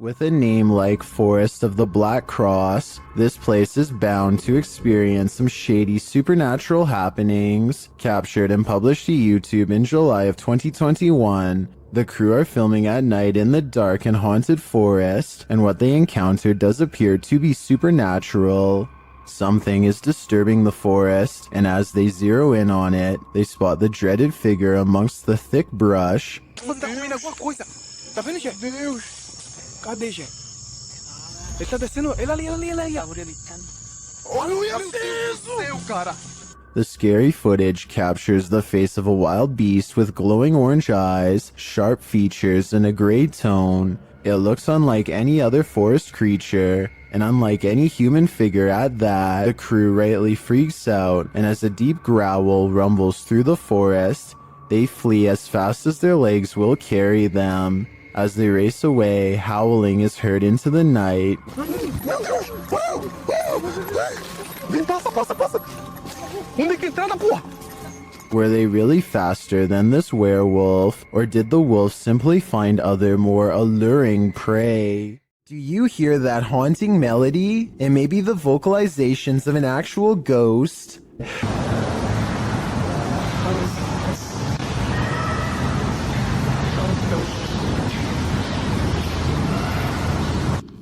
With a name like Forest of the Black Cross, this place is bound to experience some shady supernatural happenings. Captured and published to YouTube in July of 2021, the crew are filming at night in the dark and haunted forest, and what they encountered does appear to be supernatural. Something is disturbing the forest, and as they zero in on it, they spot the dreaded figure amongst the thick brush. Cadê, gente? Ele tá descendo. Ele ali. Olha isso, cara. The scary footage captures the face of a wild beast with glowing orange eyes, sharp features, and a gray tone. It looks unlike any other forest creature, and unlike any human figure at that. The crew rightly freaks out, and as a deep growl rumbles through the forest, they flee as fast as their legs will carry them. As they race away, howling is heard into the night. Were they really faster than this werewolf, or did the wolf simply find other more alluring prey? Do you hear that haunting melody? It may be the vocalizations of an actual ghost.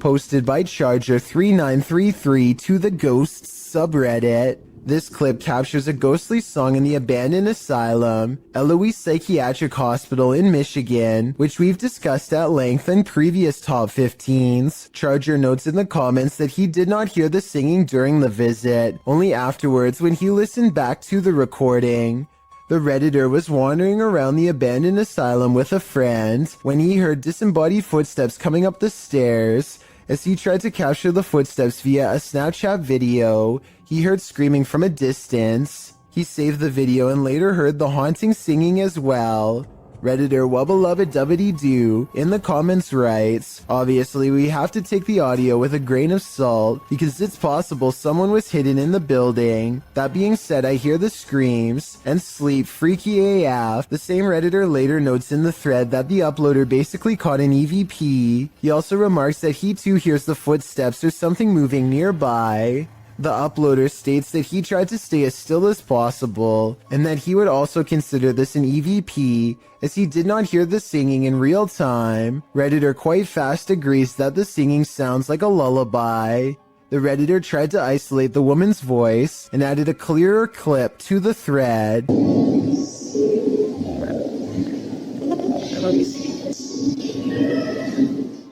Posted by Charger3933 to the Ghosts subreddit. This clip captures a ghostly song in the abandoned asylum, Eloise Psychiatric Hospital in Michigan, which we've discussed at length in previous top 15s. Charger notes in the comments that he did not hear the singing during the visit, only afterwards when he listened back to the recording. The Redditor was wandering around the abandoned asylum with a friend when he heard disembodied footsteps coming up the stairs. As he tried to capture the footsteps via a Snapchat video, he heard screaming from a distance. He saved the video and later heard the haunting singing as well. Redditor Wubbelubbedubbidy-doo in the comments writes, "Obviously we have to take the audio with a grain of salt because it's possible someone was hidden in the building. That being said, I hear the screams and sleep freaky AF." The same Redditor later notes in the thread that the uploader basically caught an EVP. He also remarks that he too hears the footsteps or something moving nearby. The uploader states that he tried to stay as still as possible, and that he would also consider this an EVP, as he did not hear the singing in real time. Redditor quite fast agrees that the singing sounds like a lullaby. The Redditor tried to isolate the woman's voice, and added a clearer clip to the thread.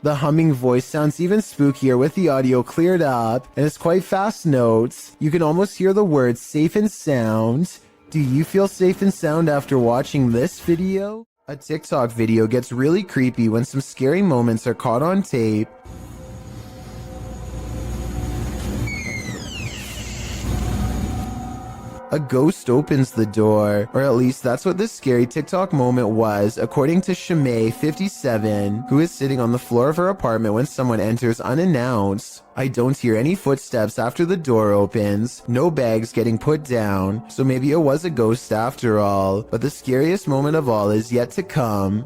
The humming voice sounds even spookier with the audio cleared up, and it's quite fast notes. You can almost hear the words safe and sound. Do you feel safe and sound after watching this video? A TikTok video gets really creepy when some scary moments are caught on tape. A ghost opens the door, or at least that's what this scary TikTok moment was, according to Shimei57, who is sitting on the floor of her apartment when someone enters unannounced. I don't hear any footsteps after the door opens, no bags getting put down, so maybe it was a ghost after all, but the scariest moment of all is yet to come.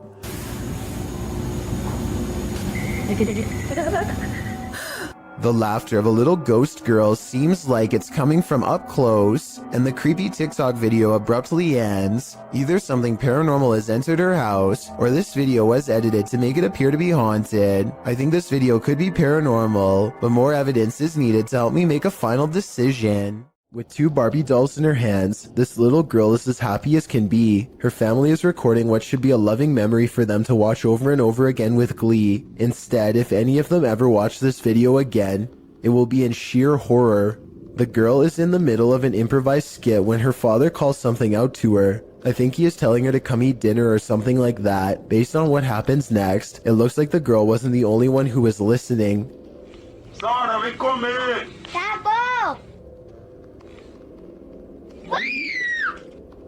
The laughter of a little ghost girl seems like it's coming from up close, and the creepy TikTok video abruptly ends. Either something paranormal has entered her house, or this video was edited to make it appear to be haunted. I think this video could be paranormal, but more evidence is needed to help me make a final decision. With two Barbie dolls in her hands, this little girl is as happy as can be. Her family is recording what should be a loving memory for them to watch over and over again with glee. Instead, if any of them ever watch this video again, it will be in sheer horror. The girl is in the middle of an improvised skit when her father calls something out to her. I think he is telling her to come eat dinner or something like that. Based on what happens next, it looks like the girl wasn't the only one who was listening. Sara, vem comer! Tá bom!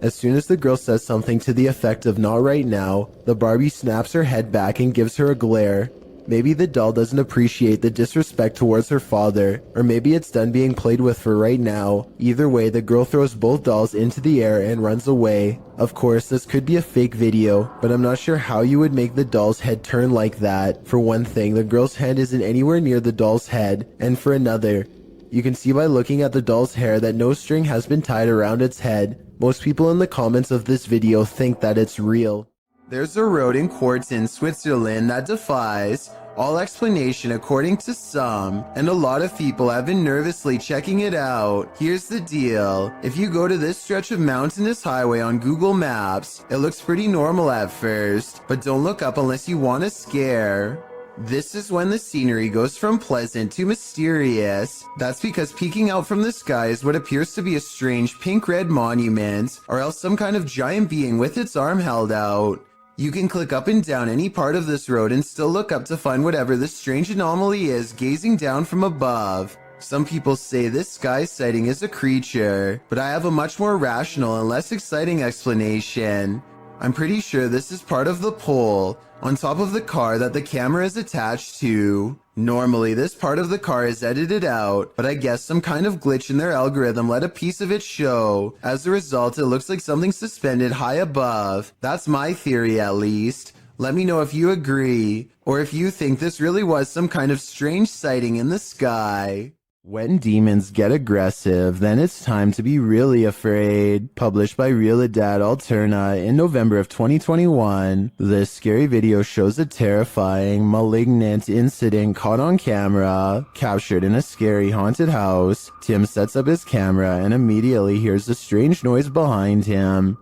As soon as the girl says something to the effect of "not right now," the Barbie snaps her head back and gives her a glare. Maybe the doll doesn't appreciate the disrespect towards her father, or maybe it's done being played with for right now. Either way, the girl throws both dolls into the air and runs away. Of course, this could be a fake video, but I'm not sure how you would make the doll's head turn like that. For one thing, the girl's hand isn't anywhere near the doll's head, and for another, you can see by looking at the doll's hair that no string has been tied around its head. Most people in the comments of this video think that it's real. There's a road in Quarten, Switzerland that defies all explanation according to some, and a lot of people have been nervously checking it out. Here's the deal. If you go to this stretch of mountainous highway on Google Maps, it looks pretty normal at first, but don't look up unless you want a scare. This is when the scenery goes from pleasant to mysterious. That's because peeking out from the sky is what appears to be a strange pink-red monument, or else some kind of giant being with its arm held out. You can click up and down any part of this road and still look up to find whatever this strange anomaly is gazing down from above. Some people say this sky sighting is a creature, but I have a much more rational and less exciting explanation. I'm pretty sure this is part of the pole on top of the car that the camera is attached to. Normally, this part of the car is edited out, but I guess some kind of glitch in their algorithm let a piece of it show. As a result, it looks like something suspended high above. That's my theory, at least. Let me know if you agree, or if you think this really was some kind of strange sighting in the sky. When demons get aggressive, then it's time to be really afraid. Published by Realidad Alterna in November of 2021, this scary video shows a terrifying, malignant incident caught on camera, captured in a scary haunted house. Tim sets up his camera and immediately hears a strange noise behind him.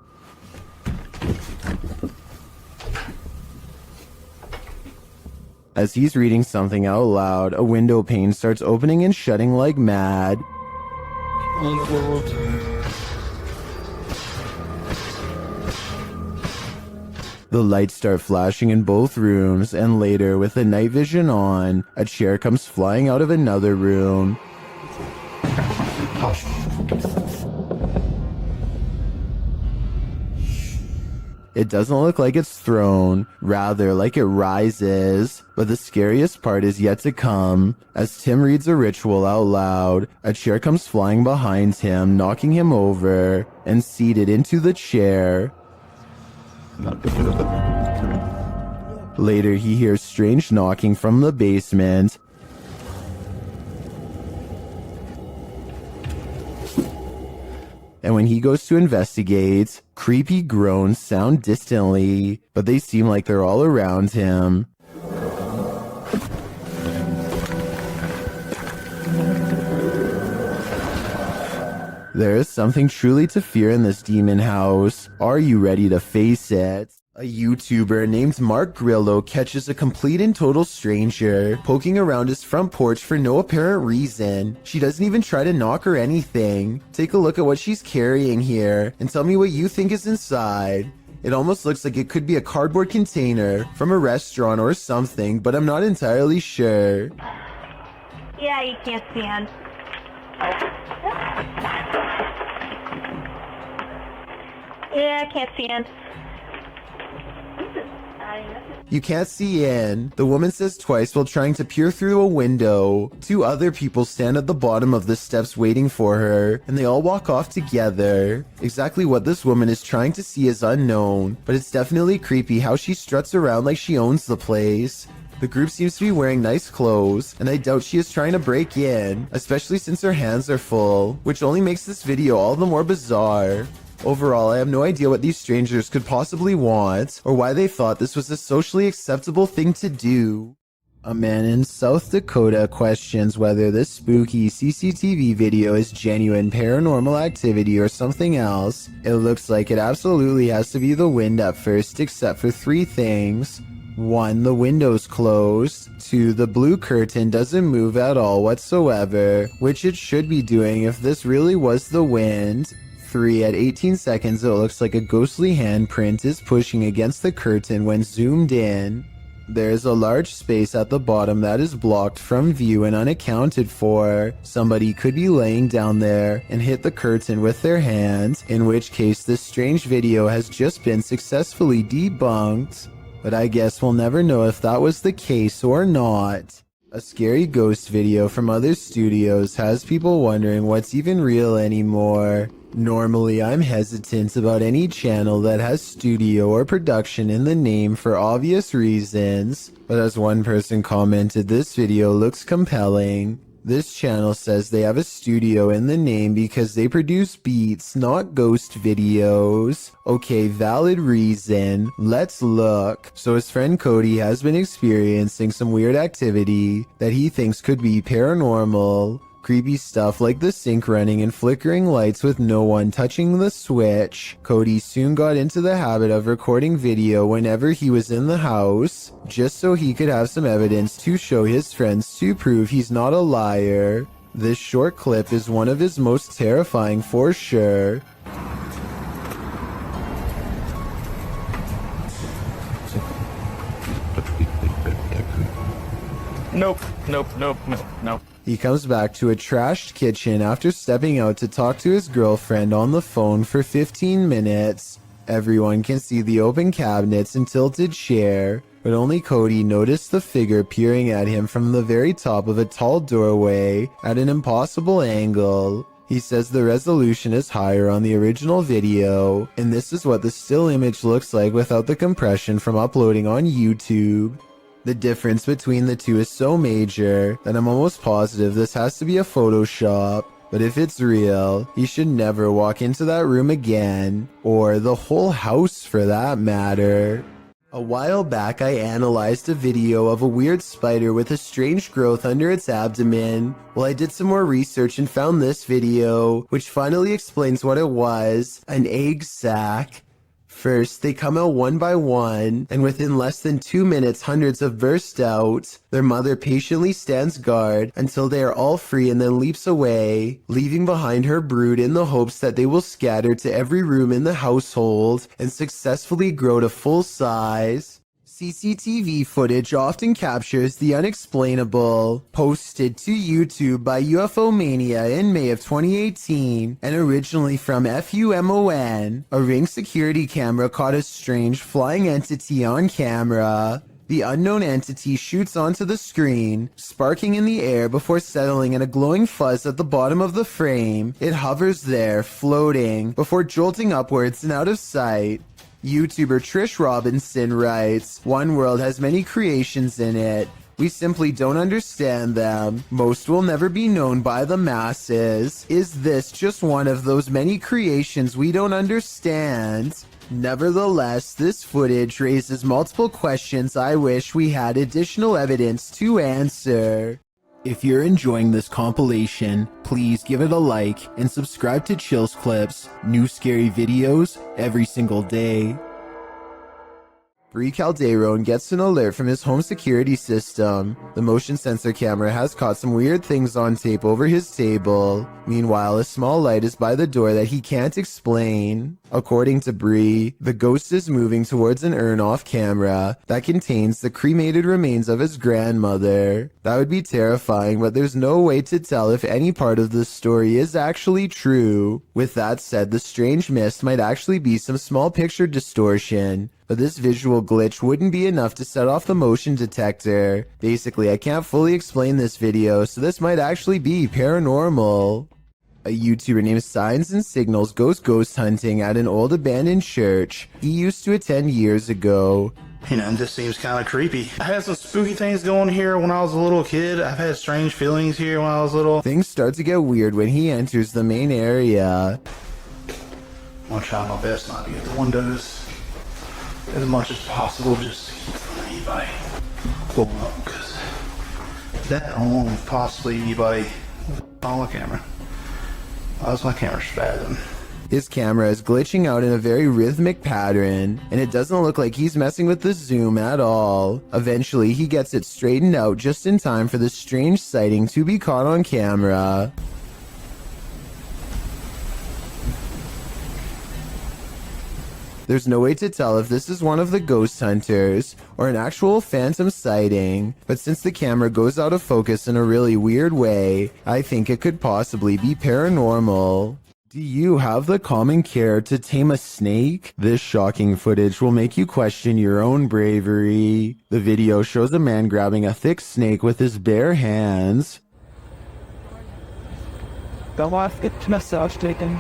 As he's reading something out loud, a window pane starts opening and shutting like mad. The lights start flashing in both rooms, and later, with the night vision on, a chair comes flying out of another room. It doesn't look like it's thrown, rather like it rises. But the scariest part is yet to come. As Tim reads a ritual out loud, a chair comes flying behind him, knocking him over, and seated into the chair. Later, he hears strange knocking from the basement. And when he goes to investigate, creepy groans sound distantly, but they seem like they're all around him. There is something truly to fear in this demon house. Are you ready to face it? A YouTuber named Mark Grillo catches a complete and total stranger poking around his front porch for no apparent reason. She doesn't even try to knock or anything. Take a look at what she's carrying here and tell me what you think is inside. It almost looks like it could be a cardboard container from a restaurant or something, but I'm not entirely sure. Yeah, you can't stand. Yeah, I can't stand. You can't see in, the woman says twice while trying to peer through a window. Two other people stand at the bottom of the steps waiting for her, and they all walk off together. Exactly what this woman is trying to see is unknown, but it's definitely creepy how she struts around like she owns the place. The group seems to be wearing nice clothes, and I doubt she is trying to break in, especially since her hands are full, which only makes this video all the more bizarre. Overall, I have no idea what these strangers could possibly want, or why they thought this was a socially acceptable thing to do. A man in South Dakota questions whether this spooky CCTV video is genuine paranormal activity or something else. It looks like it absolutely has to be the wind at first, except for three things. 1. The window's closed. 2. The blue curtain doesn't move at all whatsoever, which it should be doing if this really was the wind. 3. At 18 seconds, it looks like a ghostly handprint is pushing against the curtain when zoomed in. There is a large space at the bottom that is blocked from view and unaccounted for. Somebody could be laying down there and hit the curtain with their hand, in which case this strange video has just been successfully debunked. but I guess we'll never know if that was the case or not. A scary ghost video from other studios has people wondering what's even real anymore. Normally, I'm hesitant about any channel that has studio or production in the name for obvious reasons, but as one person commented, this video looks compelling. This channel says they have a studio in the name because they produce beats, not ghost videos. Okay, valid reason. Let's look. So his friend Cody has been experiencing some weird activity that he thinks could be paranormal. Creepy stuff like the sink running and flickering lights with no one touching the switch. Cody soon got into the habit of recording video whenever he was in the house, just so he could have some evidence to show his friends to prove he's not a liar. This short clip is one of his most terrifying for sure. Nope. He comes back to a trashed kitchen after stepping out to talk to his girlfriend on the phone for 15 minutes. Everyone can see the open cabinets and tilted chair, but only Cody noticed the figure peering at him from the very top of a tall doorway at an impossible angle. He says the resolution is higher on the original video, and this is what the still image looks like without the compression from uploading on YouTube. The difference between the two is so major that I'm almost positive this has to be a Photoshop. But if it's real, he should never walk into that room again, or the whole house for that matter. A while back I analyzed a video of a weird spider with a strange growth under its abdomen. Well, I did some more research and found this video, which finally explains what it was: an egg sac. First, they come out one by one, and within less than 2 minutes, hundreds have burst out. Their mother patiently stands guard until they are all free and then leaps away, leaving behind her brood in the hopes that they will scatter to every room in the household and successfully grow to full size. CCTV footage often captures the unexplainable. Posted to YouTube by UFO Mania in May of 2018, and originally from FUMON, a Ring security camera caught a strange flying entity on camera. The unknown entity shoots onto the screen, sparking in the air before settling in a glowing fuzz at the bottom of the frame. It hovers there, floating, before jolting upwards and out of sight. YouTuber Trish Robinson writes, "One world has many creations in it. We simply don't understand them. Most will never be known by the masses. Is this just one of those many creations we don't understand?" Nevertheless, this footage raises multiple questions I wish we had additional evidence to answer. If you're enjoying this compilation, please give it a like and subscribe to Chills Clips, new scary videos every single day. Bree Calderon gets an alert from his home security system. The motion sensor camera has caught some weird things on tape over his table. Meanwhile, a small light is by the door that he can't explain. According to Bree, the ghost is moving towards an urn off camera that contains the cremated remains of his grandmother. That would be terrifying, but there's no way to tell if any part of the story is actually true. With that said, the strange mist might actually be some small picture distortion, but this visual glitch wouldn't be enough to set off the motion detector. Basically, I can't fully explain this video, so this might actually be paranormal. A YouTuber named Signs and Signals goes ghost hunting at an old abandoned church he used to attend years ago. You know, it just seems kind of creepy. I had some spooky things going here when I was a little kid. I've had strange feelings here when I was little. Things start to get weird when he enters the main area. I'm gonna try my best not to get the windows as much as possible, just to keep from anybody going up, because that alone, possibly anybody on my camera. How's my camera spazzing? His camera is glitching out in a very rhythmic pattern, and it doesn't look like he's messing with the zoom at all. Eventually, he gets it straightened out just in time for this strange sighting to be caught on camera. There's no way to tell if this is one of the ghost hunters or an actual phantom sighting, but since the camera goes out of focus in a really weird way, I think it could possibly be paranormal. Do you have the common care to tame a snake? This shocking footage will make you question your own bravery. The video shows a man grabbing a thick snake with his bare hands. Dauerhaft Messer ausstecken.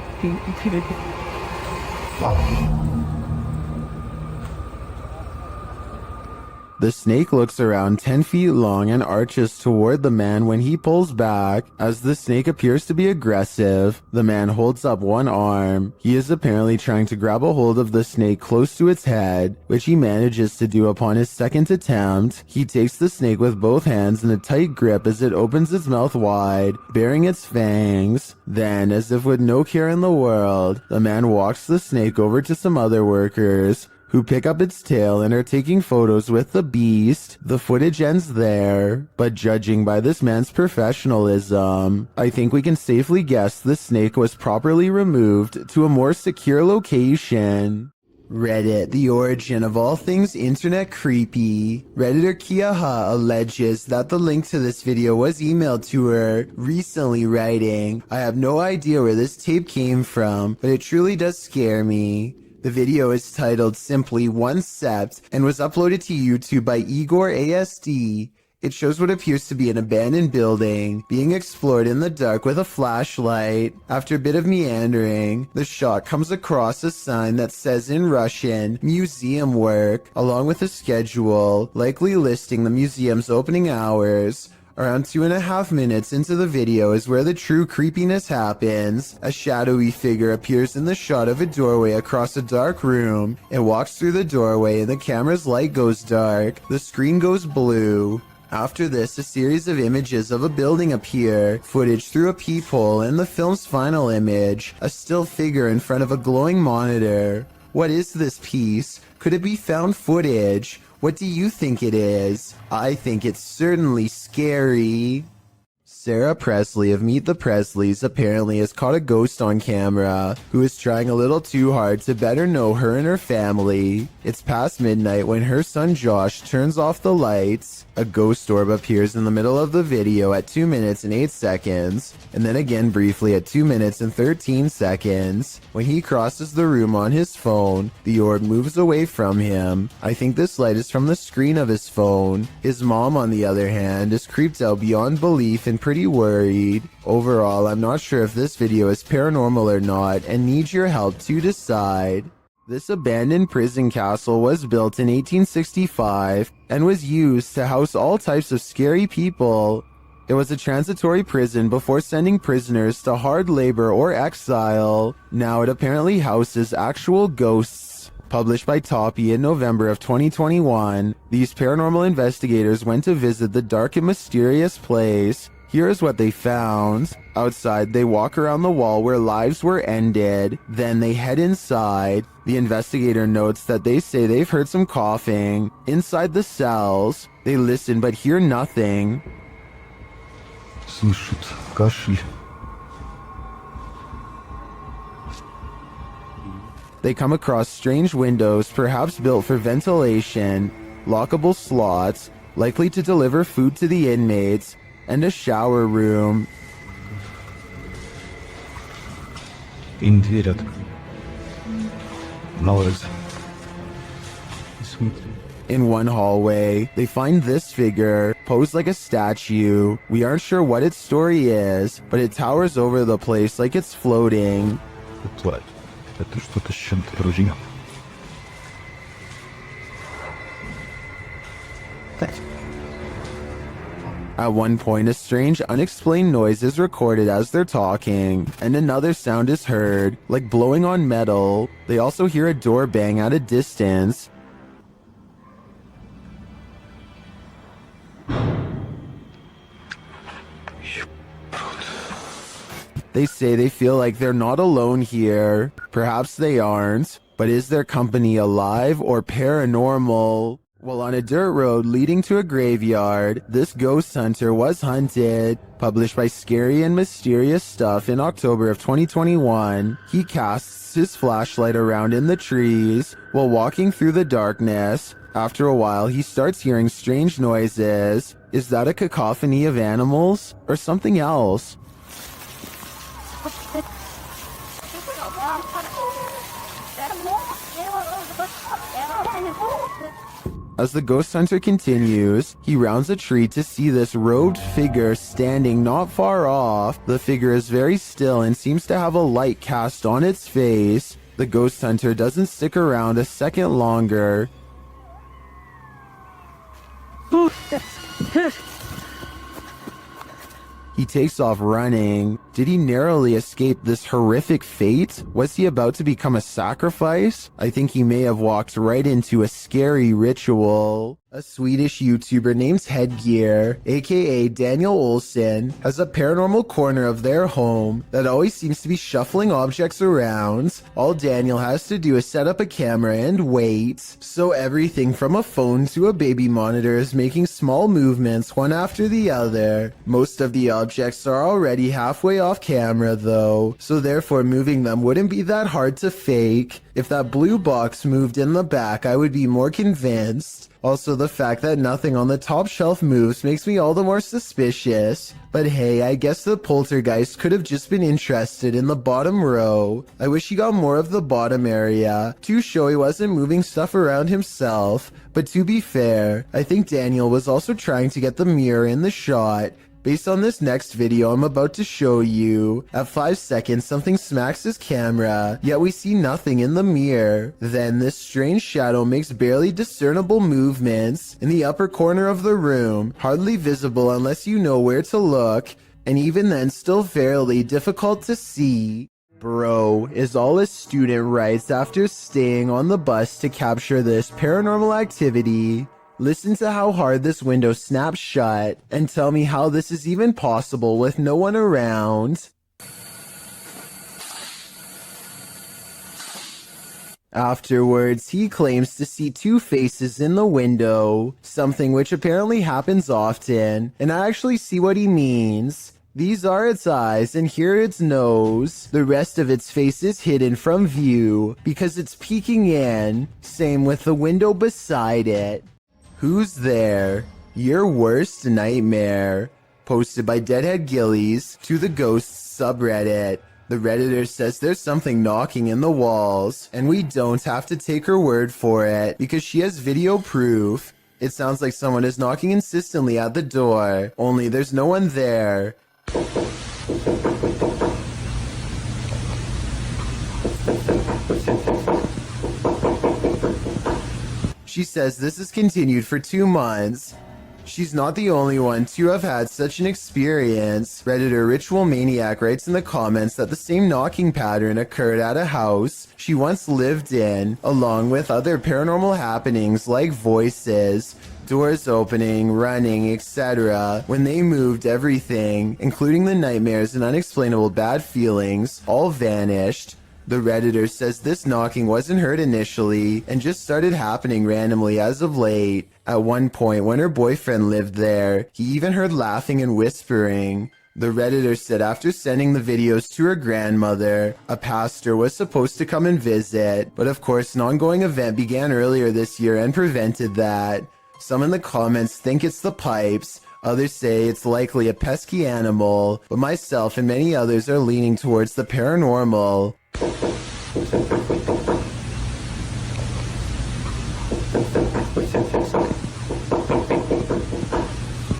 The snake looks around 10 feet long and arches toward the man when he pulls back. As the snake appears to be aggressive, the man holds up one arm. He is apparently trying to grab a hold of the snake close to its head, which he manages to do upon his second attempt. He takes the snake with both hands in a tight grip as it opens its mouth wide, baring its fangs. Then, as if with no care in the world, the man walks the snake over to some other workers, who pick up its tail and are taking photos with the beast. The footage ends there, but judging by this man's professionalism, I think we can safely guess the snake was properly removed to a more secure location. Reddit, the origin of all things internet creepy. Redditor Kiaha alleges that the link to this video was emailed to her recently, writing, "I have no idea where this tape came from, but it truly does scare me." The video is titled simply One Sept and was uploaded to YouTube by Igor ASD. It shows what appears to be an abandoned building being explored in the dark with a flashlight. After a bit of meandering, the shot comes across a sign that says in Russian, "Museum Work," along with a schedule, likely listing the museum's opening hours. Around 2.5 minutes into the video is where the true creepiness happens. A shadowy figure appears in the shot of a doorway across a dark room. It walks through the doorway and the camera's light goes dark. The screen goes blue. After this, a series of images of a building appear, footage through a peephole, and the film's final image, a still figure in front of a glowing monitor. What is this piece? Could it be found footage? What do you think it is? I think it's certainly scary. Sarah Presley of Meet the Presleys apparently has caught a ghost on camera who is trying a little too hard to better know her and her family. It's past midnight when her son Josh turns off the lights. A ghost orb appears in the middle of the video at 2 minutes and 8 seconds, and then again briefly at 2 minutes and 13 seconds. When he crosses the room on his phone, the orb moves away from him. I think this light is from the screen of his phone. His mom, on the other hand, is creeped out beyond belief and pretty worried. Overall, I'm not sure if this video is paranormal or not and need your help to decide. This abandoned prison castle was built in 1865 and was used to house all types of scary people. It was a transitory prison before sending prisoners to hard labor or exile. Now it apparently houses actual ghosts. Published by Toppy in November of 2021, these paranormal investigators went to visit the dark and mysterious place. Here's what they found. Outside, they walk around the wall where lives were ended. Then they head inside. The investigator notes that they say they've heard some coughing. Inside the cells, they listen but hear nothing. Слышат кашель. They come across strange windows, perhaps built for ventilation, lockable slots, likely to deliver food to the inmates, and a shower room. Им дверь открыли. На улице. In one hallway, they find this figure, posed like a statue. We aren't sure what its story is, but it towers over the place like it's floating. Это что-то с чем-то, друзья. At one point, a strange, unexplained noise is recorded as they're talking, and another sound is heard, like blowing on metal. They also hear a door bang at a distance. They say they feel like they're not alone here. Perhaps they aren't, but is their company alive or paranormal? While on a dirt road leading to a graveyard, this ghost hunter was hunted. Published by Scary and Mysterious Stuff in October of 2021, he casts his flashlight around in the trees while walking through the darkness. After a while, he starts hearing strange noises. Is that a cacophony of animals or something else? As the ghost hunter continues, he rounds a tree to see this robed figure standing not far off. The figure is very still and seems to have a light cast on its face. The ghost hunter doesn't stick around a second longer. He takes off running. Did he narrowly escape this horrific fate? Was he about to become a sacrifice? I think he may have walked right into a scary ritual. A Swedish YouTuber named Headgear, aka Daniel Olsen, has a paranormal corner of their home that always seems to be shuffling objects around. All Daniel has to do is set up a camera and wait. So everything from a phone to a baby monitor is making small movements one after the other. Most of the objects are already halfway off camera though, so therefore moving them wouldn't be that hard to fake. If that blue box moved in the back, I would be more convinced. Also, the fact that nothing on the top shelf moves makes me all the more suspicious. But hey, I guess the poltergeist could have just been interested in the bottom row. I wish he got more of the bottom area to show he wasn't moving stuff around himself. But to be fair, I think Daniel was also trying to get the mirror in the shot. Based on this next video I'm about to show you, at 5 seconds something smacks his camera, yet we see nothing in the mirror. Then this strange shadow makes barely discernible movements in the upper corner of the room, hardly visible unless you know where to look, and even then still fairly difficult to see. Bro, is all a student writes after staying on the bus to capture this paranormal activity. Listen to how hard this window snaps shut, and tell me how this is even possible with no one around. Afterwards, he claims to see two faces in the window, something which apparently happens often, and I actually see what he means. These are its eyes, and here its nose. The rest of its face is hidden from view, because it's peeking in. Same with the window beside it. Who's there? Your worst nightmare. Posted by Deadhead Gillies to the Ghosts subreddit. The Redditor says there's something knocking in the walls, and we don't have to take her word for it because she has video proof. It sounds like someone is knocking insistently at the door, only there's no one there. She says this has continued for 2 months. She's not the only one to have had such an experience. Redditor Ritual Maniac writes in the comments that the same knocking pattern occurred at a house she once lived in, along with other paranormal happenings like voices, doors opening, running, etc. When they moved, everything, including the nightmares and unexplainable bad feelings, all vanished. The Redditor says this knocking wasn't heard initially and just started happening randomly as of late. At one point when her boyfriend lived there, he even heard laughing and whispering. The Redditor said after sending the videos to her grandmother, a pastor was supposed to come and visit, but of course an ongoing event began earlier this year and prevented that. Some in the comments think it's the pipes, others say it's likely a pesky animal, but myself and many others are leaning towards the paranormal.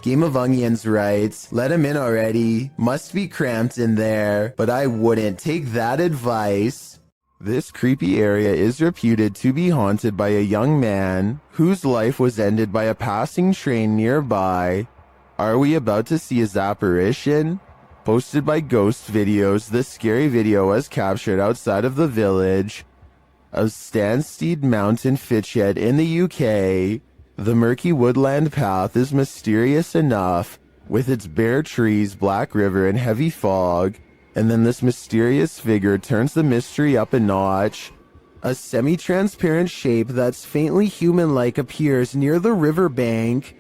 Game of Onions writes, let him in already. Must be cramped in there, but I wouldn't take that advice. This creepy area is reputed to be haunted by a young man whose life was ended by a passing train nearby. Are we about to see his apparition? Posted by Ghost Videos, this scary video was captured outside of the village of Stanstead Mountain, Fitchhead in the UK. The murky woodland path is mysterious enough, with its bare trees, black river, and heavy fog. And then this mysterious figure turns the mystery up a notch. A semi-transparent shape that's faintly human-like appears near the riverbank.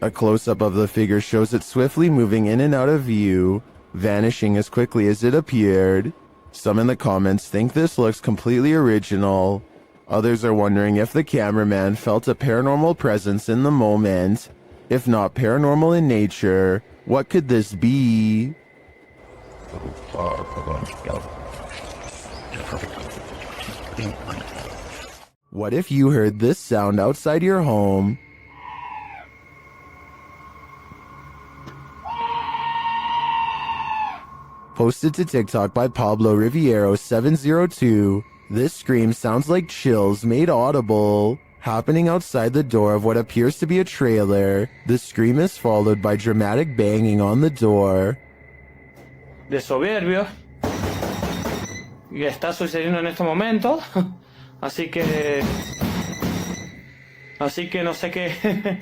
A close-up of the figure shows it swiftly moving in and out of view, vanishing as quickly as it appeared. Some in the comments think this looks completely original. Others are wondering if the cameraman felt a paranormal presence in the moment. If not paranormal in nature, what could this be? What if you heard this sound outside your home? Posted to TikTok by Pablo Riviero 702, this scream sounds like chills made audible. Happening outside the door of what appears to be a trailer, the scream is followed by dramatic banging on the door. De soberbio. Y está sucediendo en este momento. Así que no sé qué.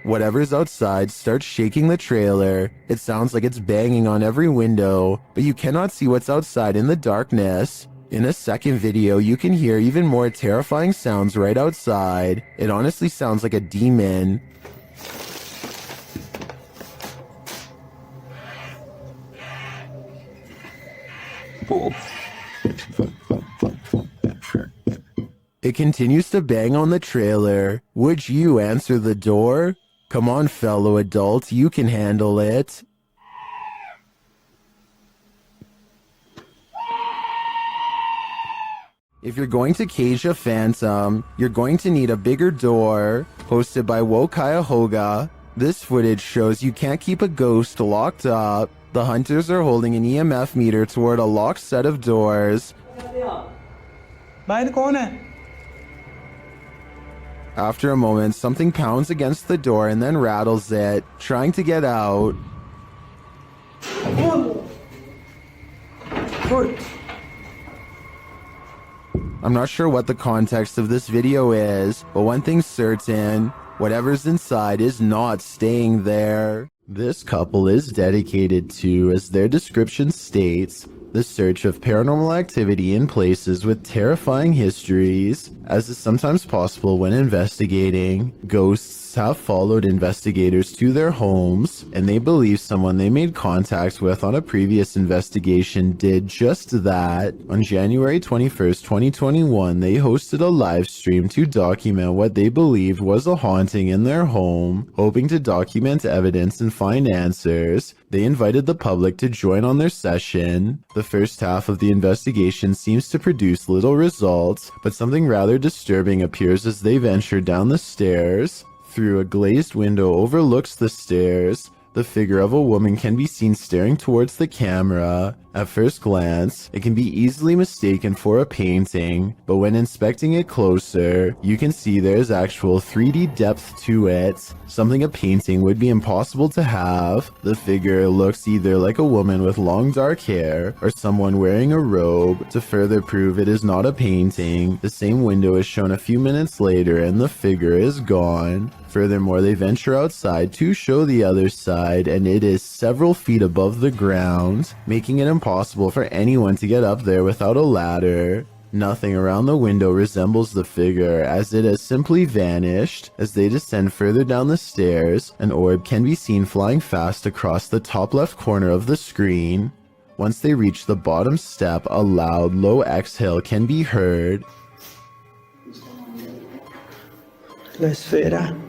Whatever's outside starts shaking the trailer. It sounds like it's banging on every window, but you cannot see what's outside in the darkness. In a second video, you can hear even more terrifying sounds right outside. It honestly sounds like a demon. It continues to bang on the trailer. Would you answer the door? Come on, fellow adult, you can handle it. If you're going to cage a phantom, you're going to need a bigger door. Posted by Wokayahoga. This footage shows you can't keep a ghost locked up. The hunters are holding an EMF meter toward a locked set of doors. बाहर कौन है? After a moment, something pounds against the door and then rattles it, trying to get out. I'm not sure what the context of this video is, but one thing's certain, whatever's inside is not staying there. This couple is dedicated to, as their description states, the search of paranormal activity in places with terrifying histories. As is sometimes possible when investigating, ghosts have followed investigators to their homes, and they believe someone they made contact with on a previous investigation did just that. On January 21st, 2021, they hosted a live stream to document what they believed was a haunting in their home. Hoping to document evidence and find answers, they invited the public to join on their session. The first half of the investigation seems to produce little results, but something rather disturbing appears as they venture down the stairs. Through a glazed window overlooks the stairs, the figure of a woman can be seen staring towards the camera. At first glance, it can be easily mistaken for a painting, but when inspecting it closer, you can see there's actual 3D depth to it, something a painting would be impossible to have. The figure looks either like a woman with long dark hair or someone wearing a robe. To further prove it is not a painting, the same window is shown a few minutes later and the figure is gone. Furthermore, they venture outside to show the other side, and it is several feet above the ground, making it impossible for anyone to get up there without a ladder. Nothing around the window resembles the figure, as it has simply vanished. As they descend further down the stairs, an orb can be seen flying fast across the top left corner of the screen. Once they reach the bottom step, a loud, low exhale can be heard. La esfera.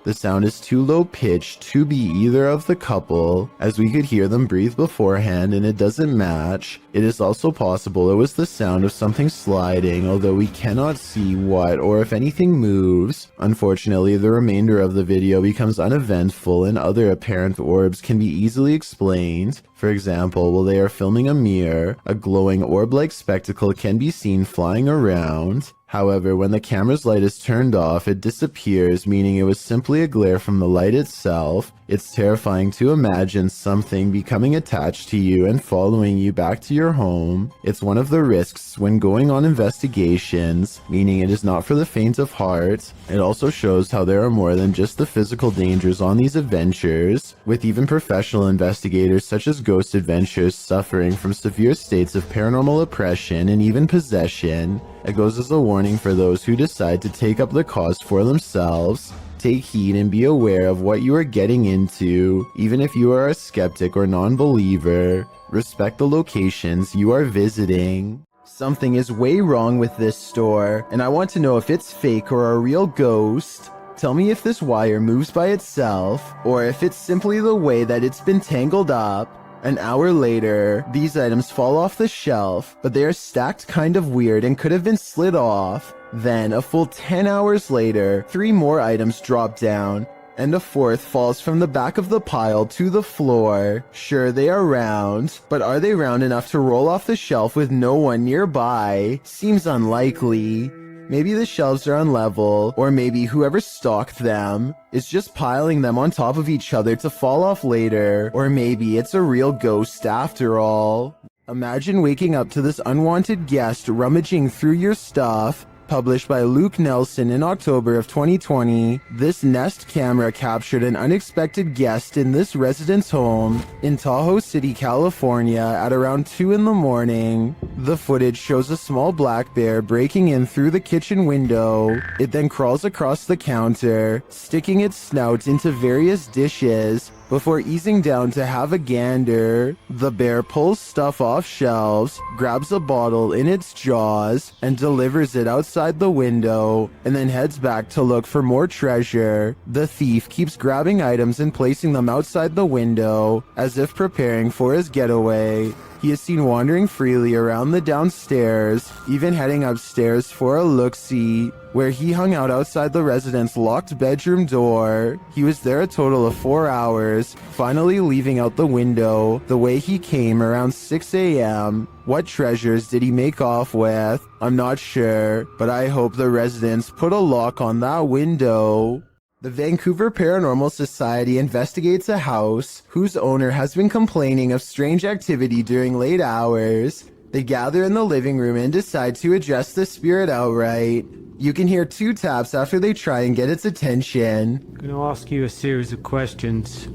The sound is too low pitched to be either of the couple, as we could hear them breathe beforehand and it doesn't match. It is also possible it was the sound of something sliding, although we cannot see what or if anything moves. Unfortunately, the remainder of the video becomes uneventful and other apparent orbs can be easily explained. For example, while they are filming a mirror, a glowing orb-like spectacle can be seen flying around. However, when the camera's light is turned off, it disappears, meaning it was simply a glare from the light itself. It's terrifying to imagine something becoming attached to you and following you back to your home. It's one of the risks when going on investigations, meaning it is not for the faint of heart. It also shows how there are more than just the physical dangers on these adventures, with even professional investigators such as Ghost Adventures suffering from severe states of paranormal oppression and even possession. It goes as a warning for those who decide to take up the cause for themselves. Take heed and be aware of what you are getting into, even if you are a skeptic or non-believer. Respect the locations you are visiting. Something is way wrong with this store, and I want to know if it's fake or a real ghost. Tell me if this wire moves by itself, or if it's simply the way that it's been tangled up. An hour later, these items fall off the shelf, but they are stacked kind of weird and could have been slid off. Then, a full 10 hours later, 3 more items drop down, and a 4th falls from the back of the pile to the floor. Sure, they are round, but are they round enough to roll off the shelf with no one nearby? Seems unlikely. Maybe the shelves are unlevel, or maybe whoever stocked them is just piling them on top of each other to fall off later, or maybe it's a real ghost after all. Imagine waking up to this unwanted guest rummaging through your stuff. Published by Luke Nelson in October of 2020, this Nest camera captured an unexpected guest in this resident's home in Tahoe City, California at around 2 in the morning. The footage shows a small black bear breaking in through the kitchen window. It then crawls across the counter, sticking its snout into various dishes before easing down to have a gander. The bear pulls stuff off shelves, grabs a bottle in its jaws, and delivers it outside the window, and then heads back to look for more treasure. The thief keeps grabbing items and placing them outside the window, as if preparing for his getaway. He is seen wandering freely around the downstairs, even heading upstairs for a look-see, where he hung out outside the resident's locked bedroom door. He was there a total of 4 hours, finally leaving out the window the way he came around 6 a.m. What treasures did he make off with? I'm not sure, but I hope the residents put a lock on that window. The Vancouver Paranormal Society investigates a house whose owner has been complaining of strange activity during late hours. They gather in the living room and decide to address the spirit outright. You can hear 2 taps after they try and get its attention. I'm going to ask you a series of questions.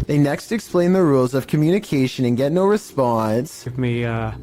They next explain the rules of communication and get no response. Give me a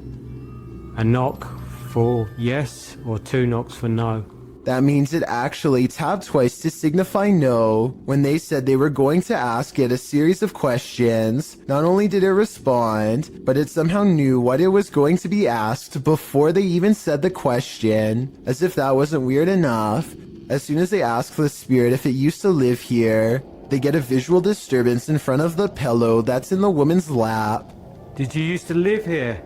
knock for yes or 2 knocks for no. That means it actually tapped twice to signify no. When they said they were going to ask it a series of questions, not only did it respond, but it somehow knew what it was going to be asked before they even said the question. As if that wasn't weird enough, as soon as they ask the spirit if it used to live here, they get a visual disturbance in front of the pillow that's in the woman's lap. Did you used to live here?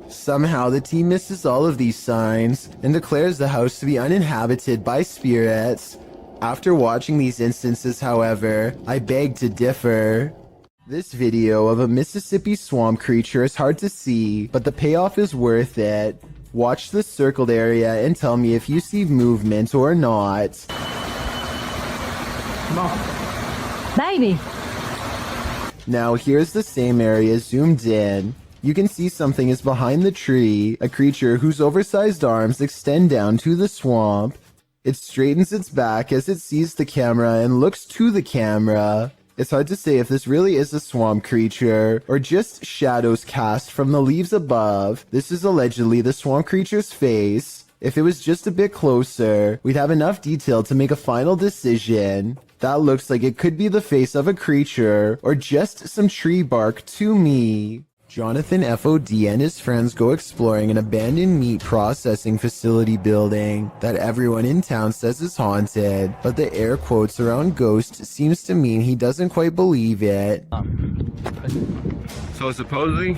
Somehow, the team misses all of these signs and declares the house to be uninhabited by spirits. After watching these instances, however, I beg to differ. This video of a Mississippi swamp creature is hard to see, but the payoff is worth it. Watch the circled area and tell me if you see movement or not. Come on. Baby! Now here's the same area zoomed in. You can see something is behind the tree, a creature whose oversized arms extend down to the swamp. It straightens its back as it sees the camera and looks to the camera. It's hard to say if this really is a swamp creature, or just shadows cast from the leaves above. This is allegedly the swamp creature's face. If it was just a bit closer, we'd have enough detail to make a final decision. That looks like it could be the face of a creature, or just some tree bark to me. Jonathan FOD and his friends go exploring an abandoned meat processing facility building that everyone in town says is haunted, but the air quotes around ghost seems to mean he doesn't quite believe it. So supposedly,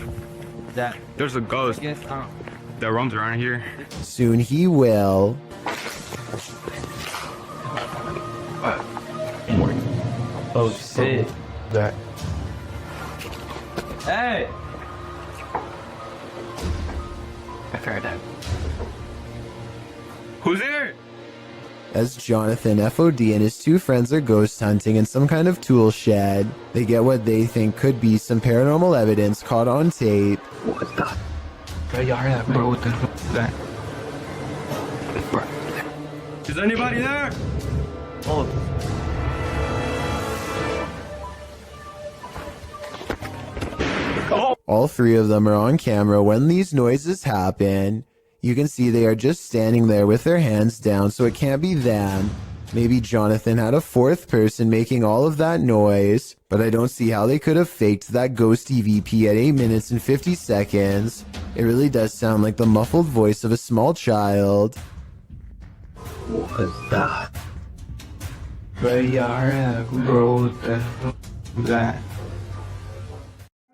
there's a ghost that roams around here. Soon he will. Oh shit. That. Hey! I've heard that. Who's there? As Jonathan FOD and his 2 friends are ghost hunting in some kind of tool shed, they get what they think could be some paranormal evidence caught on tape. What the? Bro, y'all heard that, bro? What the fuck is that? Bro. Is anybody there? All 3 of them are on camera when these noises happen. You can see they are just standing there with their hands down, so it can't be them. Maybe Jonathan had a 4th person making all of that noise, but I don't see how they could have faked that ghost EVP at 8 minutes and 50 seconds. It really does sound like the muffled voice of a small child. What was that? Bro, y'all heard that, bro? What the fuck? That.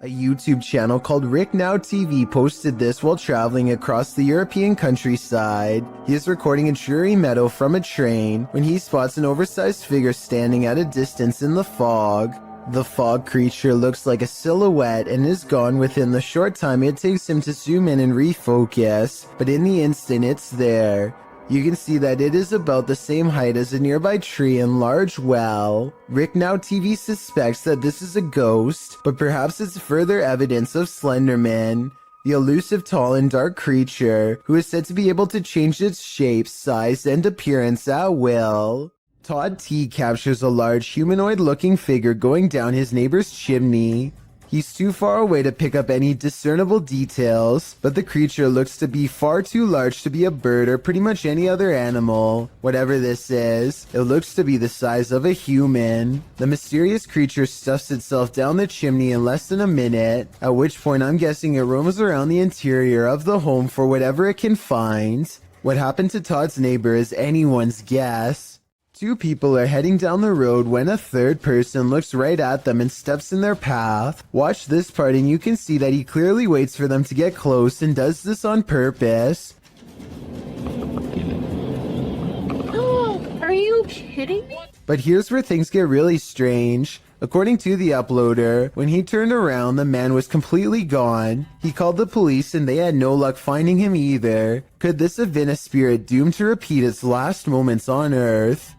A YouTube channel called Rick Now TV posted this while traveling across the European countryside. He is recording a dreary meadow from a train when he spots an oversized figure standing at a distance in the fog. The fog creature looks like a silhouette and is gone within the short time it takes him to zoom in and refocus, but in the instant it's there. You can see that it is about the same height as a nearby tree and large well. Rick Now TV suspects that this is a ghost, but perhaps it's further evidence of Slenderman, the elusive tall and dark creature who is said to be able to change its shape, size, and appearance at will. Todd T captures a large humanoid-looking figure going down his neighbor's chimney. He's too far away to pick up any discernible details, but the creature looks to be far too large to be a bird or pretty much any other animal. Whatever this is, it looks to be the size of a human. The mysterious creature stuffs itself down the chimney in less than a minute, at which point I'm guessing it roams around the interior of the home for whatever it can find. What happened to Todd's neighbor is anyone's guess. Two people are heading down the road when a third person looks right at them and steps in their path. Watch this part and you can see that he clearly waits for them to get close and does this on purpose. Are you kidding me? But here's where things get really strange. According to the uploader, when he turned around, the man was completely gone. He called the police and they had no luck finding him either. Could this have been a spirit doomed to repeat its last moments on Earth?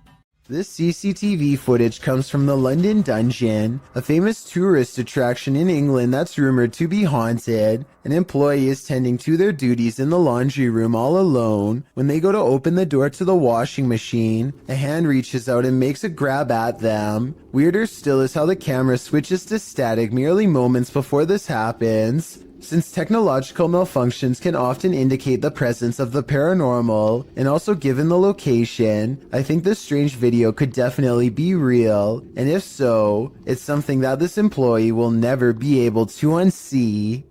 This CCTV footage comes from the London Dungeon, a famous tourist attraction in England that's rumored to be haunted. An employee is tending to their duties in the laundry room all alone. When they go to open the door to the washing machine, a hand reaches out and makes a grab at them. Weirder still is how the camera switches to static merely moments before this happens. Since technological malfunctions can often indicate the presence of the paranormal, and also given the location, I think this strange video could definitely be real, and if so, it's something that this employee will never be able to unsee.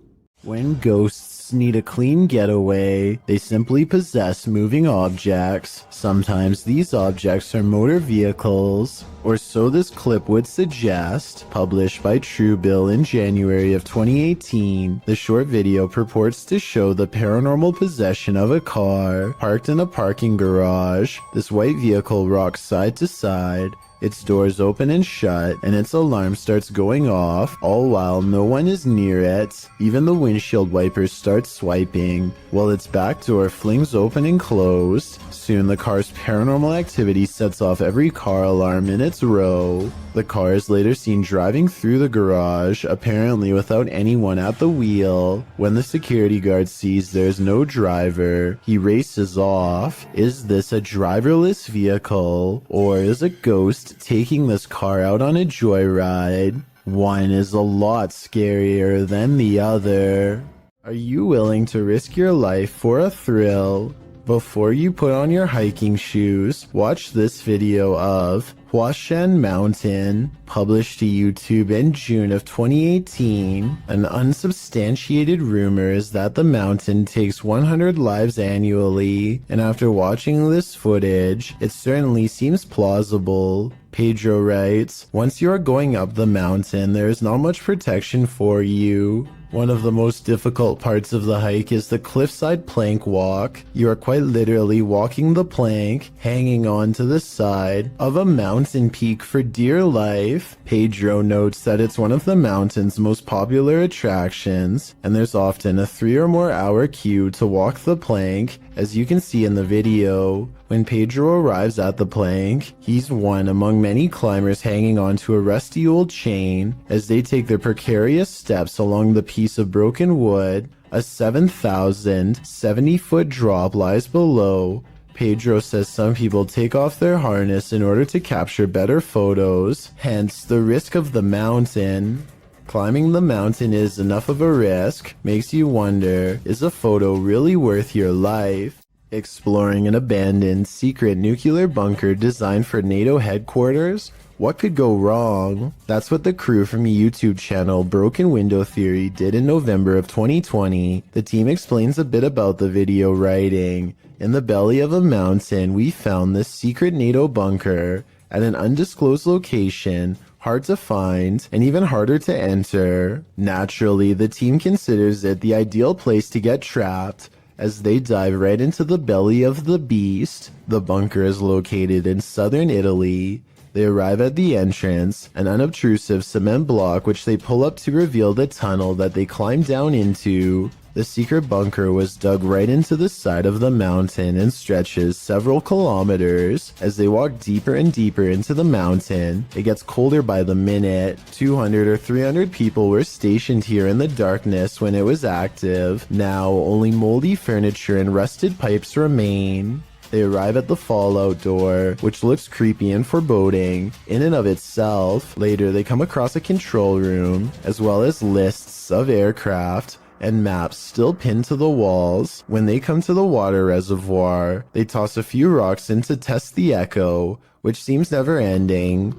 When ghosts need a clean getaway, they simply possess moving objects. Sometimes these objects are motor vehicles, or so this clip would suggest. Published by Truebill in January of 2018, the short video purports to show the paranormal possession of a car parked in a parking garage. This white vehicle rocks side to side. Its doors open and shut, and its alarm starts going off, all while no one is near it. Even the windshield wipers start swiping, while its back door flings open and closed. Soon the car's paranormal activity sets off every car alarm in its row. The car is later seen driving through the garage, apparently without anyone at the wheel. When the security guard sees there's no driver, he races off. Is this a driverless vehicle, or is a ghost taking this car out on a joyride? One is a lot scarier than the other. Are you willing to risk your life for a thrill? Before you put on your hiking shoes, watch this video of Huashan Mountain, published to YouTube in June of 2018. An unsubstantiated rumor is that the mountain takes 100 lives annually, and after watching this footage, it certainly seems plausible. Pedro writes, "Once you are going up the mountain, there is not much protection for you. One of the most difficult parts of the hike is the cliffside plank walk. You are quite literally walking the plank, hanging on to the side of a mountain peak for dear life." Pedro notes that it's one of the mountain's most popular attractions, and there's often a 3 or more hour queue to walk the plank, as you can see in the video. When Pedro arrives at the plank, he's one among many climbers hanging onto a rusty old chain as they take their precarious steps along the piece of broken wood. A 7,070-foot drop lies below. Pedro says some people take off their harness in order to capture better photos, hence the risk of the mountain. Climbing the mountain is enough of a risk, makes you wonder, is a photo really worth your life? Exploring an abandoned, secret nuclear bunker designed for NATO headquarters? What could go wrong? That's what the crew from YouTube channel Broken Window Theory did in November of 2020. The team explains a bit about the video, writing, "In the belly of a mountain, we found this secret NATO bunker. At an undisclosed location, hard to find, and even harder to enter. Naturally, the team considers it the ideal place to get trapped, as they dive right into the belly of the beast. The bunker is located in southern Italy. They arrive at the entrance, an unobtrusive cement block which they pull up to reveal the tunnel that they climb down into. The secret bunker was dug right into the side of the mountain and stretches several kilometers. As they walk deeper and deeper into the mountain, it gets colder by the minute. 200 or 300 people were stationed here in the darkness when it was active. Now, only moldy furniture and rusted pipes remain. They arrive at the fallout door, which looks creepy and foreboding in and of itself. Later, they come across a control room, as well as lists of aircraft and maps still pinned to the walls. When they come to the water reservoir, they toss a few rocks in to test the echo, which seems never ending.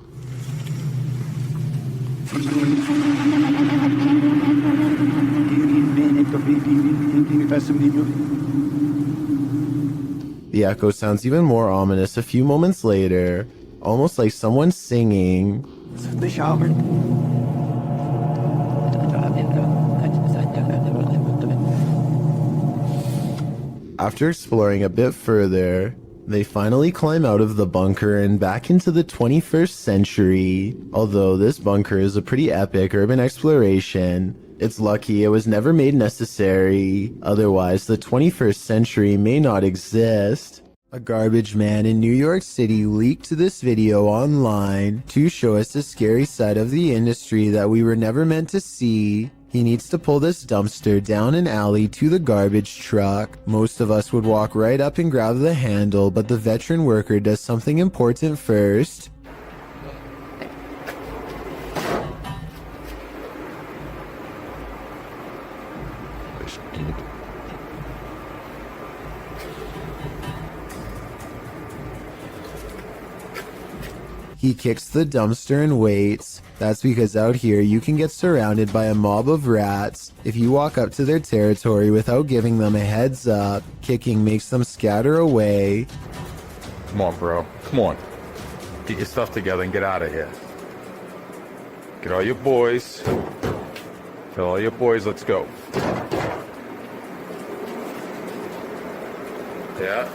The echo sounds even more ominous a few moments later, almost like someone singing. After exploring a bit further, they finally climb out of the bunker and back into the 21st century. Although this bunker is a pretty epic urban exploration, it's lucky it was never made necessary. Otherwise, the 21st century may not exist. A garbage man in New York City leaked this video online to show us a scary side of the industry that we were never meant to see. He needs to pull this dumpster down an alley to the garbage truck. Most of us would walk right up and grab the handle, but the veteran worker does something important first. He kicks the dumpster and waits. That's because out here you can get surrounded by a mob of rats. If you walk up to their territory without giving them a heads up, kicking makes them scatter away. Come on, bro. Come on. Get your stuff together and get out of here. Get all your boys. Tell all your boys, let's go. Yeah.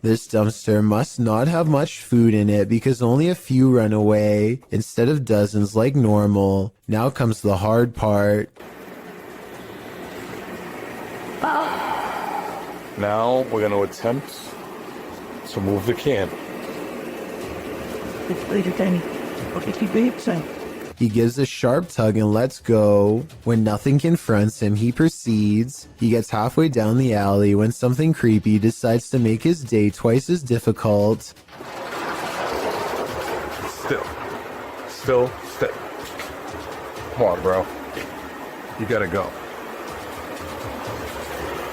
This dumpster must not have much food in it because only a few run away instead of dozens like normal. Now comes the hard part. Now we're going to attempt to move the can. He gives a sharp tug and lets go. When nothing confronts him, he proceeds. He gets halfway down the alley when something creepy decides to make his day twice as difficult. Still. Come on, bro. You gotta go.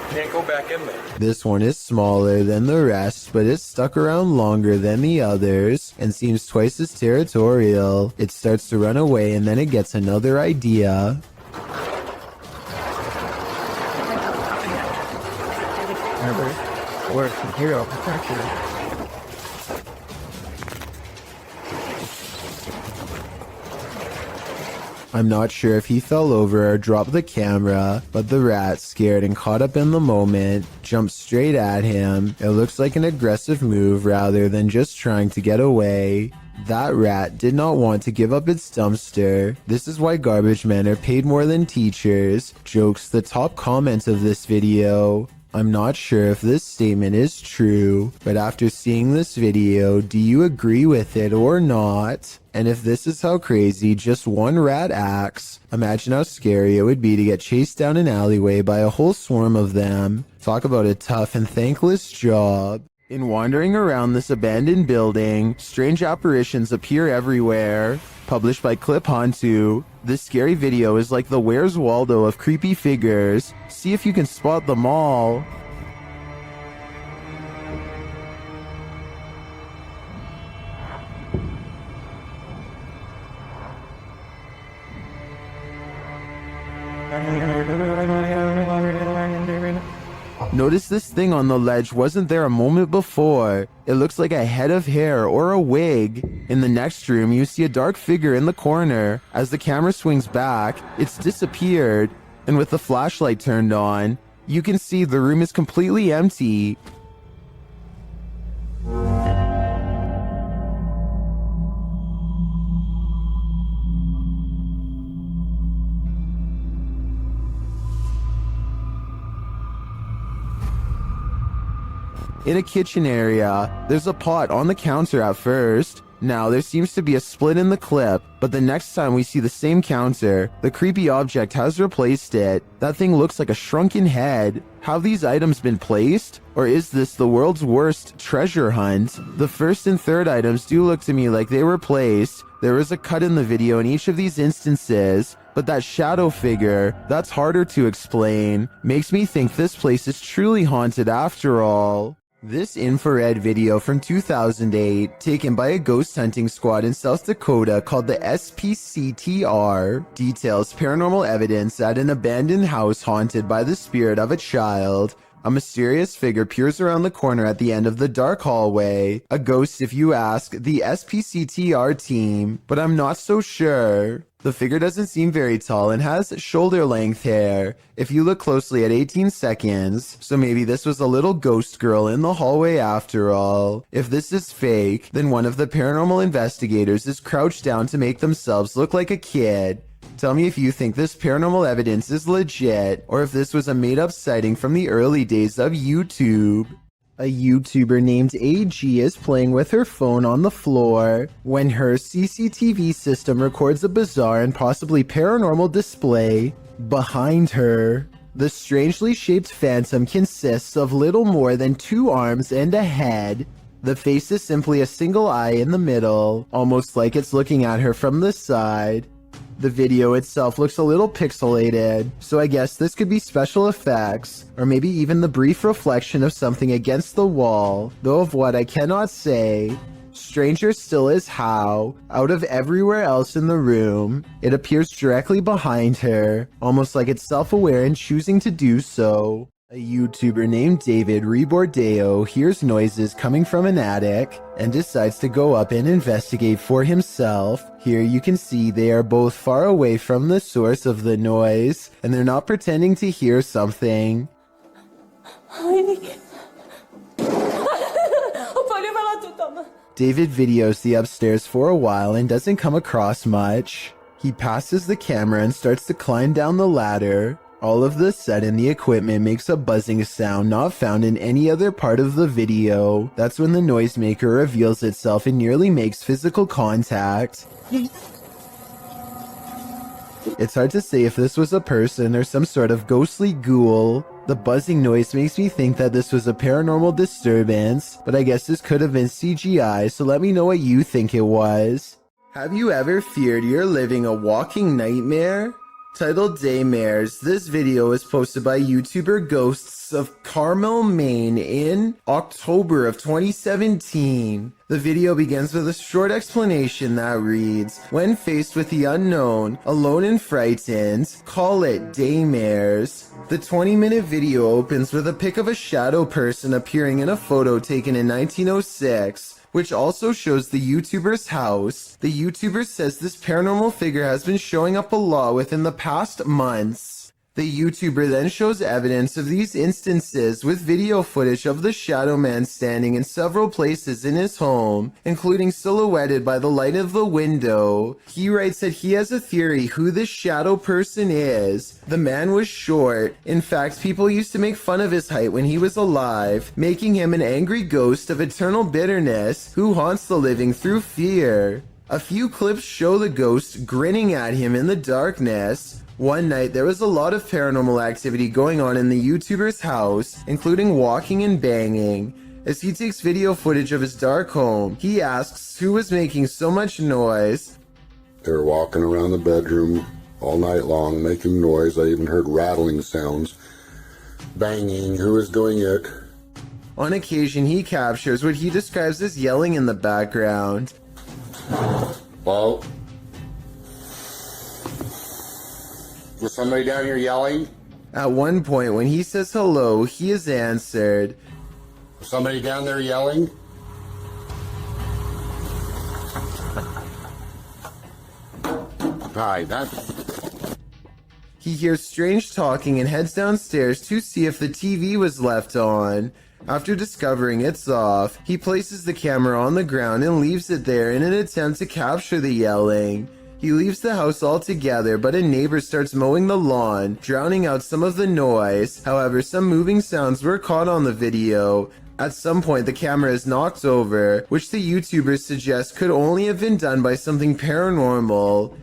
Can't go back in there. This one is smaller than the rest, but it's stuck around longer than the others and seems twice as territorial. It starts to run away and then it gets another idea. I'm not sure if he fell over or dropped the camera, but the rat, scared and caught up in the moment, jumped straight at him. It looks like an aggressive move rather than just trying to get away. That rat did not want to give up its dumpster. This is why garbage men are paid more than teachers. Jokes the top comment of this video. I'm not sure if this statement is true, but after seeing this video, do you agree with it or not? And if this is how crazy just one rat acts, imagine how scary it would be to get chased down an alleyway by a whole swarm of them. Talk about a tough and thankless job. In wandering around this abandoned building, strange apparitions appear everywhere. Published by Clip Hantu, this scary video is like the Where's Waldo of creepy figures. See if you can spot them all. Notice this thing on the ledge wasn't there a moment before. It looks like a head of hair or a wig. In the next room, you see a dark figure in the corner. As the camera swings back, it's disappeared. And with the flashlight turned on, you can see the room is completely empty. In a kitchen area, there's a pot on the counter at first. Now, there seems to be a split in the clip, but the next time we see the same counter, the creepy object has replaced it. That thing looks like a shrunken head. Have these items been placed? Or is this the world's worst treasure hunt? The first and third items do look to me like they were placed. There is a cut in the video in each of these instances, but that shadow figure, that's harder to explain. Makes me think this place is truly haunted after all. This infrared video from 2008, taken by a ghost hunting squad in South Dakota called the SPCTR, details paranormal evidence at an abandoned house haunted by the spirit of a child. A mysterious figure peers around the corner at the end of the dark hallway. A ghost, if you ask the SPCTR team, but I'm not so sure. The figure doesn't seem very tall and has shoulder-length hair. If you look closely at 18 seconds, so maybe this was a little ghost girl in the hallway after all. If this is fake, then one of the paranormal investigators is crouched down to make themselves look like a kid. Tell me if you think this paranormal evidence is legit, or if this was a made-up sighting from the early days of YouTube. A YouTuber named AG is playing with her phone on the floor when her CCTV system records a bizarre and possibly paranormal display behind her. The strangely shaped phantom consists of little more than 2 arms and a head. The face is simply a single eye in the middle, almost like it's looking at her from the side. The video itself looks a little pixelated, so I guess this could be special effects, or maybe even the brief reflection of something against the wall, though of what I cannot say. Stranger still is how, out of everywhere else in the room, it appears directly behind her, almost like it's self-aware and choosing to do so. A YouTuber named David Rebordeo hears noises coming from an attic and decides to go up and investigate for himself. Here you can see they are both far away from the source of the noise, and they're not pretending to hear something. David videos the upstairs for a while and doesn't come across much. He passes the camera and starts to climb down the ladder. All of the sudden, the equipment makes a buzzing sound not found in any other part of the video. That's when the noisemaker reveals itself and nearly makes physical contact. It's hard to say if this was a person or some sort of ghostly ghoul. The buzzing noise makes me think that this was a paranormal disturbance, but I guess this could have been CGI, so let me know what you think it was. Have you ever feared you're living a walking nightmare? Titled Daymares, this video was posted by YouTuber Ghosts of Carmel, Maine in October of 2017. The video begins with a short explanation that reads, "When faced with the unknown, alone and frightened, call it Daymares." The 20-minute video opens with a pic of a shadow person appearing in a photo taken in 1906. Which also shows the YouTuber's house. The YouTuber says this paranormal figure has been showing up a lot within the past months. The YouTuber then shows evidence of these instances with video footage of the shadow man standing in several places in his home, including silhouetted by the light of the window. He writes that he has a theory who this shadow person is. The man was short. In fact, people used to make fun of his height when he was alive, making him an angry ghost of eternal bitterness who haunts the living through fear. A few clips show the ghost grinning at him in the darkness. One night, there was a lot of paranormal activity going on in the YouTuber's house, including walking and banging. As he takes video footage of his dark home, he asks who was making so much noise. They were walking around the bedroom all night long, making noise. I even heard rattling sounds, banging. Who was doing it? On occasion, he captures what he describes as yelling in the background. Well, was somebody down here yelling? At one point, when he says hello, he is answered. Somebody down there yelling? Hi, He hears strange talking and heads downstairs to see if the TV was left on. After discovering it's off, he places the camera on the ground and leaves it there in an attempt to capture the yelling. He leaves the house altogether, but a neighbor starts mowing the lawn, drowning out some of the noise. However, some moving sounds were caught on the video. At some point, the camera is knocked over, which the YouTubers suggest could only have been done by something paranormal.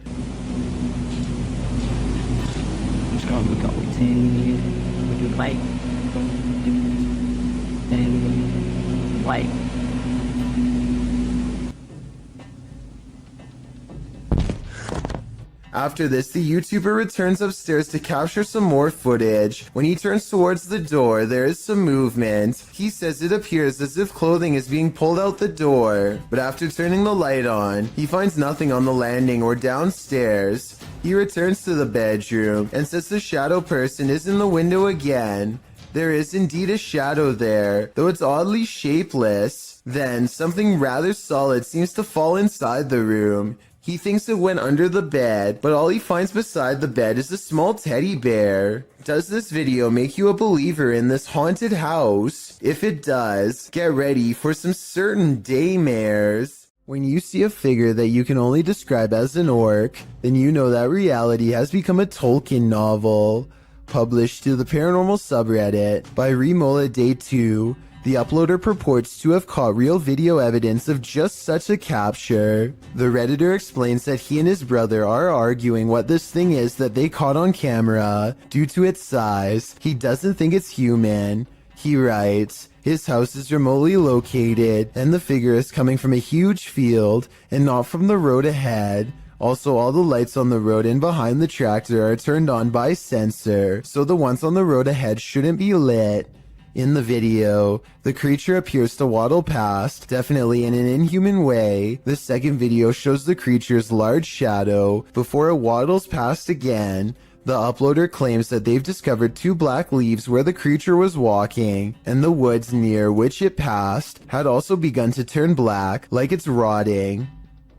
After this, the YouTuber returns upstairs to capture some more footage. When he turns towards the door, there is some movement. He says it appears as if clothing is being pulled out the door. But after turning the light on, he finds nothing on the landing or downstairs. He returns to the bedroom and says the shadow person is in the window again. There is indeed a shadow there, though it's oddly shapeless. Then, something rather solid seems to fall inside the room. He thinks it went under the bed, but all he finds beside the bed is a small teddy bear. Does this video make you a believer in this haunted house? If it does, get ready for some certain daymares. When you see a figure that you can only describe as an orc, then you know that reality has become a Tolkien novel. Published to the paranormal subreddit by Remola Day 2, the uploader purports to have caught real video evidence of just such a capture. The Redditor explains that he and his brother are arguing what this thing is that they caught on camera. Due to its size, he doesn't think it's human. He writes, his house is remotely located, and the figure is coming from a huge field and not from the road ahead. Also, all the lights on the road and behind the tractor are turned on by sensor, so the ones on the road ahead shouldn't be lit. In the video, the creature appears to waddle past, definitely in an inhuman way. The second video shows the creature's large shadow before it waddles past again. The uploader claims that they've discovered 2 black leaves where the creature was walking, and the woods near which it passed had also begun to turn black, like it's rotting.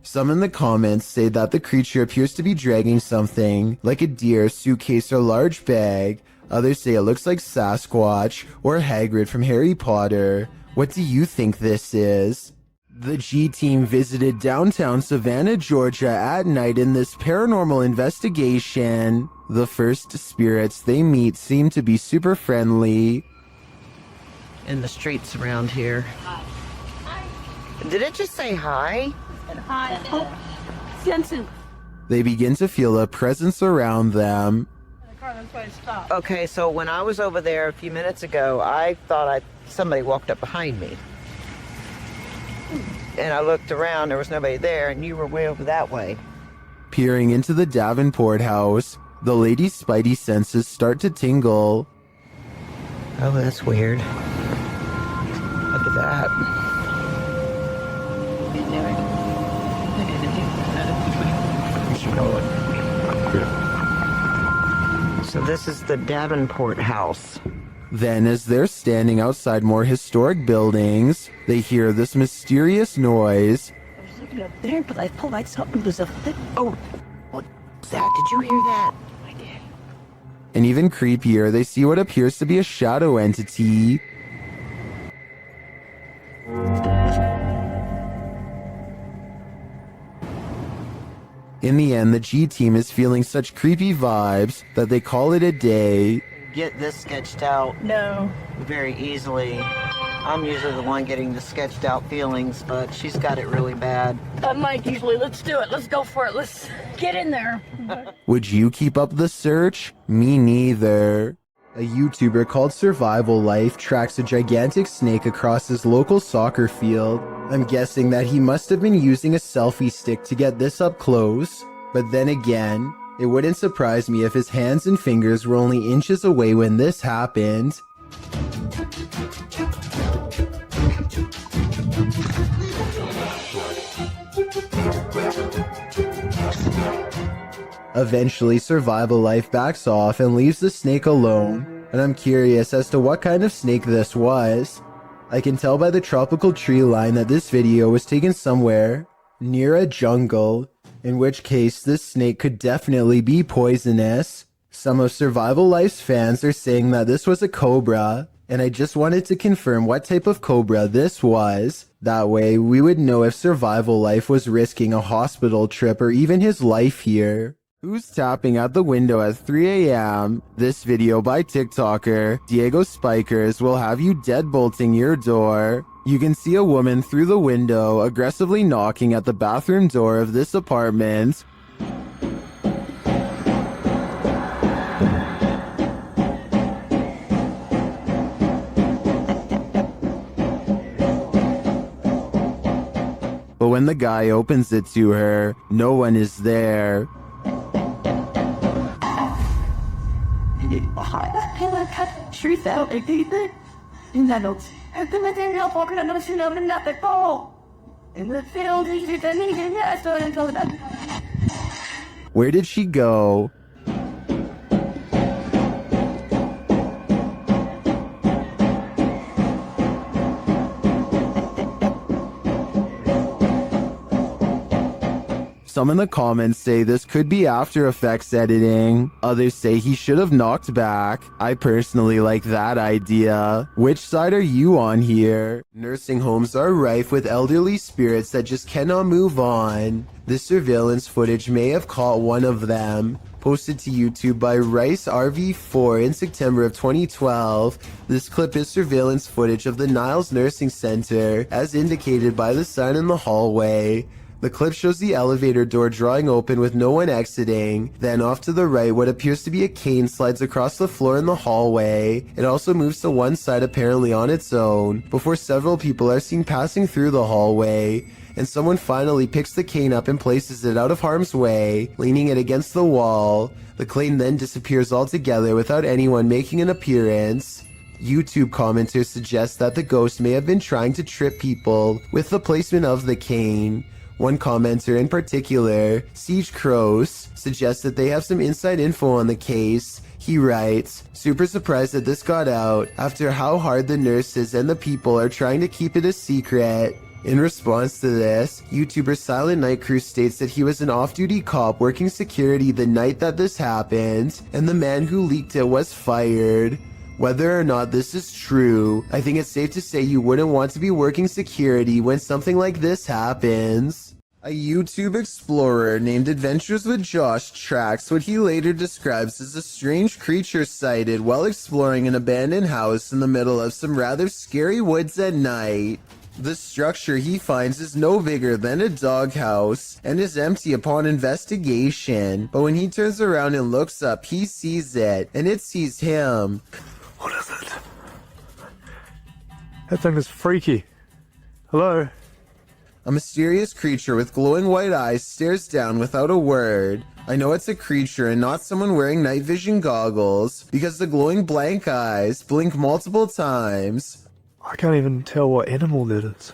Some in the comments say that the creature appears to be dragging something, like a deer, suitcase, or large bag. Others say it looks like Sasquatch or Hagrid from Harry Potter. What do you think this is? The G-Team visited downtown Savannah, Georgia at night in this paranormal investigation. The first spirits they meet seem to be super friendly. In the streets around here. Did it just say hi? Hi. Oh, Jensen. They begin to feel a presence around them. Okay, so when I was over there a few minutes ago, I thought somebody walked up behind me. And I looked around, there was nobody there, and you were way over that way. Peering into the Davenport house, the lady's spidey senses start to tingle. Oh, that's weird. Look at that. So this is the Davenport house. Then, as they're standing outside more historic buildings, they hear this mysterious noise. I was looking up there, but I felt like something was up there. Oh, what's that? Did you hear that? I did. And even creepier, they see what appears to be a shadow entity. In the end, the G-Team is feeling such creepy vibes that they call it a day. Get this sketched out. No. Very easily. I'm usually the one getting the sketched out feelings, but she's got it really bad. Unlike usually, let's do it. Let's go for it. Let's get in there. Would you keep up the search? Me neither. A YouTuber called Survival Life tracks a gigantic snake across his local soccer field. I'm guessing that he must have been using a selfie stick to get this up close. But then again, it wouldn't surprise me if his hands and fingers were only inches away when this happened. Eventually, Survival Life backs off and leaves the snake alone, and I'm curious as to what kind of snake this was. I can tell by the tropical tree line that this video was taken somewhere near a jungle, in which case this snake could definitely be poisonous. Some of Survival Life's fans are saying that this was a cobra, and I just wanted to confirm what type of cobra this was. That way, we would know if Survival Life was risking a hospital trip or even his life here. Who's tapping at the window at 3 a.m.? This video by TikToker Diego Spikers will have you deadbolting your door. You can see a woman through the window aggressively knocking at the bathroom door of this apartment. But when the guy opens it to her, no one is there. Where did she go? Some in the comments say this could be After Effects editing. Others say he should have knocked back. I personally like that idea. Which side are you on here? Nursing homes are rife with elderly spirits that just cannot move on. This surveillance footage may have caught one of them. Posted to YouTube by Rice RV4 in September of 2012. This clip is surveillance footage of the Niles Nursing Center, as indicated by the sign in the hallway. The clip shows the elevator door drawing open with no one exiting. Then off to the right, what appears to be a cane slides across the floor in the hallway. It also moves to one side apparently on its own, before several people are seen passing through the hallway. And someone finally picks the cane up and places it out of harm's way, leaning it against the wall. The cane then disappears altogether without anyone making an appearance. YouTube commenters suggest that the ghost may have been trying to trip people with the placement of the cane. One commenter in particular, Siege Crows, suggests that they have some inside info on the case. He writes, "Super surprised that this got out after how hard the nurses and the people are trying to keep it a secret." In response to this, YouTuber Silent Night Crew states that he was an off-duty cop working security the night that this happened, and the man who leaked it was fired. Whether or not this is true, I think it's safe to say you wouldn't want to be working security when something like this happens. A YouTube explorer named Adventures with Josh tracks what he later describes as a strange creature sighted while exploring an abandoned house in the middle of some rather scary woods at night. The structure he finds is no bigger than a doghouse and is empty upon investigation, but when he turns around and looks up, he sees it, and it sees him. What is it? That thing is freaky. Hello? A mysterious creature with glowing white eyes stares down without a word. I know it's a creature and not someone wearing night vision goggles, because the glowing blank eyes blink multiple times. I can't even tell what animal that is.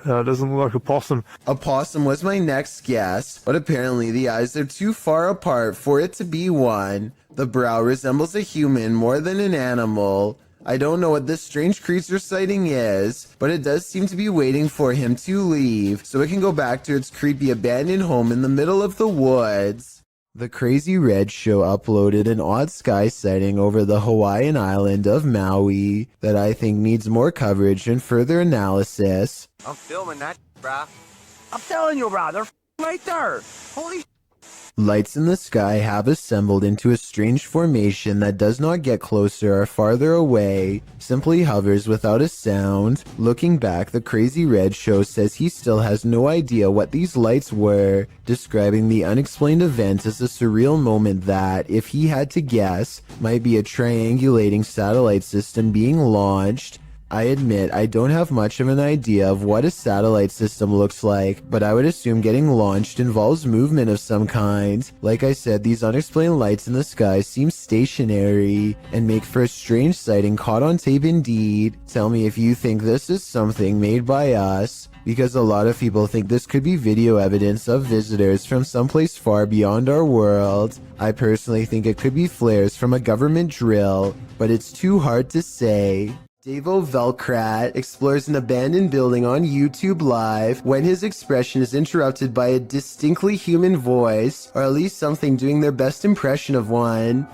It doesn't look like a possum. A possum was my next guess, but apparently the eyes are too far apart for it to be one. The brow resembles a human more than an animal. I don't know what this strange creature sighting is, but it does seem to be waiting for him to leave, so it can go back to its creepy abandoned home in the middle of the woods. The Crazy Red Show uploaded an odd sky sighting over the Hawaiian island of Maui that I think needs more coverage and further analysis. I'm filming that, bruh. I'm telling you, bruh, they're right there. Holy Lights in the sky have assembled into a strange formation that does not get closer or farther away, simply hovers without a sound. Looking back, the Crazy Red Show says he still has no idea what these lights were, describing the unexplained event as a surreal moment that, if he had to guess, might be a triangulating satellite system being launched. I admit I don't have much of an idea of what a satellite system looks like, but I would assume getting launched involves movement of some kind. Like I said, these unexplained lights in the sky seem stationary and make for a strange sighting caught on tape indeed. Tell me if you think this is something made by us. because a lot of people think this could be video evidence of visitors from someplace far beyond our world. I personally think it could be flares from a government drill, but it's too hard to say. Davo Velkrat explores an abandoned building on YouTube Live when his expression is interrupted by a distinctly human voice, or at least something doing their best impression of one.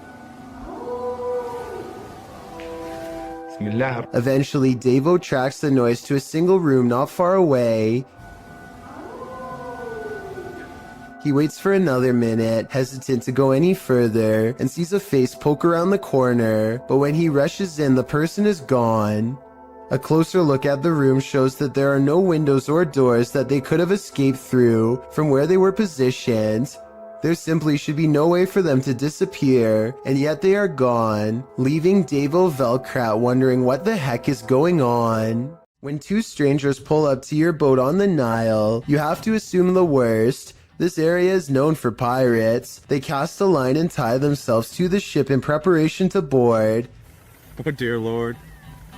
Eventually, Davo tracks the noise to a single room not far away. He waits for another minute, hesitant to go any further, and sees a face poke around the corner, but when he rushes in, the person is gone. A closer look at the room shows that there are no windows or doors that they could have escaped through from where they were positioned. There simply should be no way for them to disappear, and yet they are gone, leaving Davo Velkrat wondering what the heck is going on. When two strangers pull up to your boat on the Nile, you have to assume the worst. This area is known for pirates. They cast a line and tie themselves to the ship in preparation to board. Oh dear lord.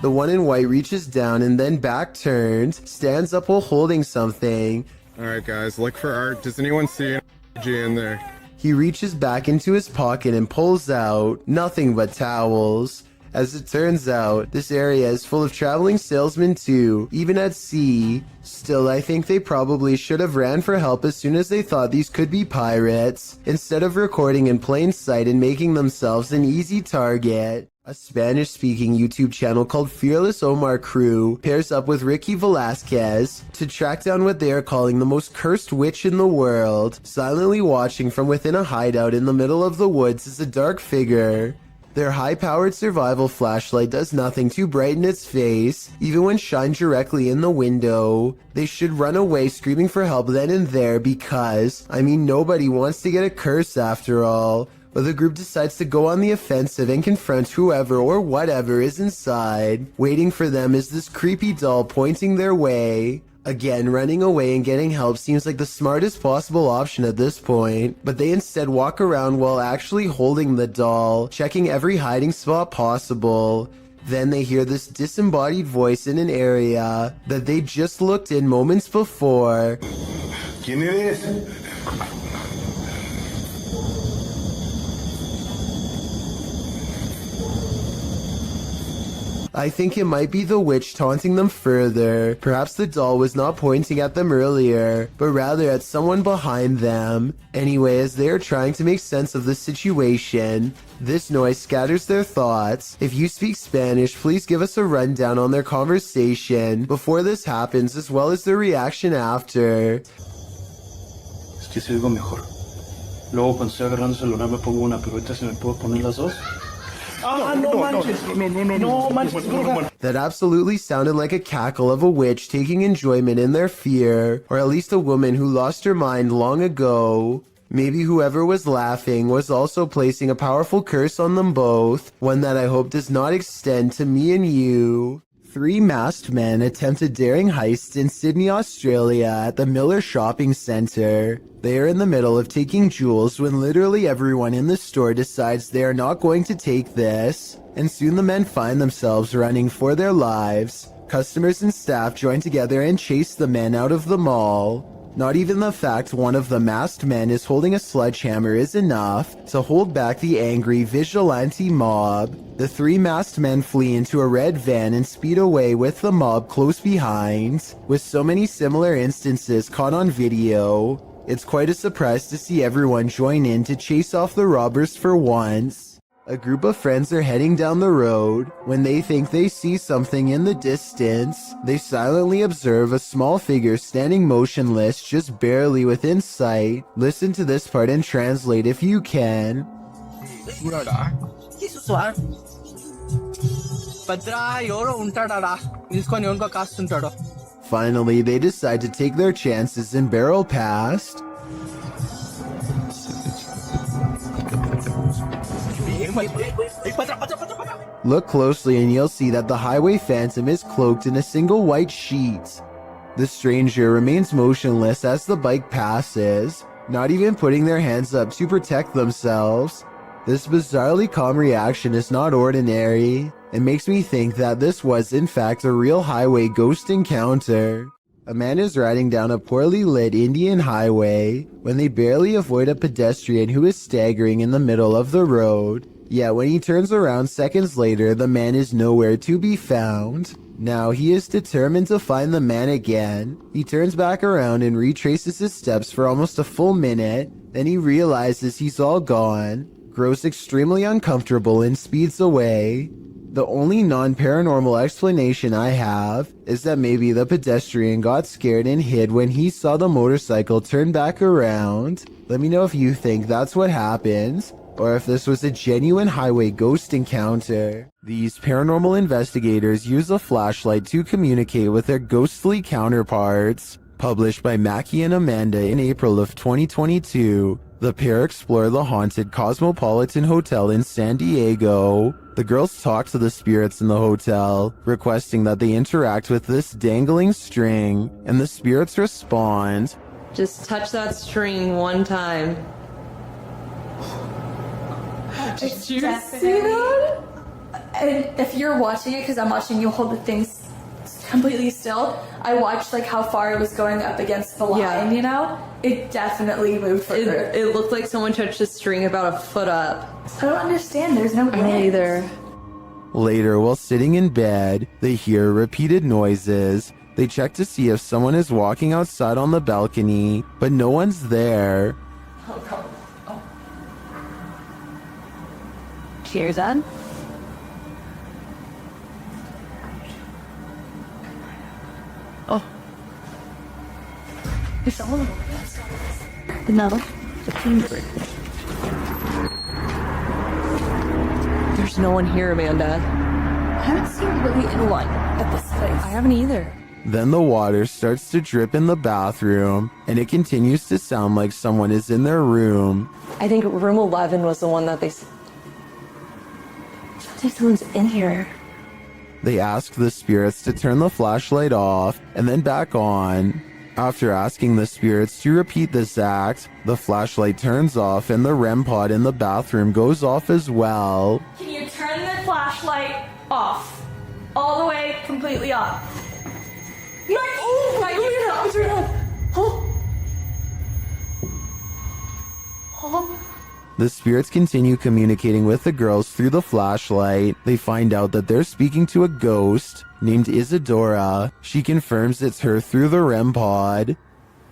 The one in white reaches down and then back turned, stands up while holding something. Alright guys, look for art. Does anyone see an G in there? He reaches back into his pocket and pulls out nothing but towels. As it turns out, this area is full of traveling salesmen too, even at sea. Still, I think they probably should have ran for help as soon as they thought these could be pirates, instead of recording in plain sight and making themselves an easy target. A Spanish-speaking YouTube channel called Fearless Omar Crew pairs up with Ricky Velasquez to track down what they are calling the most cursed witch in the world. Silently watching from within a hideout in the middle of the woods is a dark figure. Their high-powered survival flashlight does nothing to brighten its face, even when shined directly in the window. They should run away screaming for help then and there because, nobody wants to get a curse after all. But the group decides to go on the offensive and confront whoever or whatever is inside. Waiting for them is this creepy doll pointing their way. Again, running away and getting help seems like the smartest possible option at this point, but they instead walk around while actually holding the doll, checking every hiding spot possible. Then they hear this disembodied voice in an area that they just looked in moments before. ¿Quién eres? I think it might be the witch taunting them further. Perhaps the doll was not pointing at them earlier, but rather at someone behind them. Anyway, as they are trying to make sense of the situation, this noise scatters their thoughts. If you speak Spanish, please give us a rundown on their conversation before this happens, as well as their reaction after. Es que se oigo mejor. Luego cuando estoy agarrando el celular me pongo una, pero ahorita se me puedo poner las dos. That absolutely sounded like a cackle of a witch taking enjoyment in their fear, or at least a woman who lost her mind long ago. Maybe whoever was laughing was also placing a powerful curse on them both, one that I hope does not extend to me and you. 3 masked men attempt a daring heist in Sydney, Australia at the Miller Shopping Centre. They are in the middle of taking jewels when literally everyone in the store decides they are not going to take this, and soon the men find themselves running for their lives. Customers and staff join together and chase the men out of the mall. Not even the fact one of the masked men is holding a sledgehammer is enough to hold back the angry vigilante mob. The 3 masked men flee into a red van and speed away with the mob close behind. With so many similar instances caught on video, it's quite a surprise to see everyone join in to chase off the robbers for once. A group of friends are heading down the road. When they think they see something in the distance, they silently observe a small figure standing motionless just barely within sight. Listen to this part and translate if you can. Finally, they decide to take their chances and barrel past. Look closely and you'll see that the highway phantom is cloaked in a single white sheet. The stranger remains motionless as the bike passes, not even putting their hands up to protect themselves. This bizarrely calm reaction is not ordinary. It makes me think that this was in fact a real highway ghost encounter. A man is riding down a poorly lit Indian highway when they barely avoid a pedestrian who is staggering in the middle of the road. Yet when he turns around seconds later, the man is nowhere to be found. Now he is determined to find the man again. He turns back around and retraces his steps for almost a full minute. Then he realizes he's all gone, grows extremely uncomfortable, and speeds away. The only non-paranormal explanation I have is that maybe the pedestrian got scared and hid when he saw the motorcycle turn back around. Let me know if you think that's what happened, or if this was a genuine highway ghost encounter. These paranormal investigators use a flashlight to communicate with their ghostly counterparts. Published by Mackie and Amanda in April of 2022, the pair explore the haunted Cosmopolitan Hotel in San Diego. The girls talk to the spirits in the hotel, requesting that they interact with this dangling string, and the spirits respond. Just touch that string one time. Did you see that? And if you're watching it, because I'm watching you hold the things completely still, I watched like how far it was going up against the line, you know? It definitely moved further. It looked like someone touched the string about a foot up. I don't understand, there's no wind. Me either. Later, while sitting in bed, they hear repeated noises. They check to see if someone is walking outside on the balcony, but no one's there. Oh, God. Oh. Cheers, Ed. Oh. It's all of them. No. There's no one here, Amanda. I haven't seen really anyone at this place. I haven't either. Then the water starts to drip in the bathroom, and it continues to sound like someone is in their room. I think room 11 was the one that they... I think someone's in here. They ask the spirits to turn the flashlight off and then back on. After asking the spirits to repeat this act, the flashlight turns off and the REM pod in the bathroom goes off as well. Can you turn the flashlight off? All the way, completely off. The spirits continue communicating with the girls through the flashlight. They find out that they're speaking to a ghost named Isadora. She confirms it's her through the REM pod.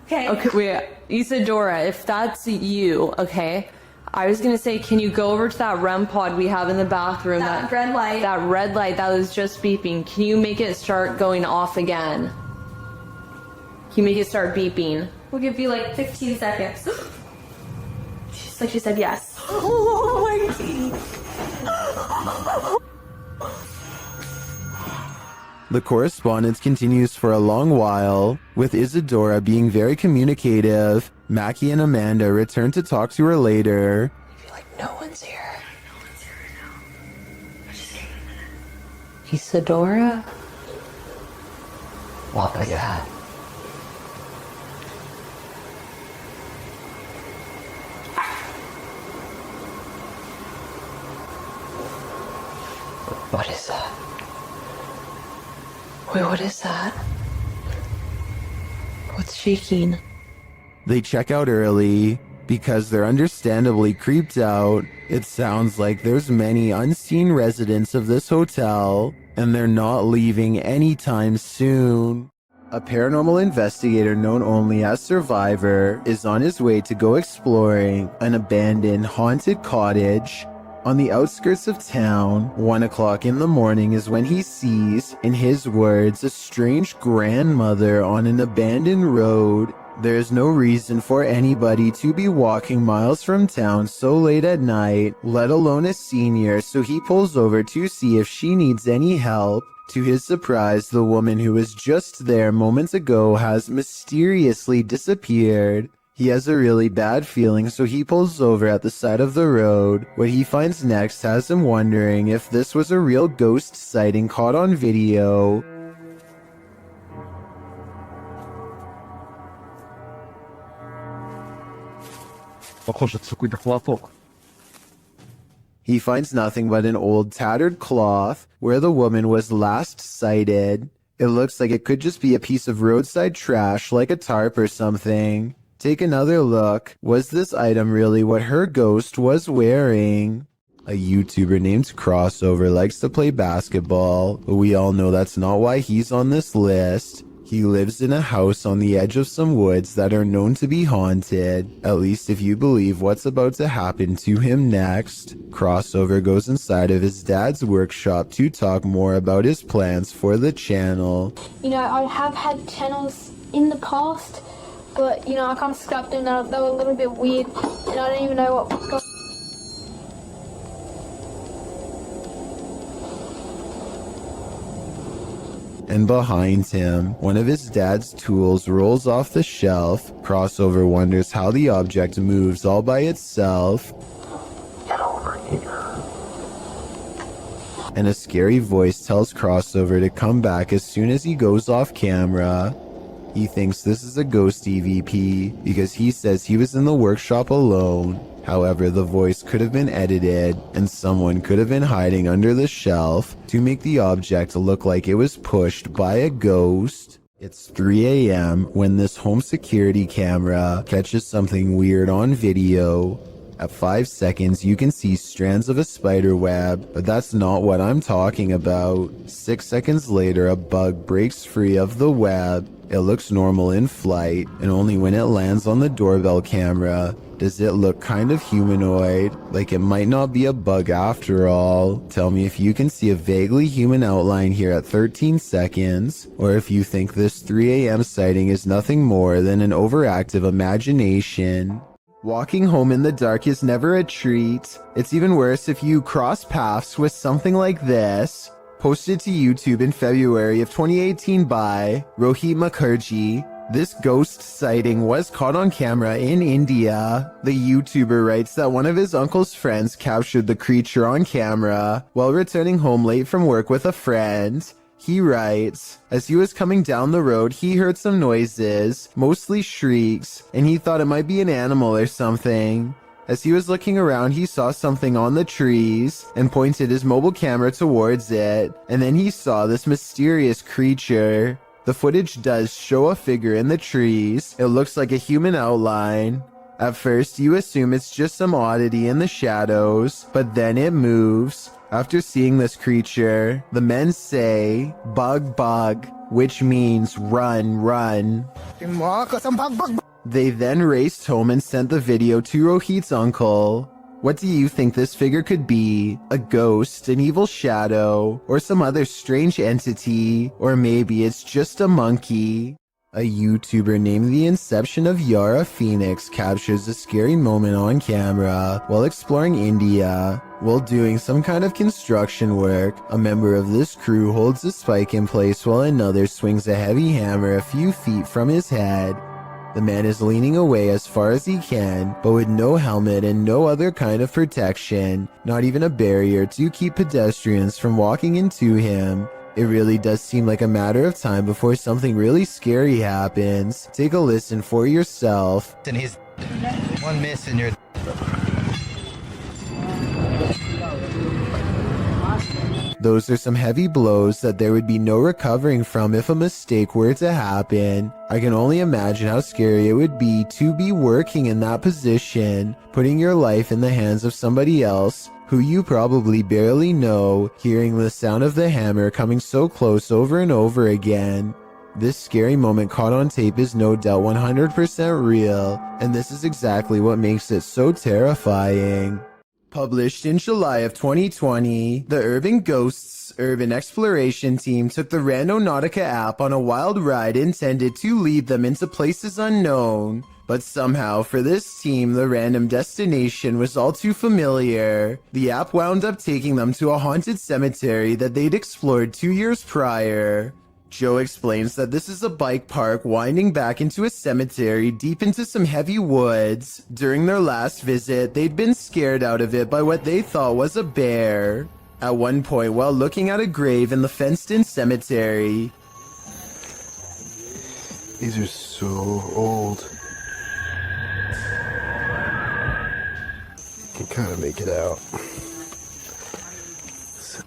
Okay. Okay, wait. Isadora, if that's you, okay? I was gonna say, can you go over to that REM pod we have in the bathroom? That red light. That red light that was just beeping. Can you make it start going off again? Can you make it start beeping? We'll give you like 15 seconds. She's like, she said yes. Oh my God. The correspondence continues for a long while, with Isadora being very communicative. Mackie and Amanda return to talk to her later. I feel like no one's here. Isadora? What was that? What is that? Wait, what is that? What's shaking? They check out early because they're understandably creeped out. It sounds like there's many unseen residents of this hotel, and they're not leaving anytime soon. A paranormal investigator known only as Survivor is on his way to go exploring an abandoned haunted cottage. On the outskirts of town, 1 o'clock in the morning is when he sees, in his words, a strange grandmother on an abandoned road. There is no reason for anybody to be walking miles from town so late at night, let alone a senior, so he pulls over to see if she needs any help. To his surprise, the woman who was just there moments ago has mysteriously disappeared. He has a really bad feeling, so he pulls over at the side of the road. What he finds next has him wondering if this was a real ghost sighting caught on video. He finds nothing but an old tattered cloth where the woman was last sighted. It looks like it could just be a piece of roadside trash like a tarp or something. Take another look. Was this item really what her ghost was wearing? A YouTuber named Crossover likes to play basketball, but we all know that's not why he's on this list. He lives in a house on the edge of some woods that are known to be haunted, at least if you believe what's about to happen to him next. Crossover goes inside of his dad's workshop to talk more about his plans for the channel. You know, I have had channels in the past, but, you know, I kind of scrapped them. They were a little bit weird, and I don't even know what... And behind him, one of his dad's tools rolls off the shelf. Crossover wonders how the object moves all by itself. Get over here. And a scary voice tells Crossover to come back as soon as he goes off camera. He thinks this is a ghost EVP because he says he was in the workshop alone. However, the voice could have been edited, and someone could have been hiding under the shelf to make the object look like it was pushed by a ghost. It's 3 a.m. when this home security camera catches something weird on video. At 5 seconds, you can see strands of a spider web, but that's not what I'm talking about. 6 seconds later, a bug breaks free of the web. It looks normal in flight, and only when it lands on the doorbell camera does it look kind of humanoid, like it might not be a bug after all. Tell me if you can see a vaguely human outline here at 13 seconds, or if you think this 3 a.m. sighting is nothing more than an overactive imagination. Walking home in the dark is never a treat. It's even worse if you cross paths with something like this. Posted to YouTube in February of 2018 by Rohit Mukherjee. This ghost sighting was caught on camera in India. The YouTuber writes that one of his uncle's friends captured the creature on camera while returning home late from work with a friend. He writes, as he was coming down the road, he heard some noises, mostly shrieks, and he thought it might be an animal or something. As he was looking around, he saw something on the trees and pointed his mobile camera towards it, and then he saw this mysterious creature. The footage does show a figure in the trees. It looks like a human outline. At first, you assume it's just some oddity in the shadows, but then it moves. After seeing this creature, the men say, "Bug, bug," which means run, run. They then raced home and sent the video to Rohit's uncle. What do you think this figure could be? A ghost, an evil shadow, or some other strange entity? Or maybe it's just a monkey? A YouTuber named The Inception of Yara Phoenix captures a scary moment on camera while exploring India. While doing some kind of construction work, a member of this crew holds a spike in place while another swings a heavy hammer a few feet from his head. The man is leaning away as far as he can, but with no helmet and no other kind of protection, not even a barrier to keep pedestrians from walking into him. It really does seem like a matter of time before something really scary happens. Take a listen for yourself. And he's one miss and you're... Those are some heavy blows that there would be no recovering from if a mistake were to happen. I can only imagine how scary it would be to be working in that position, putting your life in the hands of somebody else who you probably barely know, hearing the sound of the hammer coming so close over and over again. This scary moment caught on tape is no doubt 100% real, and this is exactly what makes it so terrifying. Published in July of 2020, the Urban Ghosts Urban Exploration Team took the Randonautica app on a wild ride intended to lead them into places unknown. But somehow, for this team, the random destination was all too familiar. The app wound up taking them to a haunted cemetery that they'd explored 2 years prior. Joe explains that this is a bike park winding back into a cemetery deep into some heavy woods. During their last visit, they'd been scared out of it by what they thought was a bear. At one point, while looking at a grave in the fenced-in cemetery, These are so old. Can kind of make it out.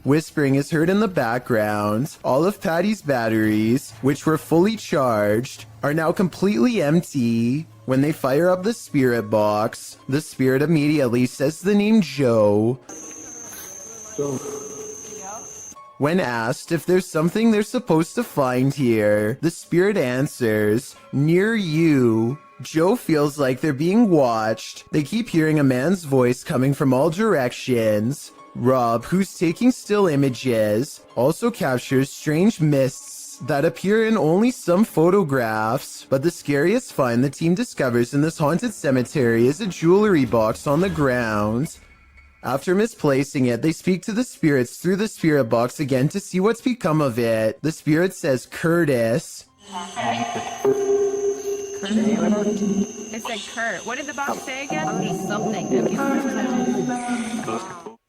Whispering is heard in the background. All of Patty's batteries, which were fully charged, are now completely empty. When they fire up the spirit box, the spirit immediately says the name Joe. When asked if there's something they're supposed to find here, the spirit answers, near you. Joe feels like they're being watched. They keep hearing a man's voice coming from all directions. Rob, who's taking still images, also captures strange mists that appear in only some photographs. But the scariest find the team discovers in this haunted cemetery is a jewelry box on the ground. After misplacing it, they speak to the spirits through the spirit box again to see what's become of it. The spirit says Curtis. It said Kurt. What did the box say again? Something.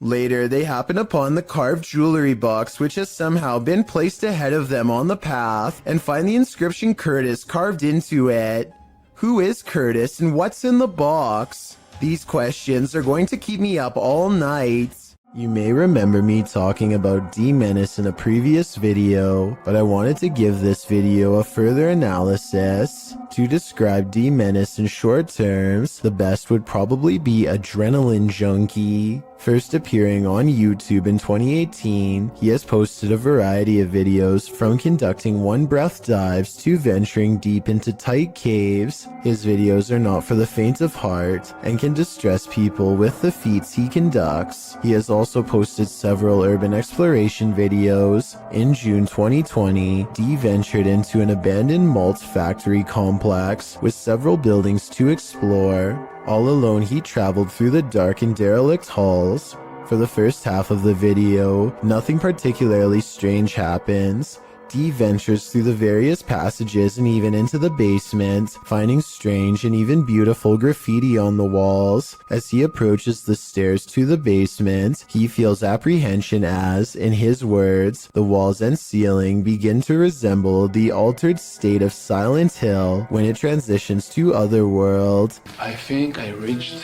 Later, they happen upon the carved jewelry box, which has somehow been placed ahead of them on the path, and find the inscription Curtis carved into it. Who is Curtis and what's in the box? These questions are going to keep me up all night. You may remember me talking about D-Menace in a previous video, but I wanted to give this video a further analysis. To describe D-Menace in short terms, the best would probably be Adrenaline Junkie. First appearing on YouTube in 2018, he has posted a variety of videos from conducting one-breath dives to venturing deep into tight caves. His videos are not for the faint of heart and can distress people with the feats he conducts. He has also posted several urban exploration videos. In June 2020, D ventured into an abandoned malt factory complex with several buildings to explore. All alone, he traveled through the dark and derelict halls. For the first half of the video, nothing particularly strange happens. D ventures through the various passages and even into the basement, finding strange and even beautiful graffiti on the walls. As he approaches the stairs to the basement, he feels apprehension as, in his words, the walls and ceiling begin to resemble the altered state of Silent Hill when it transitions to Otherworld. I think I reached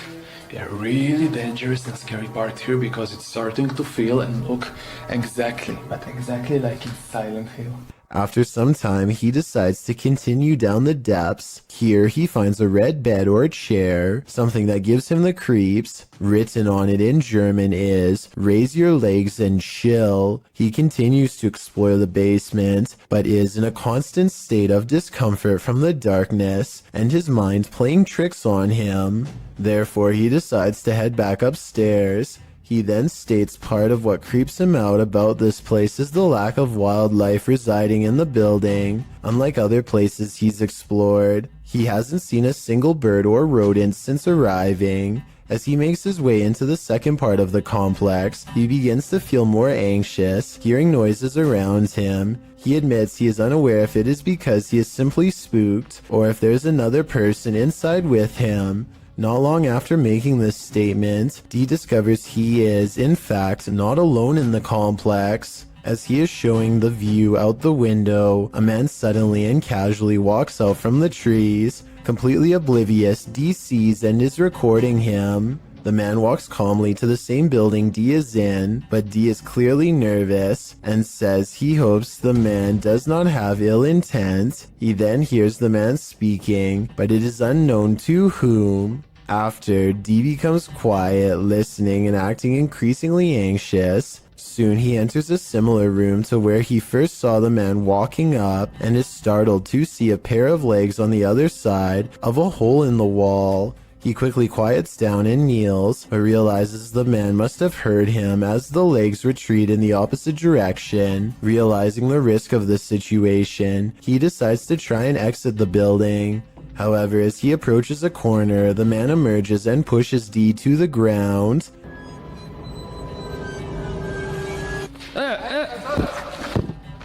a really dangerous and scary part here because it's starting to feel and look exactly like in Silent Hill. After some time, he decides to continue down the depths. Here, he finds a red bed or chair, something that gives him the creeps. Written on it in German is, "Raise your legs and chill." He continues to explore the basement, but is in a constant state of discomfort from the darkness and his mind playing tricks on him. Therefore, he decides to head back upstairs. He then states part of what creeps him out about this place is the lack of wildlife residing in the building. Unlike other places he's explored, he hasn't seen a single bird or rodent since arriving. As he makes his way into the second part of the complex, he begins to feel more anxious, hearing noises around him. He admits he is unaware if it is because he is simply spooked, or if there's another person inside with him. Not long after making this statement, D discovers he is, in fact, not alone in the complex. As he is showing the view out the window, a man suddenly and casually walks out from the trees. Completely oblivious, D sees and is recording him. The man walks calmly to the same building D is in, but D is clearly nervous and says he hopes the man does not have ill intent. He then hears the man speaking, but it is unknown to whom. After, D becomes quiet, listening and acting increasingly anxious. Soon he enters a similar room to where he first saw the man walking up and is startled to see a pair of legs on the other side of a hole in the wall. He quickly quiets down and kneels, but realizes the man must have heard him as the legs retreat in the opposite direction. Realizing the risk of this situation, he decides to try and exit the building. However, as he approaches a corner, the man emerges and pushes D to the ground.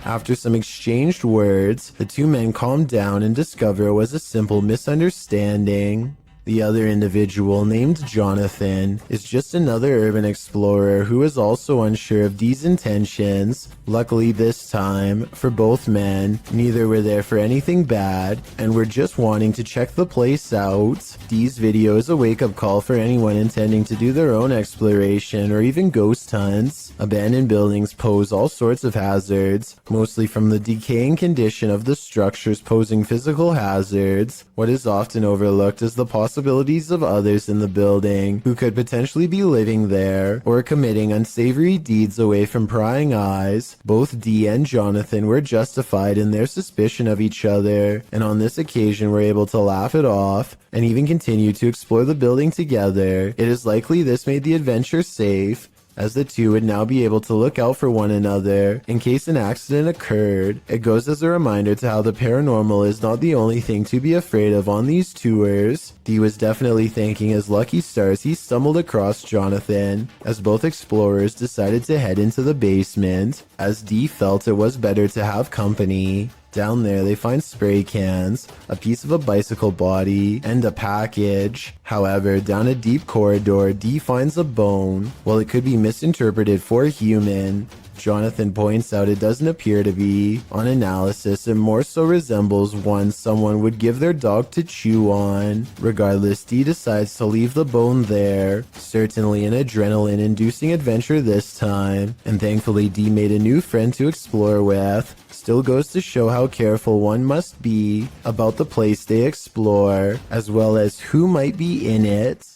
After some exchanged words, the two men calm down and discover it was a simple misunderstanding. The other individual, named Jonathan, is just another urban explorer who is also unsure of Dee's intentions. Luckily this time, for both men, neither were there for anything bad, and were just wanting to check the place out. Dee's video is a wake-up call for anyone intending to do their own exploration or even ghost hunts. Abandoned buildings pose all sorts of hazards, mostly from the decaying condition of the structures posing physical hazards. What is often overlooked is the possibilities of others in the building who could potentially be living there or committing unsavory deeds away from prying eyes. Both Dee and Jonathan were justified in their suspicion of each other, and on this occasion were able to laugh it off and even continue to explore the building together. It is likely this made the adventure safe, as the two would now be able to look out for one another in case an accident occurred. It goes as a reminder to how the paranormal is not the only thing to be afraid of on these tours. Dee was definitely thanking his lucky stars he stumbled across Jonathan, as both explorers decided to head into the basement, as Dee felt it was better to have company. Down there, they find spray cans, a piece of a bicycle body, and a package. However, down a deep corridor, Dee finds a bone. While it could be misinterpreted for a human, Jonathan points out it doesn't appear to be. On analysis, it more so resembles one someone would give their dog to chew on. Regardless, Dee decides to leave the bone there. Certainly an adrenaline-inducing adventure this time, and thankfully Dee made a new friend to explore with. Still goes to show how careful one must be about the place they explore, as well as who might be in it.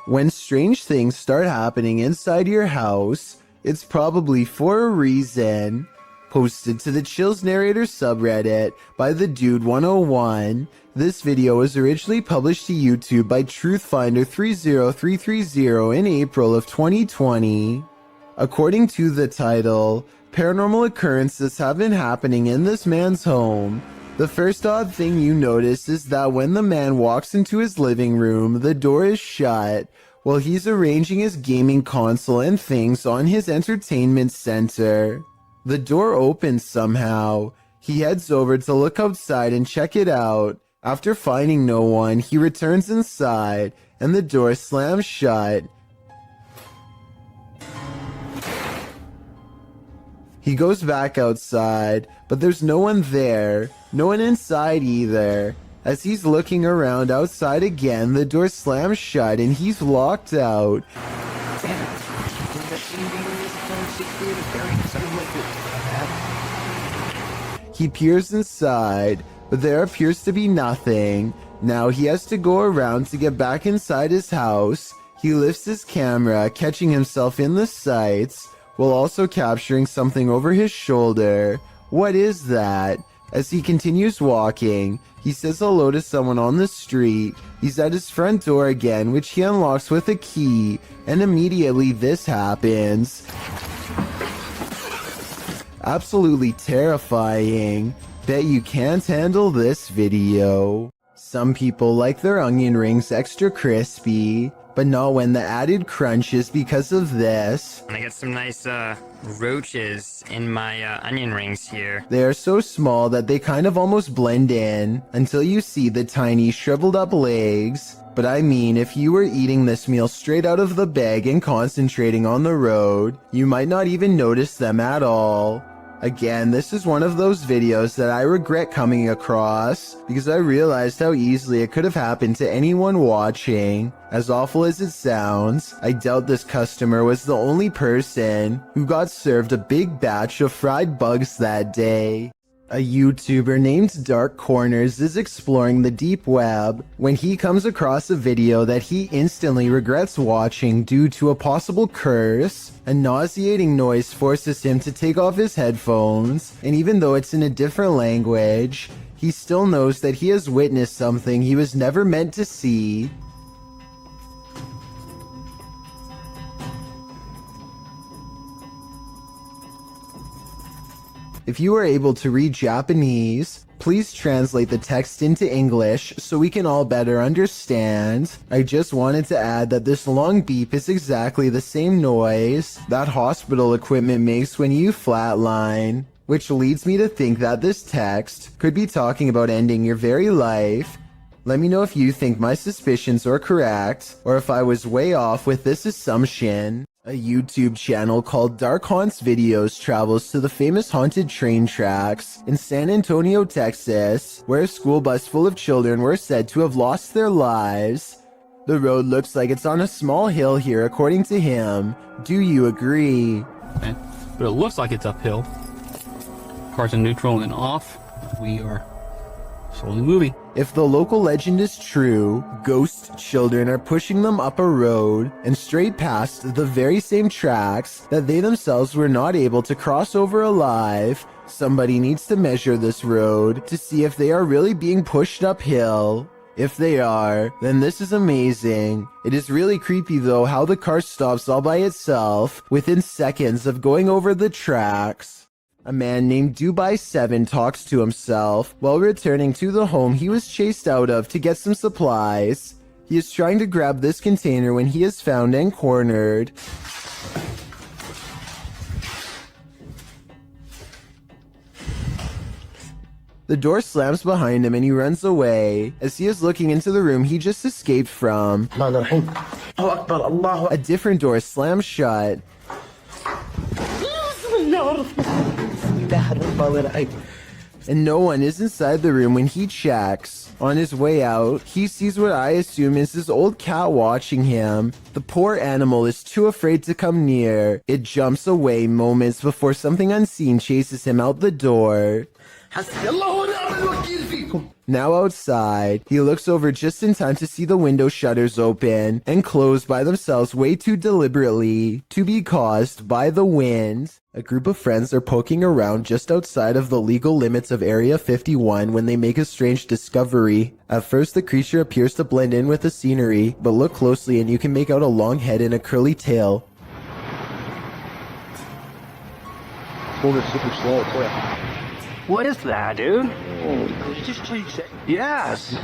When strange things start happening inside your house, it's probably for a reason. Posted to the Chills Narrator subreddit by the Dude 101. This video was originally published to YouTube by Truthfinder 30330 in April of 2020. According to the title, paranormal occurrences have been happening in this man's home. The first odd thing you notice is that when the man walks into his living room, the door is shut while he's arranging his gaming console and things on his entertainment center. The door opens somehow. He heads over to look outside and check it out. After finding no one, he returns inside and the door slams shut. He goes back outside, but there's no one there, no one inside either. As he's looking around outside again, the door slams shut and he's locked out. He peers inside, but there appears to be nothing. Now he has to go around to get back inside his house. He lifts his camera, catching himself in the sights, while also capturing something over his shoulder. What is that? As he continues walking, he says hello to someone on the street. He's at his front door again, which he unlocks with a key, and immediately this happens. Absolutely terrifying. Bet you can't handle this video. Some people like their onion rings extra crispy, but not when the added crunch is because of this. I get some nice roaches in my onion rings here. They are so small that they kind of almost blend in until you see the tiny shriveled up legs. But I mean, if you were eating this meal straight out of the bag and concentrating on the road, you might not even notice them at all. Again, this is one of those videos that I regret coming across because I realized how easily it could have happened to anyone watching. As awful as it sounds, I doubt this customer was the only person who got served a big batch of fried bugs that day. A YouTuber named Dark Corners is exploring the deep web when he comes across a video that he instantly regrets watching due to a possible curse. A nauseating noise forces him to take off his headphones, and even though it's in a different language, he still knows that he has witnessed something he was never meant to see. If you are able to read Japanese, please translate the text into English so we can all better understand. I just wanted to add that this long beep is exactly the same noise that hospital equipment makes when you flatline, which leads me to think that this text could be talking about ending your very life. Let me know if you think my suspicions are correct, or if I was way off with this assumption. A YouTube channel called Dark Haunts Videos travels to the famous haunted train tracks in San Antonio, Texas, where a school bus full of children were said to have lost their lives. The road looks like it's on a small hill here, according to him. Do you agree? But it looks like it's uphill. Cars in neutral and off. We are slowly moving. If the local legend is true, ghost children are pushing them up a road and straight past the very same tracks that they themselves were not able to cross over alive. Somebody needs to measure this road to see if they are really being pushed uphill. If they are, then this is amazing. It is really creepy though how the car stops all by itself within seconds of going over the tracks. A man named Dubai 7 talks to himself while returning to the home he was chased out of to get some supplies. He is trying to grab this container when he is found and cornered. The door slams behind him and he runs away. As he is looking into the room he just escaped from, a different door slams shut. And no one is inside the room when he checks. On his way out, he sees what I assume is his old cat watching him. The poor animal is too afraid to come near. It jumps away moments before something unseen chases him out the door. Now outside, he looks over just in time to see the window shutters open and close by themselves way too deliberately to be caused by the wind. A group of friends are poking around just outside of the legal limits of Area 51 when they make a strange discovery. At first, the creature appears to blend in with the scenery, but look closely and you can make out a long head and a curly tail. Hold it super slow for you. What is that, dude? Oh, just change it. Yes.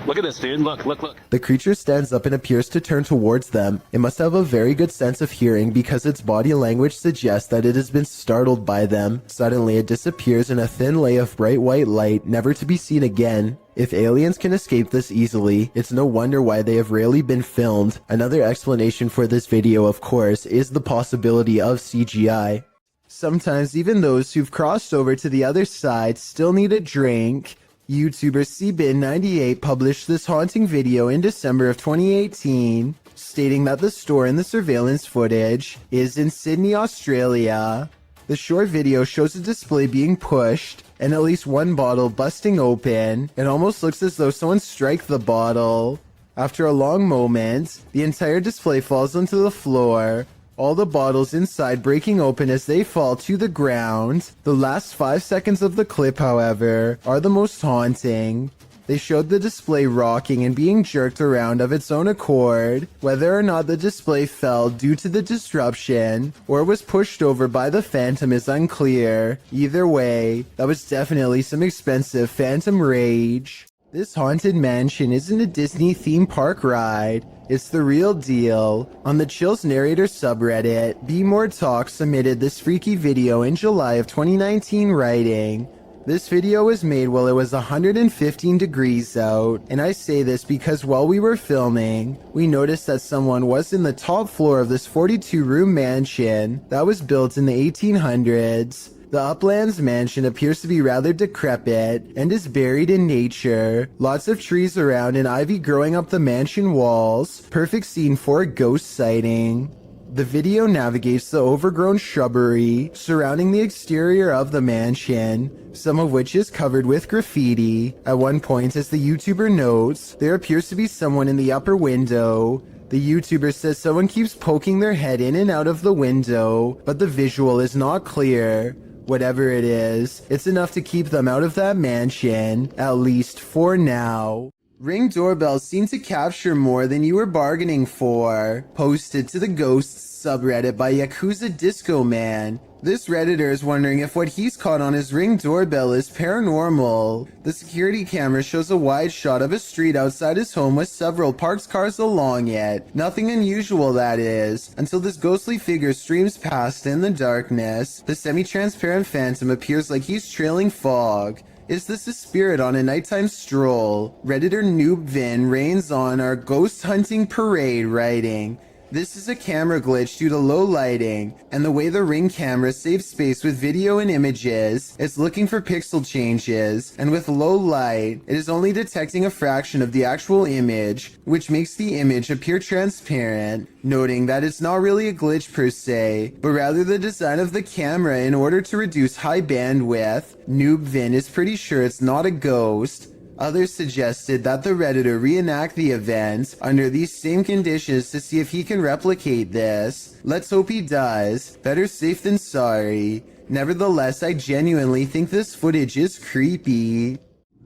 Look at this, dude. Look. The creature stands up and appears to turn towards them. It must have a very good sense of hearing because its body language suggests that it has been startled by them. Suddenly, it disappears in a thin lay of bright white light, never to be seen again. If aliens can escape this easily, it's no wonder why they have rarely been filmed. Another explanation for this video, of course, is the possibility of CGI. Sometimes even those who've crossed over to the other side still need a drink. YouTuber CBin98 published this haunting video in December of 2018, stating that the store in the surveillance footage is in Sydney, Australia. The short video shows a display being pushed and at least one bottle busting open. It almost looks as though someone struck the bottle. After a long moment, the entire display falls onto the floor, all the bottles inside breaking open as they fall to the ground. The last 5 seconds of the clip, however, are the most haunting. They showed the display rocking and being jerked around of its own accord. Whether or not the display fell due to the disruption or was pushed over by the phantom is unclear. Either way, that was definitely some expensive phantom rage. This haunted mansion isn't a Disney theme park ride. It's the real deal. On the Chills Narrator subreddit, Be More Talk submitted this freaky video in July of 2019 writing, "This video was made while it was 115 degrees out, and I say this because while we were filming, we noticed that someone was in the top floor of this 42-room mansion that was built in the 1800s. The Uplands mansion appears to be rather decrepit and is buried in nature. Lots of trees around and ivy growing up the mansion walls. Perfect scene for a ghost sighting." The video navigates the overgrown shrubbery surrounding the exterior of the mansion, some of which is covered with graffiti. At one point, as the YouTuber notes, there appears to be someone in the upper window. The YouTuber says someone keeps poking their head in and out of the window, but the visual is not clear. Whatever it is, it's enough to keep them out of that mansion, at least for now. Ring doorbells seem to capture more than you were bargaining for. Posted to the Ghosts subreddit by Yakuza Disco Man. This Redditor is wondering if what he's caught on his Ring doorbell is paranormal. The security camera shows a wide shot of a street outside his home with several parked cars along it. Nothing unusual, that is, until this ghostly figure streams past in the darkness. The semi-transparent phantom appears like he's trailing fog. Is this a spirit on a nighttime stroll? Redditor Noob Vin reigns on our ghost hunting parade, writing, "This is a camera glitch due to low lighting, and the way the Ring camera saves space with video and images, it's looking for pixel changes, and with low light, it is only detecting a fraction of the actual image, which makes the image appear transparent," noting that it's not really a glitch per se, but rather the design of the camera in order to reduce high bandwidth. Noob Vin is pretty sure it's not a ghost. Others suggested that the Redditor reenact the event under these same conditions to see if he can replicate this. Let's hope he does. Better safe than sorry. Nevertheless, I genuinely think this footage is creepy.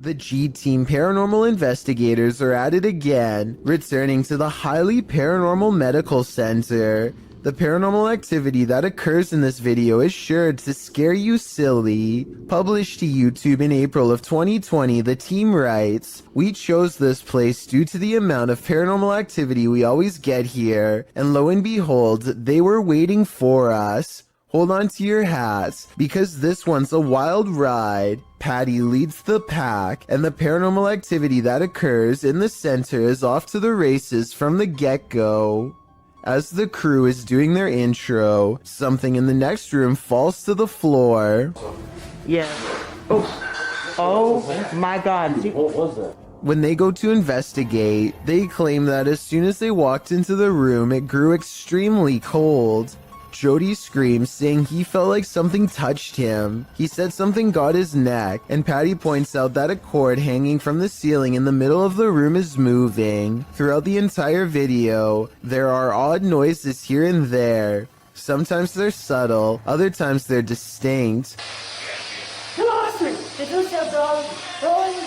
The G-Team paranormal investigators are at it again, returning to the highly paranormal medical center. The paranormal activity that occurs in this video is sure to scare you silly. Published to YouTube in April of 2020, the team writes, "We chose this place due to the amount of paranormal activity we always get here, and lo and behold, they were waiting for us. Hold on to your hats, because this one's a wild ride. Patty leads the pack, and the paranormal activity that occurs in the center is off to the races from the get-go." As the crew is doing their intro, something in the next room falls to the floor. Yeah. Oh my God. What was that? When they go to investigate, they claim that as soon as they walked into the room, it grew extremely cold. Jody screams, saying he felt like something touched him. He said something got his neck, and Patty points out that a cord hanging from the ceiling in the middle of the room is moving. Throughout the entire video, there are odd noises here and there. Sometimes they're subtle, other times they're distinct.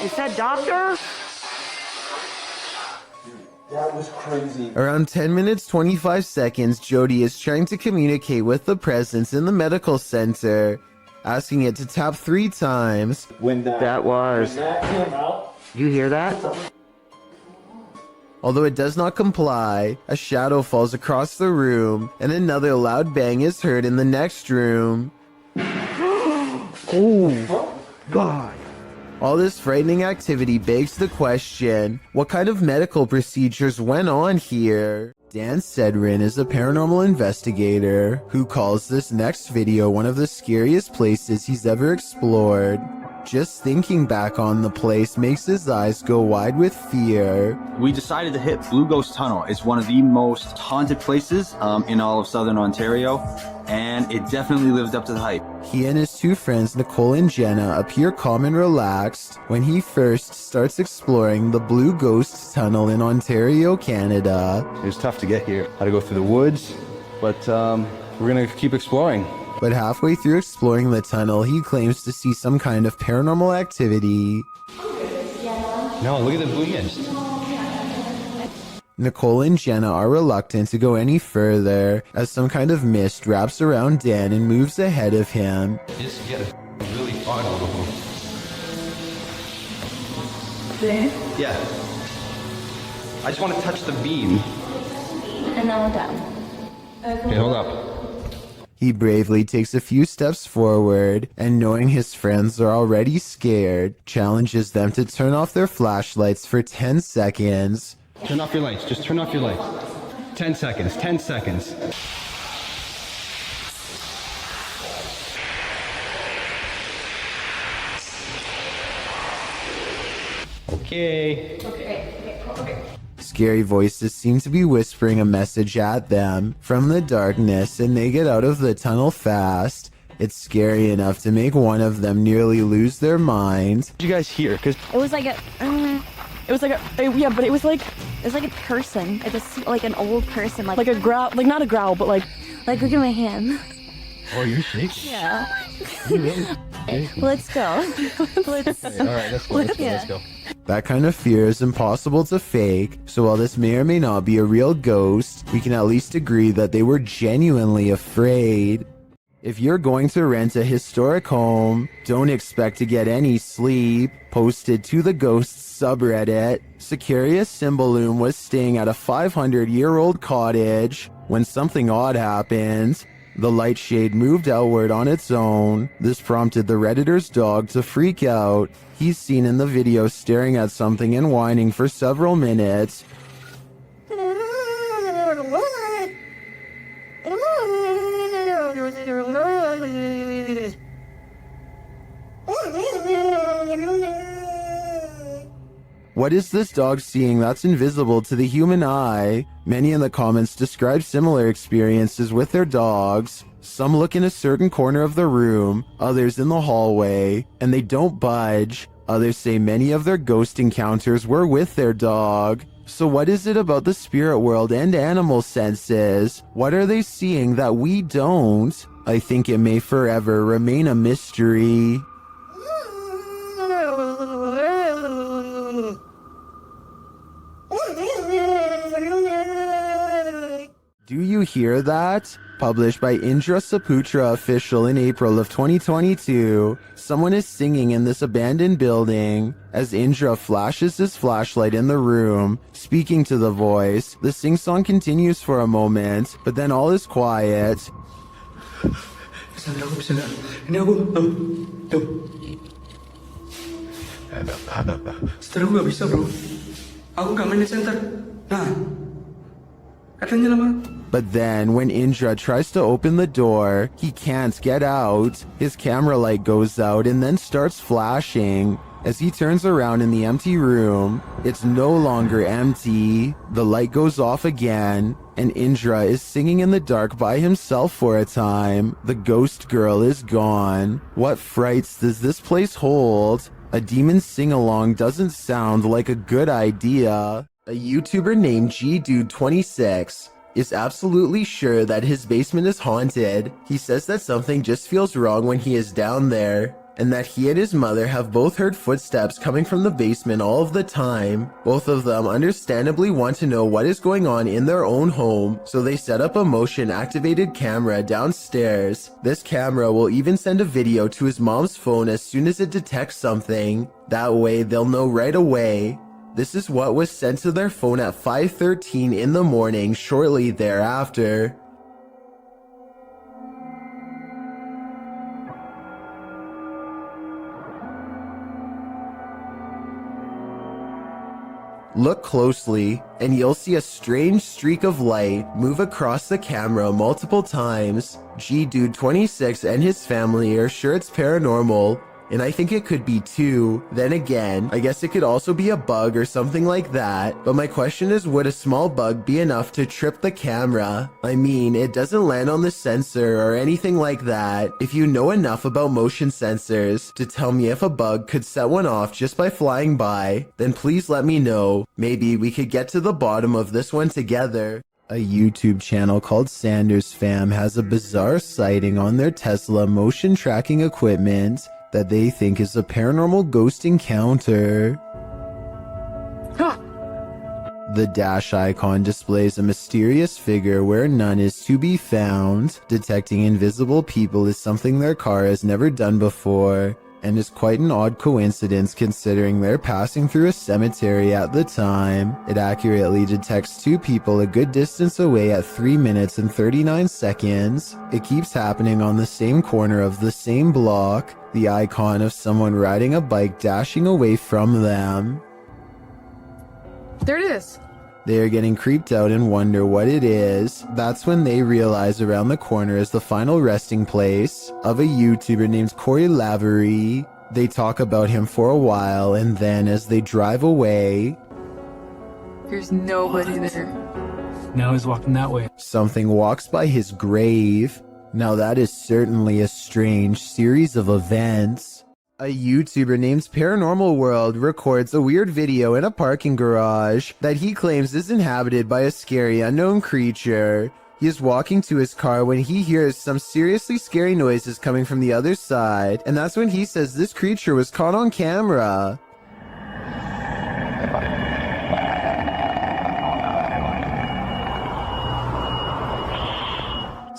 Is that doctor? That was crazy. Around 10 minutes 25 seconds, Jody is trying to communicate with the presence in the medical center, asking it to tap 3 times. When that came out, You hear that? Although it does not comply, a shadow falls across the room, and another loud bang is heard in the next room. Oh, God. All this frightening activity begs the question, what kind of medical procedures went on here? Dan Sedrin is a paranormal investigator who calls this next video one of the scariest places he's ever explored. Just thinking back on the place makes his eyes go wide with fear. We decided to hit Blue Ghost Tunnel. It's one of the most haunted places in all of Southern Ontario, and it definitely lived up to the hype. He and his 2 friends, Nicole and Jenna, appear calm and relaxed when he first starts exploring the Blue Ghost Tunnel in Ontario, Canada. It was tough to get here. Had to go through the woods, but we're gonna keep exploring. But halfway through exploring the tunnel, he claims to see some kind of paranormal activity. No, look at the blue mist. Nicole and Jenna are reluctant to go any further, as some kind of mist wraps around Dan and moves ahead of him. Just get really far over. There. Yeah. I just want to touch the beam. And now down. Okay, hold up. He bravely takes a few steps forward, and knowing his friends are already scared, challenges them to turn off their flashlights for 10 seconds. Turn off your lights. Just turn off your lights. 10 seconds. 10 seconds. Okay. Scary voices seem to be whispering a message at them from the darkness, and they get out of the tunnel fast. It's scary enough to make one of them nearly lose their mind. What did you guys hear? Because it was like a person. It just like an old person, like a growl, like not a growl, but like look at my hand. Oh, you're shaking. Yeah. You really? Okay. Let's go. Let's. All right, let's go. Let's go. That kind of fear is impossible to fake, so while this may or may not be a real ghost, we can at least agree that they were genuinely afraid. If you're going to rent a historic home, don't expect to get any sleep. Posted to the Ghosts subreddit, Securius Cymbalum was staying at a 500-year-old cottage when something odd happened. The light shade moved outward on its own. This prompted the Redditor's dog to freak out. He's seen in the video staring at something and whining for several minutes. What is this dog seeing that's invisible to the human eye? Many in the comments describe similar experiences with their dogs. Some look in a certain corner of the room, others in the hallway, and they don't budge. Others say many of their ghost encounters were with their dog. So what is it about the spirit world and animal senses? What are they seeing that we don't? I think it may forever remain a mystery. Do you hear that? Published by Indra Saputra Official in April of 2022. Someone is singing in this abandoned building. As Indra flashes his flashlight in the room, speaking to the voice, the sing-song continues for a moment, but then all is quiet. Setelah gue gak bisa bro, aku gak main di center. Nah, katanya lama. But then, when Indra tries to open the door, he can't get out. His camera light goes out and then starts flashing. As he turns around in the empty room, it's no longer empty. The light goes off again, and Indra is singing in the dark by himself for a time. The ghost girl is gone. What frights does this place hold? A demon sing-along doesn't sound like a good idea. A YouTuber named GDude26 is absolutely sure that his basement is haunted. He says that something just feels wrong when he is down there, and that he and his mother have both heard footsteps coming from the basement all of the time. Both of them understandably want to know what is going on in their own home, so they set up a motion-activated camera downstairs. This camera will even send a video to his mom's phone as soon as it detects something. That way, they'll know right away. This is what was sent to their phone at 5:13 in the morning shortly thereafter. Look closely, and you'll see a strange streak of light move across the camera multiple times. GDude26 and his family are sure it's paranormal, and I think it could be too. Then again, I guess it could also be a bug or something like that. But my question is, would a small bug be enough to trip the camera? I mean, it doesn't land on the sensor or anything like that. If you know enough about motion sensors to tell me if a bug could set one off just by flying by, then please let me know. Maybe we could get to the bottom of this one together. A YouTube channel called Sanders Fam has a bizarre sighting on their Tesla motion tracking equipment that they think is a paranormal ghost encounter. The dash icon displays a mysterious figure where none is to be found. Detecting invisible people is something their car has never done before, and is quite an odd coincidence considering they're passing through a cemetery at the time. It accurately detects two people a good distance away at 3 minutes and 39 seconds. It keeps happening on the same corner of the same block. The icon of someone riding a bike dashing away from them. There it is. They are getting creeped out and wonder what it is. That's when they realize around the corner is the final resting place of a YouTuber named Corey Lavery. They talk about him for a while, and then as they drive away, There's nobody there. Now he's walking that way. something walks by his grave. Now that is certainly a strange series of events. A YouTuber named Paranormal World records a weird video in a parking garage that he claims is inhabited by a scary unknown creature. He is walking to his car when he hears some seriously scary noises coming from the other side, and that's when he says this creature was caught on camera.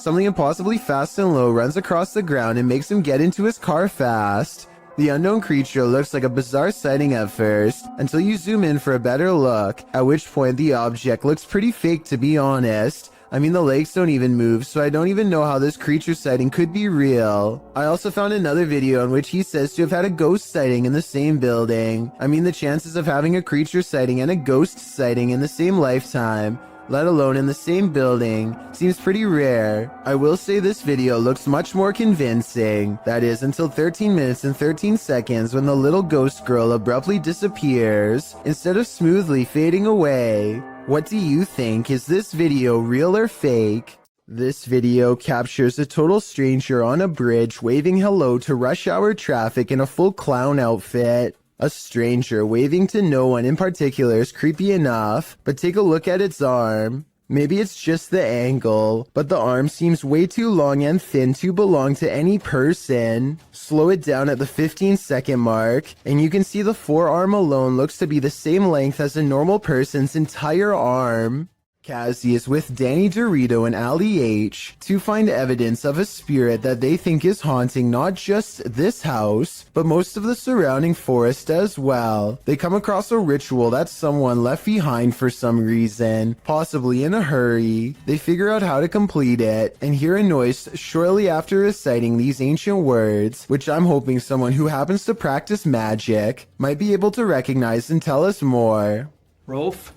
Something impossibly fast and low runs across the ground and makes him get into his car fast. The unknown creature looks like a bizarre sighting at first, until you zoom in for a better look, at which point the object looks pretty fake, to be honest. I mean, the legs don't even move, so I don't even know how this creature sighting could be real. I also found another video in which he says to have had a ghost sighting in the same building. I mean, the chances of having a creature sighting and a ghost sighting in the same lifetime, let alone in the same building, seems pretty rare. I will say this video looks much more convincing. That is, until 13 minutes and 13 seconds when the little ghost girl abruptly disappears, instead of smoothly fading away. What do you think? Is this video real or fake? This video captures a total stranger on a bridge waving hello to rush hour traffic in a full clown outfit. A stranger waving to no one in particular is creepy enough, but take a look at its arm. Maybe it's just the angle, but the arm seems way too long and thin to belong to any person. Slow it down at the 15-second mark, and you can see the forearm alone looks to be the same length as a normal person's entire arm. Cassie is with Danny Dorito and Ali H to find evidence of a spirit that they think is haunting not just this house, but most of the surrounding forest as well. They come across a ritual that someone left behind for some reason, possibly in a hurry. They figure out how to complete it, and hear a noise shortly after reciting these ancient words, which I'm hoping someone who happens to practice magic might be able to recognize and tell us more. Rolf,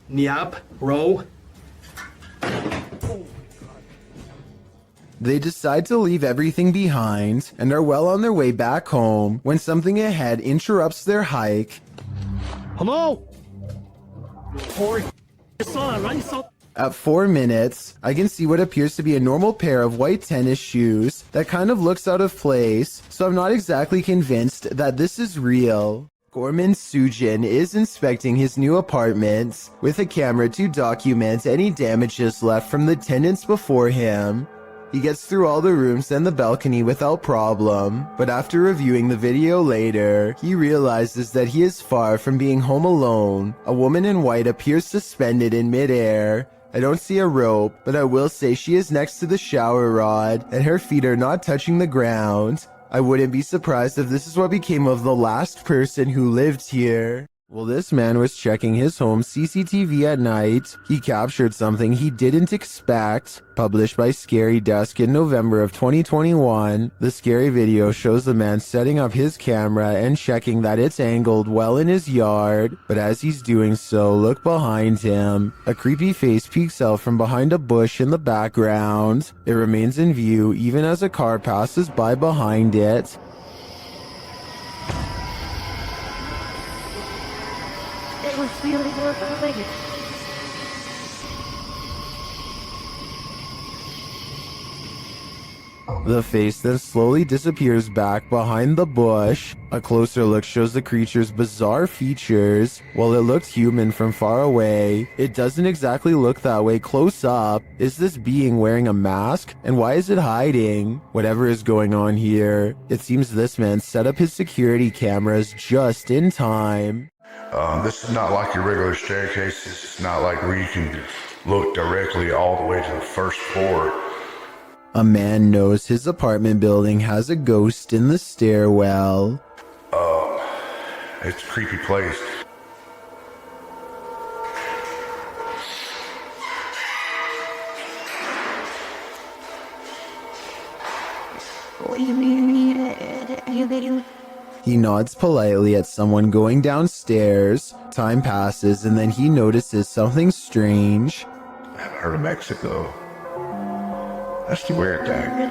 Niab, Ro. They decide to leave everything behind and are well on their way back home when something ahead interrupts their hike. Hello? At 4 minutes, I can see what appears to be a normal pair of white tennis shoes that kind of looks out of place, so I'm not exactly convinced that this is real. Gorman Sujin is inspecting his new apartment with a camera to document any damages left from the tenants before him. He gets through all the rooms and the balcony without problem, but after reviewing the video later, he realizes that he is far from being home alone. A woman in white appears suspended in midair. I don't see a rope, but I will say she is next to the shower rod, and her feet are not touching the ground. I wouldn't be surprised if this is what became of the last person who lived here. Well, this man was checking his home's CCTV at night. He captured something he didn't expect. Published by Scary Desk in November of 2021, the scary video shows the man setting up his camera and checking that it's angled well in his yard. But as he's doing so, look behind him. A creepy face peeks out from behind a bush in the background. It remains in view even as a car passes by behind it. The face then slowly disappears back behind the bush. A closer look shows the creature's bizarre features. While it looked human from far away, it doesn't exactly look that way close up. Is this being wearing a mask? And why is it hiding? Whatever is going on here, it seems this man set up his security cameras just in time. This is not like your regular staircase. This is not like where you can look directly all the way to the first floor. A man knows his apartment building has a ghost in the stairwell. It's a creepy place. He nods politely at someone going downstairs. Time passes and then he notices something strange. I haven't heard of Mexico. That's the weird thing.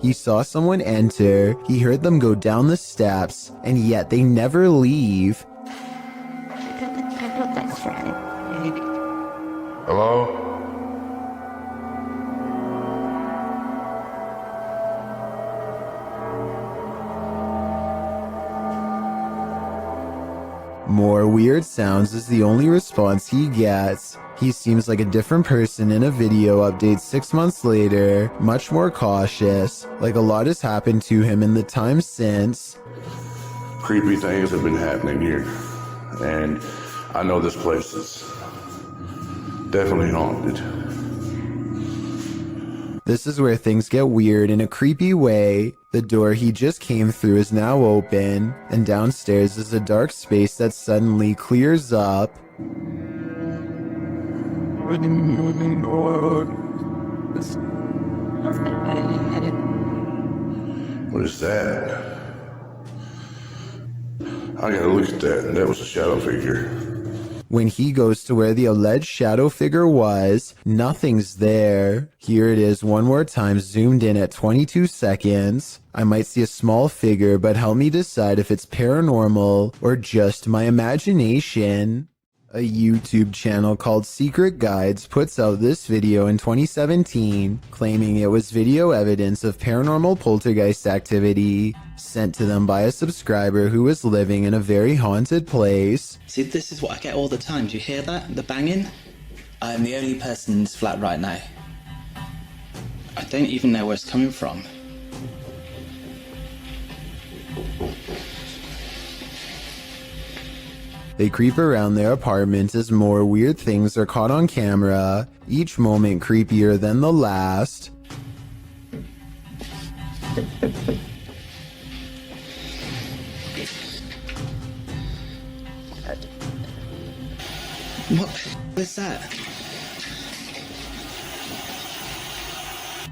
He saw someone enter, he heard them go down the steps, and yet they never leave. Hello? More weird sounds is the only response he gets. He seems like a different person in a video update 6 months later, much more cautious, like a lot has happened to him in the time since. Creepy things have been happening here, and I know this place is definitely haunted. This is where things get weird in a creepy way. The door he just came through is now open, and downstairs is a dark space that suddenly clears up. What is that? I gotta look at that. That was a shadow figure. When he goes to where the alleged shadow figure was, nothing's there. Here it is one more time, zoomed in at 22 seconds. I might see a small figure, but help me decide if it's paranormal or just my imagination. A YouTube channel called Secret Guides puts out this video in 2017, claiming it was video evidence of paranormal poltergeist activity sent to them by a subscriber who was living in a very haunted place. See, this is what I get all the time. Do you hear that? The banging? I am the only person in this flat right now. I don't even know where it's coming from. They creep around their apartment as more weird things are caught on camera, each moment creepier than the last. What is that?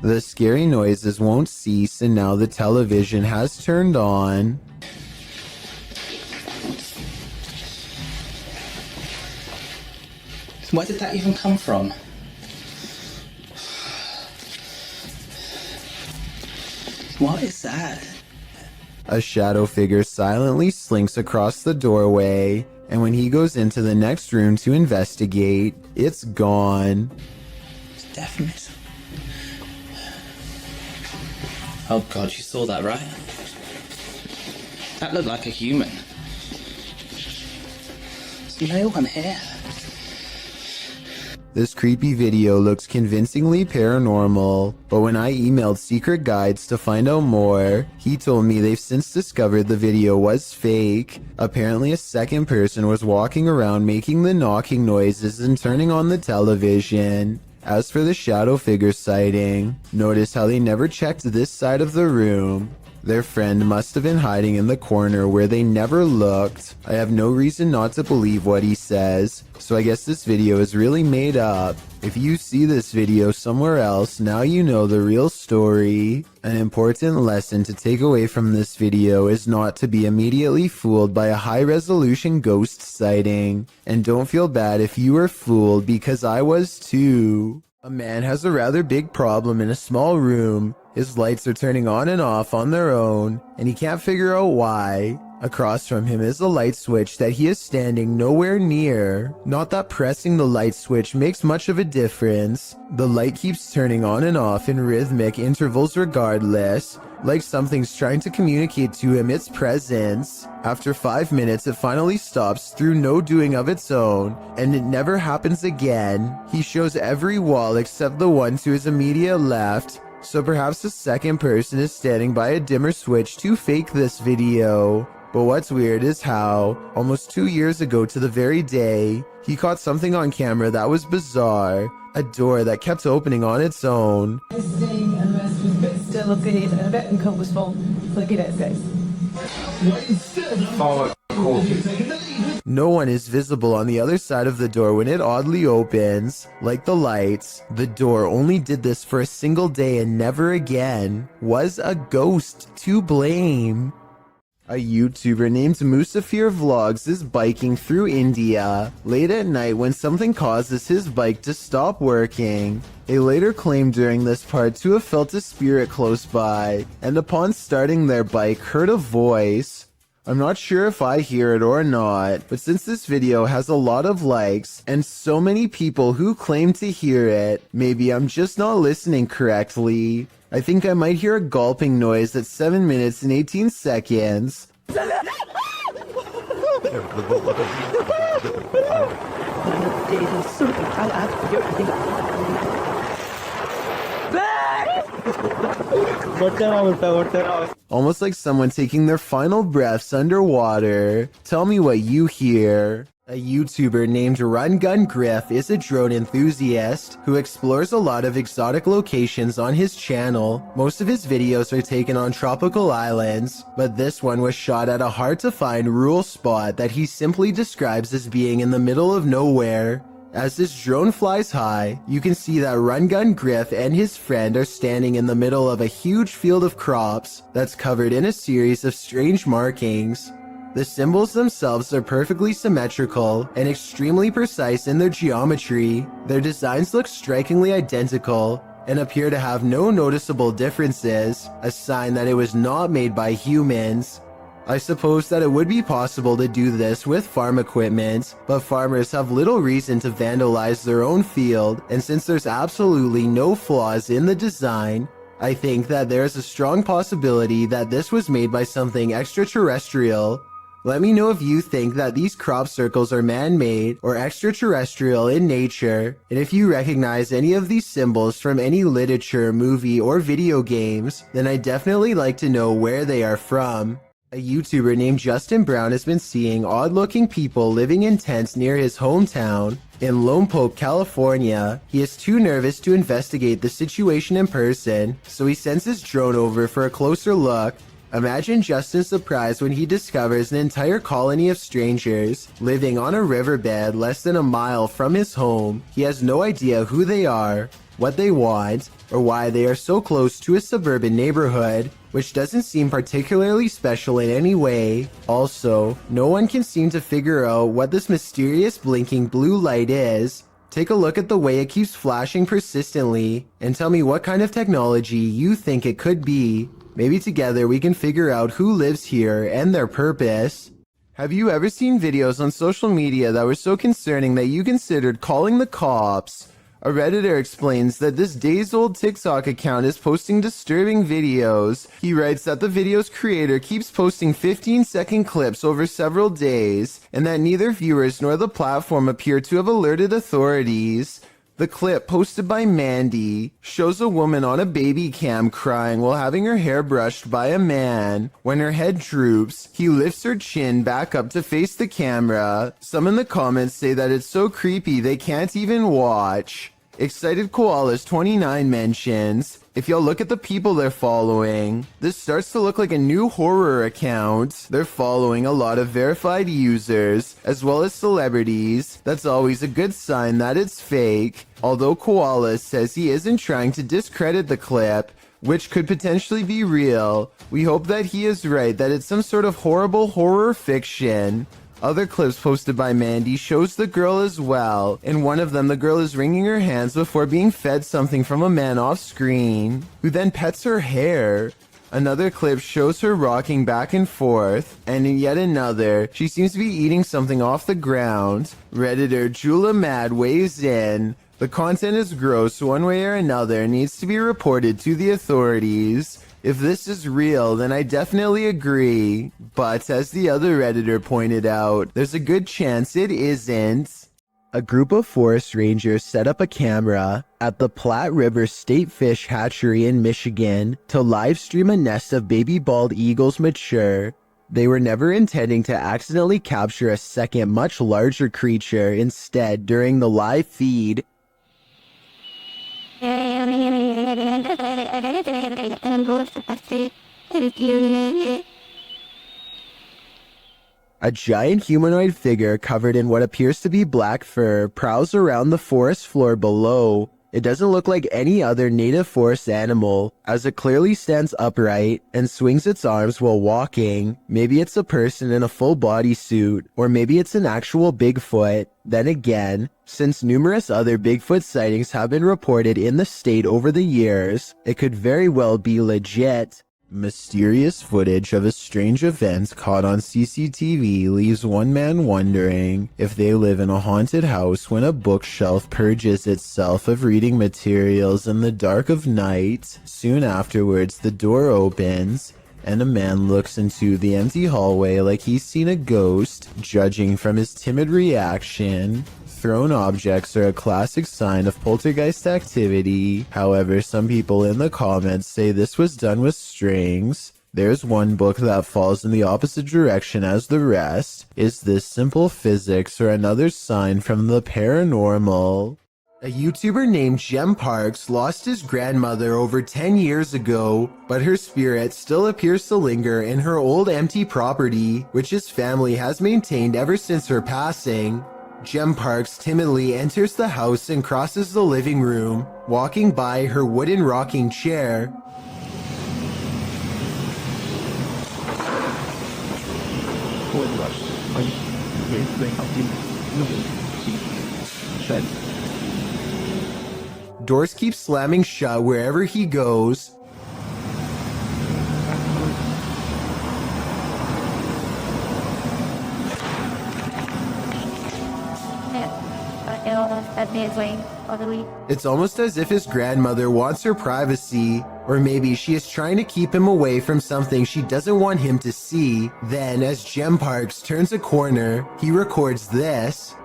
The scary noises won't cease, and now the television has turned on. Where did that even come from? What is that? A shadow figure silently slinks across the doorway, and when he goes into the next room to investigate, it's gone. It's definite. Oh god, you saw that, right? That looked like a human. There's no one here. This creepy video looks convincingly paranormal, but when I emailed Secret Guides to find out more, he told me they've since discovered the video was fake. Apparently a second person was walking around making the knocking noises and turning on the television. As for the shadow figure sighting, notice how they never checked this side of the room. Their friend must have been hiding in the corner where they never looked. I have no reason not to believe what he says, so I guess this video is really made up. If you see this video somewhere else, now you know the real story. An important lesson to take away from this video is not to be immediately fooled by a high-resolution ghost sighting. And don't feel bad if you were fooled, because I was too. A man has a rather big problem in a small room. His lights are turning on and off on their own, and he can't figure out why. Across from him is a light switch that he is standing nowhere near. Not that pressing the light switch makes much of a difference. The light keeps turning on and off in rhythmic intervals regardless, like something's trying to communicate to him its presence. After 5 minutes, it finally stops through no doing of its own, and it never happens again. He shows every wall except the one to his immediate left, so perhaps a second person is standing by a dimmer switch to fake this video. But what's weird is how, almost 2 years ago to the very day, he caught something on camera that was bizarre. A door that kept opening on its own. Still a bit uncomfortable. Look at it, guys. No one is visible on the other side of the door when it oddly opens. Like the lights, the door only did this for a single day and never again. Was a ghost to blame? A YouTuber named Musafir Vlogs is biking through India late at night when something causes his bike to stop working. They later claimed during this part to have felt a spirit close by, and upon starting their bike heard a voice. I'm not sure if I hear it or not, but since this video has a lot of likes and so many people who claim to hear it, maybe I'm just not listening correctly. I think I might hear a gulping noise at 7 minutes and 18 seconds. Almost like someone taking their final breaths underwater. Tell me what you hear. A YouTuber named Run Gun Griff is a drone enthusiast who explores a lot of exotic locations on his channel. Most of his videos are taken on tropical islands, but this one was shot at a hard-to-find rural spot that he simply describes as being in the middle of nowhere. As this drone flies high, you can see that Run Gun Griff and his friend are standing in the middle of a huge field of crops that's covered in a series of strange markings. The symbols themselves are perfectly symmetrical and extremely precise in their geometry. Their designs look strikingly identical and appear to have no noticeable differences, a sign that it was not made by humans. I suppose that it would be possible to do this with farm equipment, but farmers have little reason to vandalize their own field, and since there's absolutely no flaws in the design, I think that there's a strong possibility that this was made by something extraterrestrial. Let me know if you think that these crop circles are man-made or extraterrestrial in nature, and if you recognize any of these symbols from any literature, movie, or video games, then I'd definitely like to know where they are from. A YouTuber named Justin Brown has been seeing odd-looking people living in tents near his hometown. In Lompoc, California, he is too nervous to investigate the situation in person, so he sends his drone over for a closer look. Imagine Justin's surprise when he discovers an entire colony of strangers living on a riverbed less than a mile from his home. He has no idea who they are, what they want, or why they are so close to a suburban neighborhood, which doesn't seem particularly special in any way. Also, no one can seem to figure out what this mysterious blinking blue light is. Take a look at the way it keeps flashing persistently, and tell me what kind of technology you think it could be. Maybe together we can figure out who lives here and their purpose. Have you ever seen videos on social media that were so concerning that you considered calling the cops? A Redditor explains that this days-old TikTok account is posting disturbing videos. He writes that the video's creator keeps posting 15-second clips over several days, and that neither viewers nor the platform appear to have alerted authorities. The clip, posted by Mandy, shows a woman on a baby cam crying while having her hair brushed by a man. When her head droops, he lifts her chin back up to face the camera. Some in the comments say that it's so creepy they can't even watch. Excited Koalas 29 mentions, if y'all look at the people they're following, this starts to look like a new horror account. They're following a lot of verified users, as well as celebrities. That's always a good sign that it's fake. Although Koala says he isn't trying to discredit the clip, which could potentially be real, we hope that he is right, that it's some sort of horrible horror fiction. Other clips posted by Mandy shows the girl as well. In one of them, the girl is wringing her hands before being fed something from a man off screen, who then pets her hair. Another clip shows her rocking back and forth, and in yet another, she seems to be eating something off the ground. Redditor Jula Mad weighs in. The content is gross one way or another and needs to be reported to the authorities. If this is real, then I definitely agree. But as the other Redditor pointed out, there's a good chance it isn't. A group of forest rangers set up a camera at the Platte River State Fish Hatchery in Michigan to live stream a nest of baby bald eagles mature. They were never intending to accidentally capture a second, much larger creature. Instead, during the live feed, a giant humanoid figure covered in what appears to be black fur prowls around the forest floor below. It doesn't look like any other native forest animal, as it clearly stands upright and swings its arms while walking. Maybe it's a person in a full bodysuit, or maybe it's an actual Bigfoot. Then again, since numerous other Bigfoot sightings have been reported in the state over the years, it could very well be legit. Mysterious footage of a strange event caught on CCTV leaves one man wondering if they live in a haunted house when a bookshelf purges itself of reading materials in the dark of night. Soon afterwards, the door opens, and a man looks into the empty hallway like he's seen a ghost, judging from his timid reaction. Thrown objects are a classic sign of poltergeist activity. However, some people in the comments say this was done with strings. There's one book that falls in the opposite direction as the rest. Is this simple physics or another sign from the paranormal? A YouTuber named Jem Parks lost his grandmother over 10 years ago, but her spirit still appears to linger in her old empty property, which his family has maintained ever since her passing. Jem Parks timidly enters the house and crosses the living room, walking by her wooden rocking chair. Doors keep slamming shut wherever he goes. It's almost as if his grandmother wants her privacy, or maybe she is trying to keep him away from something she doesn't want him to see. Then, as Jem Parks turns a corner, he records this.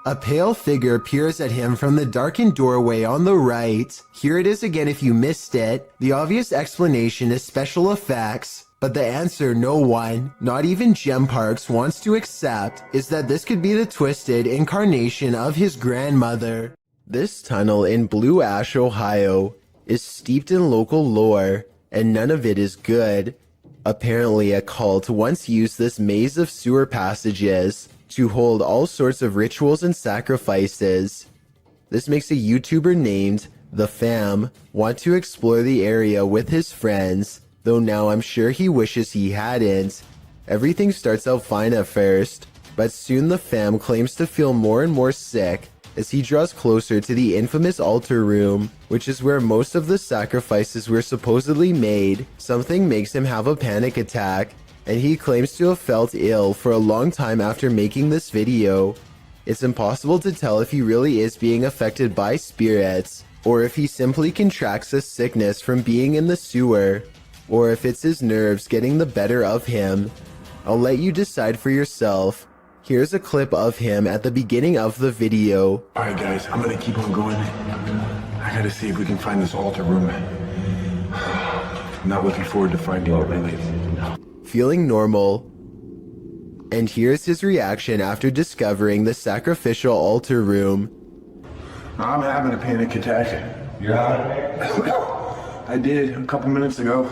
A pale figure peers at him from the darkened doorway on the right. Here it is again if you missed it. The obvious explanation is special effects, but the answer no one, not even Jem Parks, wants to accept is that this could be the twisted incarnation of his grandmother. This tunnel in Blue Ash, Ohio, is steeped in local lore, and none of it is good. Apparently, a cult once used this maze of sewer passages to hold all sorts of rituals and sacrifices. This makes a YouTuber named The Fam want to explore the area with his friends, though now I'm sure he wishes he hadn't. Everything starts out fine at first, but soon the Fam claims to feel more and more sick as he draws closer to the infamous altar room, which is where most of the sacrifices were supposedly made. Something makes him have a panic attack, and he claims to have felt ill for a long time after making this video. It's impossible to tell if he really is being affected by spirits, or if he simply contracts a sickness from being in the sewer, or if it's his nerves getting the better of him. I'll let you decide for yourself. Here's a clip of him at the beginning of the video. Alright guys, I'm gonna keep on going. I gotta see if we can find this altar room. I'm not looking forward to finding it really. Feeling normal. And here's his reaction after discovering the sacrificial altar room. I'm having a panic attack. You're having it? I did a couple minutes ago.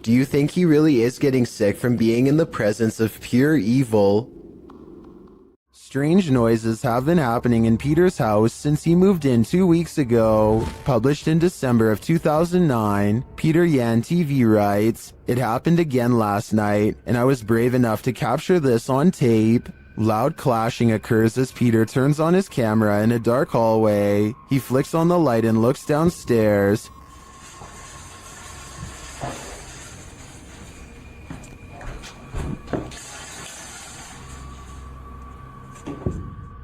Do you think he really is getting sick from being in the presence of pure evil? Strange noises have been happening in Peter's house since he moved in 2 weeks ago. Published in December of 2009, Peter Yan TV writes, "It happened again last night, and I was brave enough to capture this on tape." Loud clashing occurs as Peter turns on his camera in a dark hallway. He flicks on the light and looks downstairs.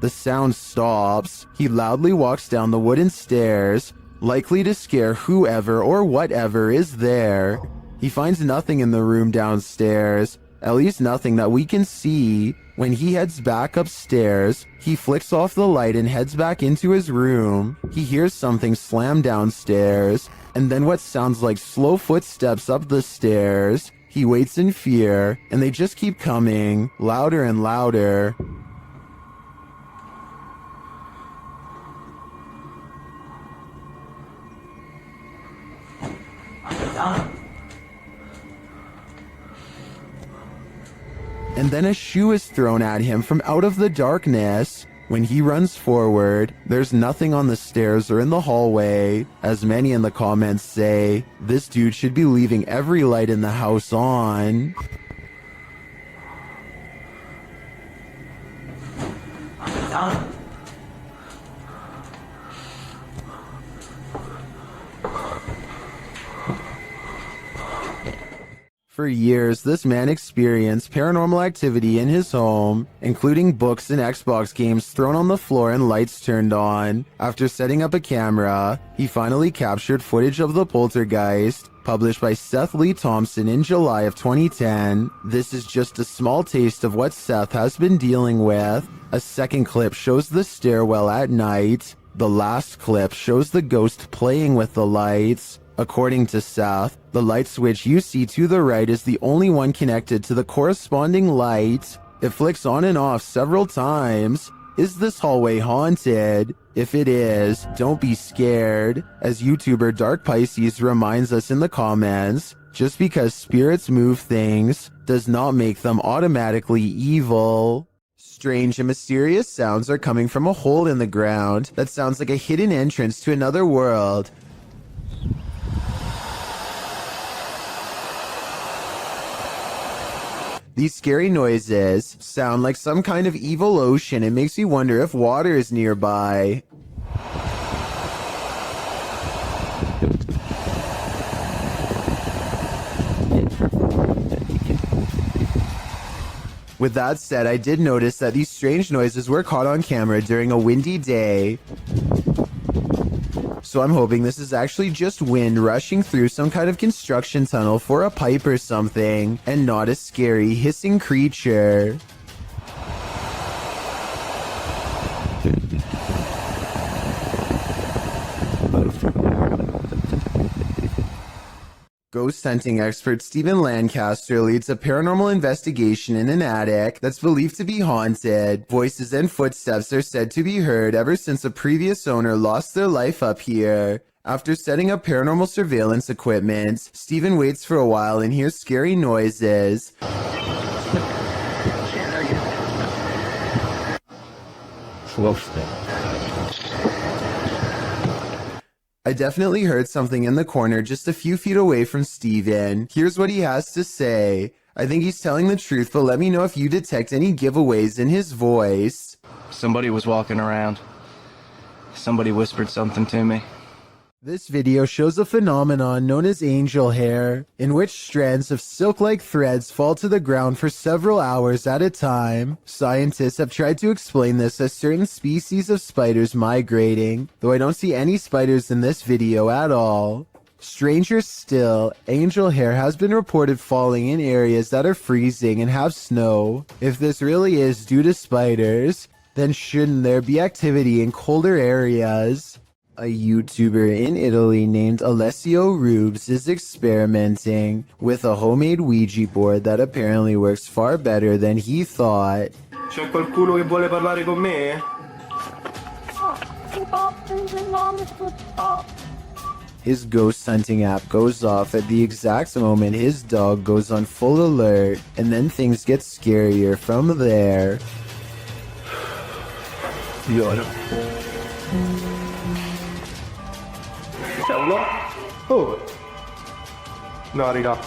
The sound stops. He loudly walks down the wooden stairs, likely to scare whoever or whatever is there. He finds nothing in the room downstairs, at least nothing that we can see. When he heads back upstairs, he flicks off the light and heads back into his room. He hears something slam downstairs, and then what sounds like slow footsteps up the stairs. He waits in fear, and they just keep coming, louder and louder. And then a shoe is thrown at him from out of the darkness. When he runs forward, there's nothing on the stairs or in the hallway. As many in the comments say, this dude should be leaving every light in the house on. For years, this man experienced paranormal activity in his home, including books and Xbox games thrown on the floor and lights turned on. After setting up a camera, he finally captured footage of the poltergeist, published by Seth Lee Thompson in July of 2010. This is just a small taste of what Seth has been dealing with. A second clip shows the stairwell at night. The last clip shows the ghost playing with the lights. According to Seth, the light switch you see to the right is the only one connected to the corresponding light. It flicks on and off several times. Is this hallway haunted? If it is, don't be scared. As YouTuber Dark Pisces reminds us in the comments, just because spirits move things does not make them automatically evil. Strange and mysterious sounds are coming from a hole in the ground that sounds like a hidden entrance to another world. These scary noises sound like some kind of evil ocean. It makes me wonder if water is nearby. With that said, I did notice that these strange noises were caught on camera during a windy day. So I'm hoping this is actually just wind rushing through some kind of construction tunnel for a pipe or something, and not a scary hissing creature. Ghost hunting expert Stephen Lancaster leads a paranormal investigation in an attic that's believed to be haunted. Voices and footsteps are said to be heard ever since a previous owner lost their life up here. After setting up paranormal surveillance equipment, Stephen waits for a while and hears scary noises. I definitely heard something in the corner just a few feet away from Steven. Here's what he has to say. I think he's telling the truth, but let me know if you detect any giveaways in his voice. Somebody was walking around. Somebody whispered something to me. This video shows a phenomenon known as angel hair, in which strands of silk-like threads fall to the ground for several hours at a time. Scientists have tried to explain this as certain species of spiders migrating, though I don't see any spiders in this video at all. Stranger still, angel hair has been reported falling in areas that are freezing and have snow. If this really is due to spiders, then shouldn't there be activity in colder areas? A YouTuber in Italy named Alessio Rubes is experimenting with a homemade Ouija board that apparently works far better than he thought. C'è qualcuno che vuole parlare con me? His ghost hunting app goes off at the exact moment his dog goes on full alert, and then things get scarier from there. C'è uno? Oh! No, raga.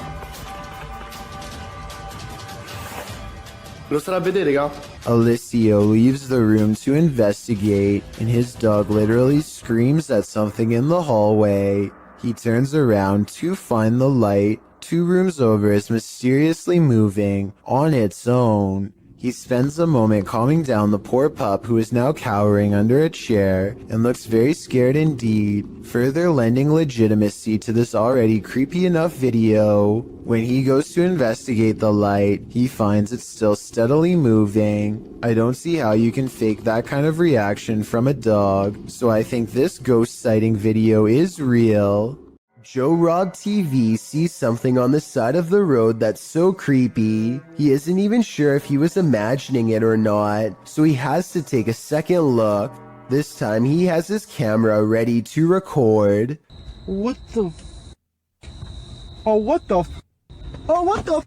Lo starà a vedere, raga? Alessio leaves the room to investigate, and his dog literally screams at something in the hallway. He turns around to find the light 2 rooms over is mysteriously moving on its own. He spends a moment calming down the poor pup who is now cowering under a chair and looks very scared indeed, further lending legitimacy to this already creepy enough video. When he goes to investigate the light, he finds it still steadily moving. I don't see how you can fake that kind of reaction from a dog, so I think this ghost sighting video is real. Joe Rob TV sees something on the side of the road that's so creepy. He isn't even sure if he was imagining it or not, so he has to take a second look. This time he has his camera ready to record. What the Oh, what the Oh, what the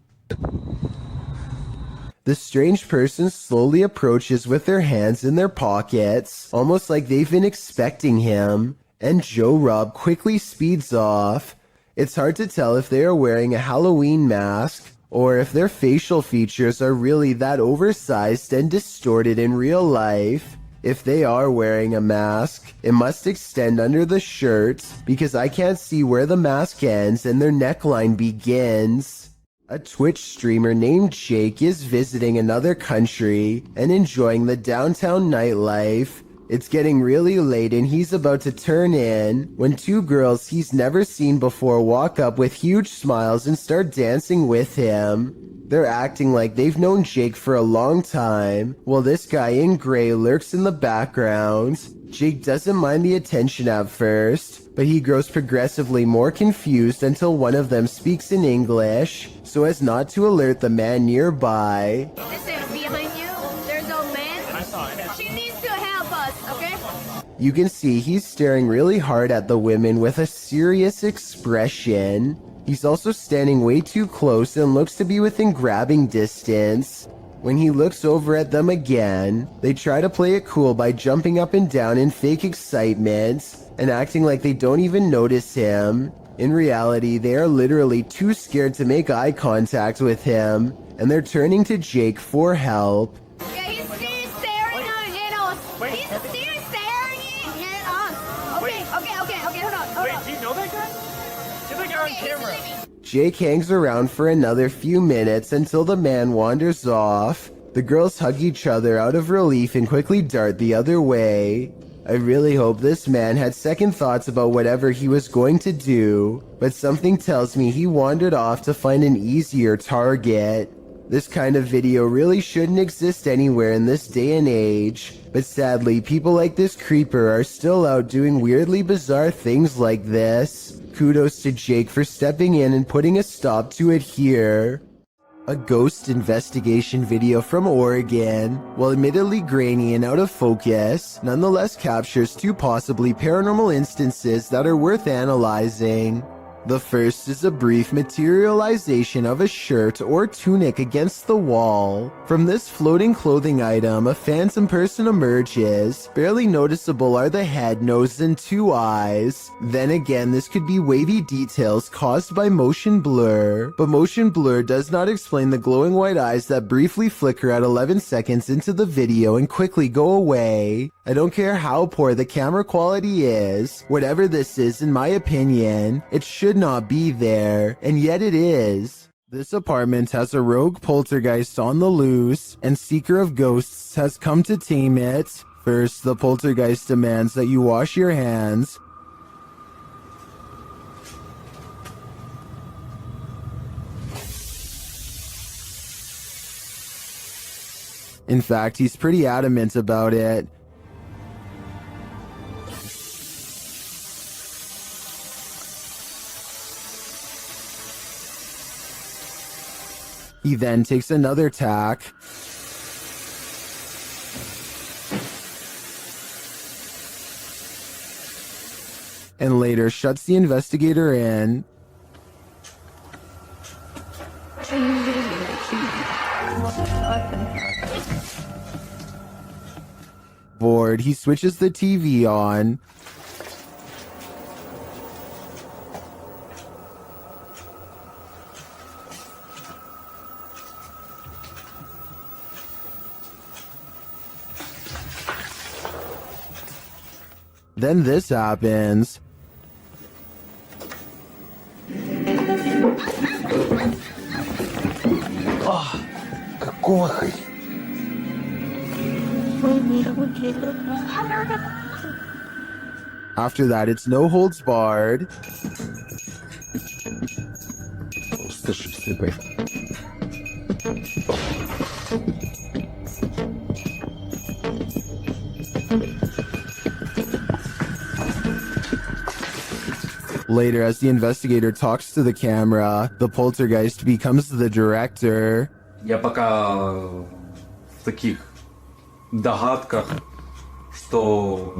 The strange person slowly approaches with their hands in their pockets, almost like they've been expecting him. And Joe Rob quickly speeds off. It's hard to tell if they are wearing a Halloween mask or if their facial features are really that oversized and distorted in real life. If they are wearing a mask, it must extend under the shirt because I can't see where the mask ends and their neckline begins. A Twitch streamer named Jake is visiting another country and enjoying the downtown nightlife. It's getting really late and he's about to turn in when two girls he's never seen before walk up with huge smiles and start dancing with him. They're acting like they've known Jake for a long time, while this guy in gray lurks in the background. Jake doesn't mind the attention at first, but he grows progressively more confused until one of them speaks in English, so as not to alert the man nearby. Listen, behind you, there's a man. I saw it. She needs to help us, okay? You can see he's staring really hard at the women with a serious expression. He's also standing way too close and looks to be within grabbing distance. When he looks over at them again, they try to play it cool by jumping up and down in fake excitement and acting like they don't even notice him. In reality, they are literally too scared to make eye contact with him, and they're turning to Jake for help. Yeah, he's still staring at us. He's still staring at us. Okay, hold on. Wait, do you know that guy? Get that guy on camera. Jake hangs around for another few minutes until the man wanders off. The girls hug each other out of relief and quickly dart the other way. I really hope this man had second thoughts about whatever he was going to do, but something tells me he wandered off to find an easier target. This kind of video really shouldn't exist anywhere in this day and age, but sadly people like this creeper are still out doing weirdly bizarre things like this. Kudos to Jake for stepping in and putting a stop to it here. A ghost investigation video from Oregon, while admittedly grainy and out of focus, nonetheless captures two possibly paranormal instances that are worth analyzing. The first is a brief materialization of a shirt or tunic against the wall. From this floating clothing item, a phantom person emerges. Barely noticeable are the head, nose, and two eyes. Then again, this could be wavy details caused by motion blur, but motion blur does not explain the glowing white eyes that briefly flicker at 11 seconds into the video and quickly go away. I don't care how poor the camera quality is, whatever this is in my opinion, it should not be there, and yet it is. This apartment has a rogue poltergeist on the loose, and Seeker of Ghosts has come to tame it. First, the poltergeist demands that you wash your hands. In fact, he's pretty adamant about it. He then takes another tack. And later shuts the investigator in. Bored, he switches the TV on. Then this happens. Какой? After that, it's no holds barred. Later, as the investigator talks to the camera, the poltergeist becomes the director. Я пока в таких догадках, что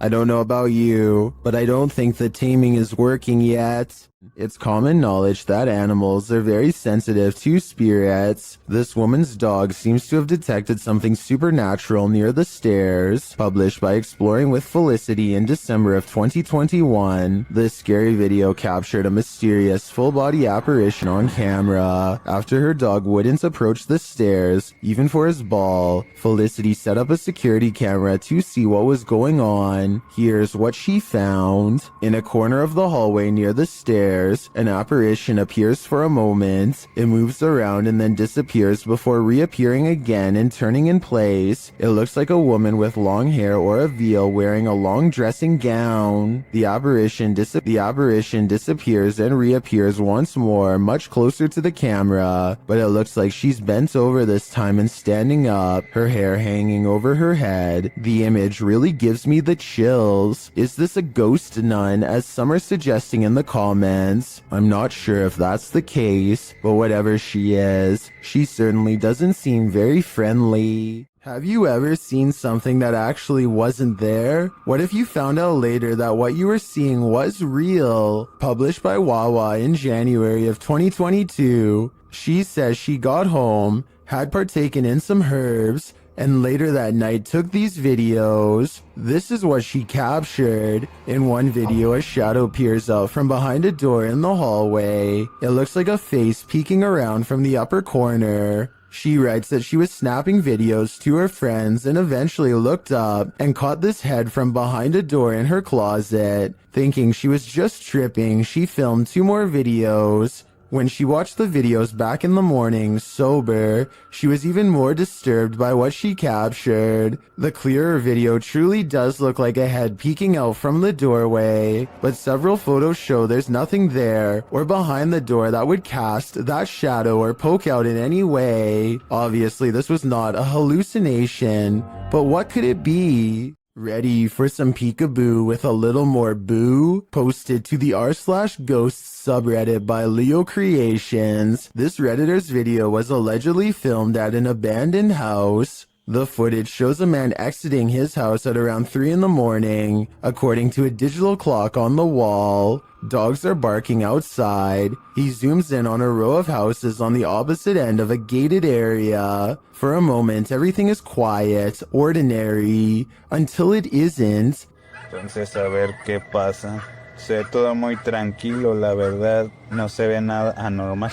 I don't know about you, but I don't think the taming is working yet. It's common knowledge that animals are very sensitive to spirits. This woman's dog seems to have detected something supernatural near the stairs. Published by Exploring with Felicity in December of 2021, this scary video captured a mysterious full-body apparition on camera. After her dog wouldn't approach the stairs, even for his ball, Felicity set up a security camera to see what was going on. Here's what she found. In a corner of the hallway near the stairs, an apparition appears for a moment. It moves around and then disappears before reappearing again and turning in place. It looks like a woman with long hair or a veil wearing a long dressing gown. The apparition disappears and reappears once more, much closer to the camera, but it looks like she's bent over this time and standing up, her hair hanging over her head. The image really gives me the chills. Is this a ghost nun, as some are suggesting in the comments? I'm not sure if that's the case, but whatever she is, she certainly doesn't seem very friendly. Have you ever seen something that actually wasn't there? What if you found out later that what you were seeing was real? Published by Wawa in January of 2022, she says she got home, had partaken in some herbs, and later that night took these videos. This is what she captured. In one video, a shadow peers out from behind a door in the hallway. It looks like a face peeking around from the upper corner. She writes that she was snapping videos to her friends and eventually looked up and caught this head from behind a door in her closet. Thinking she was just tripping, she filmed 2 more videos. When she watched the videos back in the morning, sober, she was even more disturbed by what she captured. The clearer video truly does look like a head peeking out from the doorway, but several photos show there's nothing there or behind the door that would cast that shadow or poke out in any way. Obviously, this was not a hallucination, but what could it be? Ready for some peekaboo with a little more boo? Posted to the r/ghosts subreddit by Leo Creations. This Redditor's video was allegedly filmed at an abandoned house. The footage shows a man exiting his house at around 3 in the morning. According to a digital clock on the wall, dogs are barking outside. He zooms in on a row of houses on the opposite end of a gated area. For a moment, everything is quiet, ordinary, until it isn't. Entonces, a ver qué pasa. Se ve todo muy tranquilo, la verdad. No se ve nada anormal.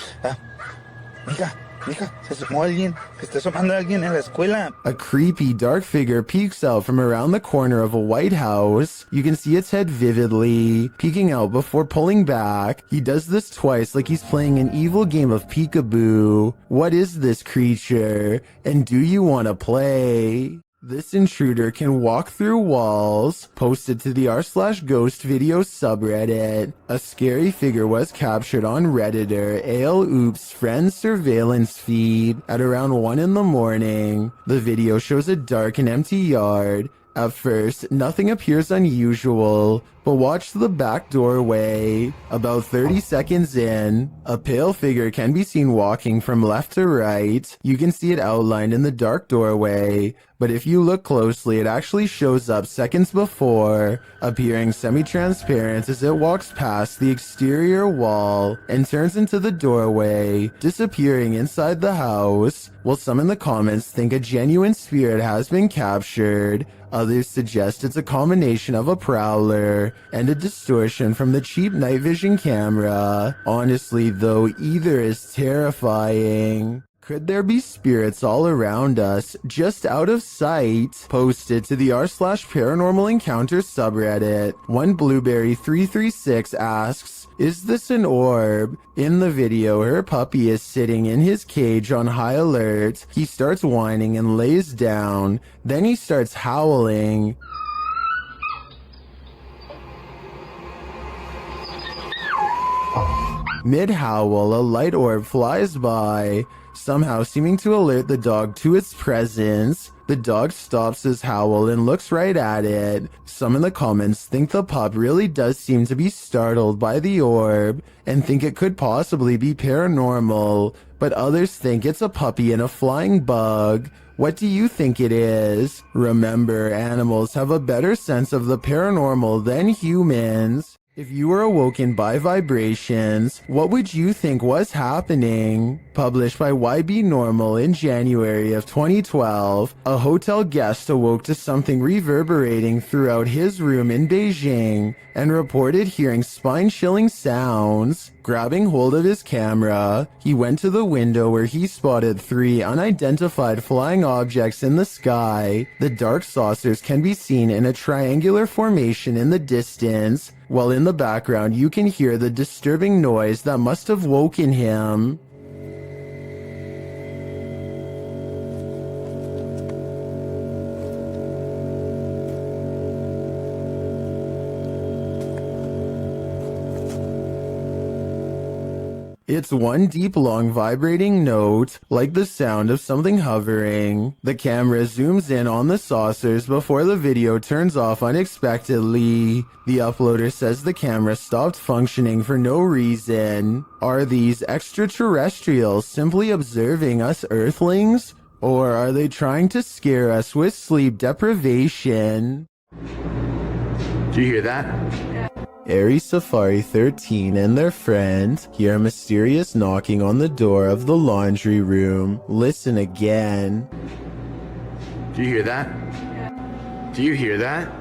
Mija, se asomó alguien. Se está asomando alguien en la escuela. A creepy dark figure peeks out from around the corner of a white house. You can see its head vividly, peeking out before pulling back. He does this twice like he's playing an evil game of peekaboo. What is this creature? And do you want to play? This intruder can walk through walls. Posted to the r/ghost video subreddit. A scary figure was captured on Redditor ALOOP's friend surveillance feed at around 1 in the morning. The video shows a dark and empty yard. At first, nothing appears unusual, but watch the back doorway. About 30 seconds in, a pale figure can be seen walking from left to right. You can see it outlined in the dark doorway, but if you look closely, it actually shows up seconds before, appearing semi-transparent as it walks past the exterior wall and turns into the doorway, disappearing inside the house. While some in the comments think a genuine spirit has been captured, others suggest it's a combination of a prowler and a distortion from the cheap night vision camera. Honestly though, either is terrifying. Could there be spirits all around us, just out of sight? Posted to the r/paranormal encounters subreddit. One Blueberry336 asks, is this an orb? In the video, her puppy is sitting in his cage on high alert. He starts whining and lays down. Then he starts howling. Mid-howl, a light orb flies by, somehow seeming to alert the dog to its presence. The dog stops his howl and looks right at it. Some in the comments think the pup really does seem to be startled by the orb and think it could possibly be paranormal, but others think it's a puppy and a flying bug. What do you think it is? Remember, animals have a better sense of the paranormal than humans. If you were awoken by vibrations, what would you think was happening? Published by YB Normal in January of 2012, a hotel guest awoke to something reverberating throughout his room in Beijing and reported hearing spine-chilling sounds. Grabbing hold of his camera, he went to the window where he spotted 3 unidentified flying objects in the sky. The dark saucers can be seen in a triangular formation in the distance, while in the background you can hear the disturbing noise that must have woken him. It's one deep, long, vibrating note, like the sound of something hovering. The camera zooms in on the saucers before the video turns off unexpectedly. The uploader says the camera stopped functioning for no reason. Are these extraterrestrials simply observing us Earthlings? Or are they trying to scare us with sleep deprivation? Do you hear that? Aries Safari 13 and their friend hear a mysterious knocking on the door of the laundry room. Listen again. Do you hear that? Do you hear that?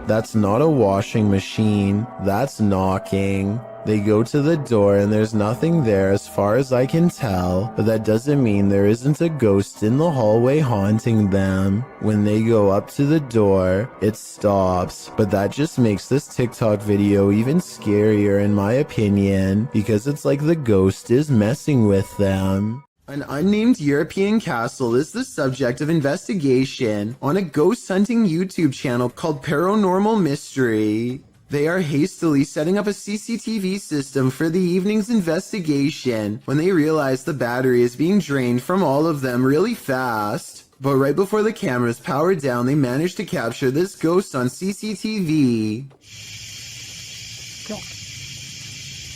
That's not a washing machine. That's knocking. They go to the door and there's nothing there as far as I can tell, but that doesn't mean there isn't a ghost in the hallway haunting them. When they go up to the door, it stops, but that just makes this TikTok video even scarier in my opinion, because it's like the ghost is messing with them. An unnamed European castle is the subject of investigation on a ghost hunting YouTube channel called Paranormal Mystery. They are hastily setting up a CCTV system for the evening's investigation when they realize the battery is being drained from all of them really fast. But right before the cameras power down, they manage to capture this ghost on CCTV.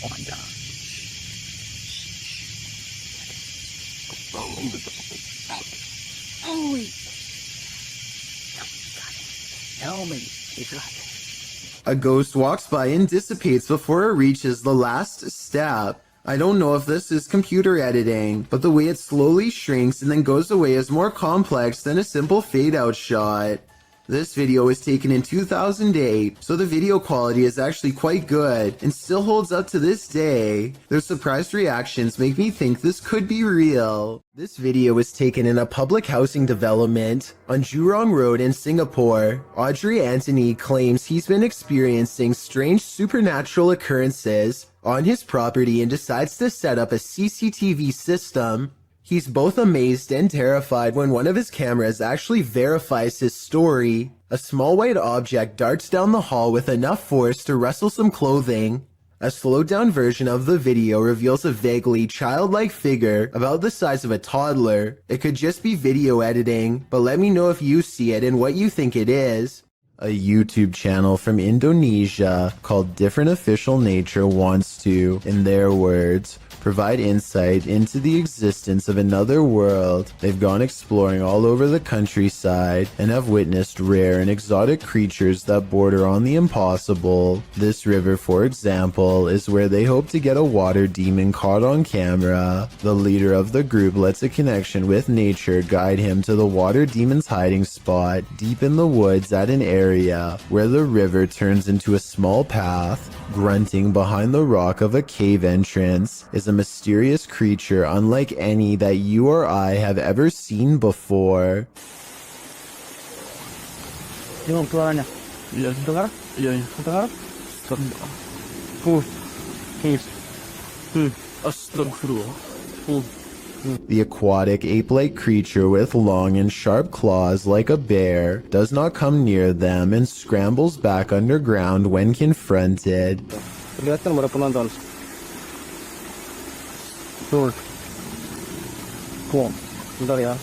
Oh my god. Holy. Tell me. You got it. A ghost walks by and dissipates before it reaches the last step. I don't know if this is computer editing, but the way it slowly shrinks and then goes away is more complex than a simple fade-out shot. This video was taken in 2008, so the video quality is actually quite good and still holds up to this day. Their surprised reactions make me think this could be real. This video was taken in a public housing development on Jurong Road in Singapore. Audrey Anthony claims he's been experiencing strange supernatural occurrences on his property and decides to set up a CCTV system. He's both amazed and terrified when one of his cameras actually verifies his story. A small white object darts down the hall with enough force to rustle some clothing. A slowed down version of the video reveals a vaguely childlike figure about the size of a toddler. It could just be video editing, but let me know if you see it and what you think it is. A YouTube channel from Indonesia called Different Official Nature wants to, in their words, provide insight into the existence of another world. They've gone exploring all over the countryside and have witnessed rare and exotic creatures that border on the impossible. This river, for example, is where they hope to get a water demon caught on camera. The leader of the group lets a connection with nature guide him to the water demon's hiding spot deep in the woods at an area where the river turns into a small path. Grunting behind the rock of a cave entrance is a mysterious creature unlike any that you or I have ever seen before. Gimana keluarannya? Iya, dengar? Iya, dengar? Astagfirullah. The aquatic ape-like creature with long and sharp claws like a bear does not come near them and scrambles back underground when confronted. Kelihatan para penonton. Tuh. Bentar ya.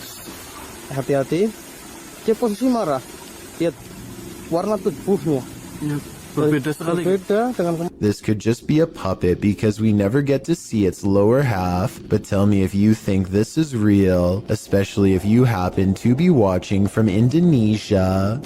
Hati-hati. Dia posisi marah. Lihat warna tubuhnya. This could just be a puppet because we never get to see its lower half, but tell me if you think this is real, especially if you happen to be watching from Indonesia.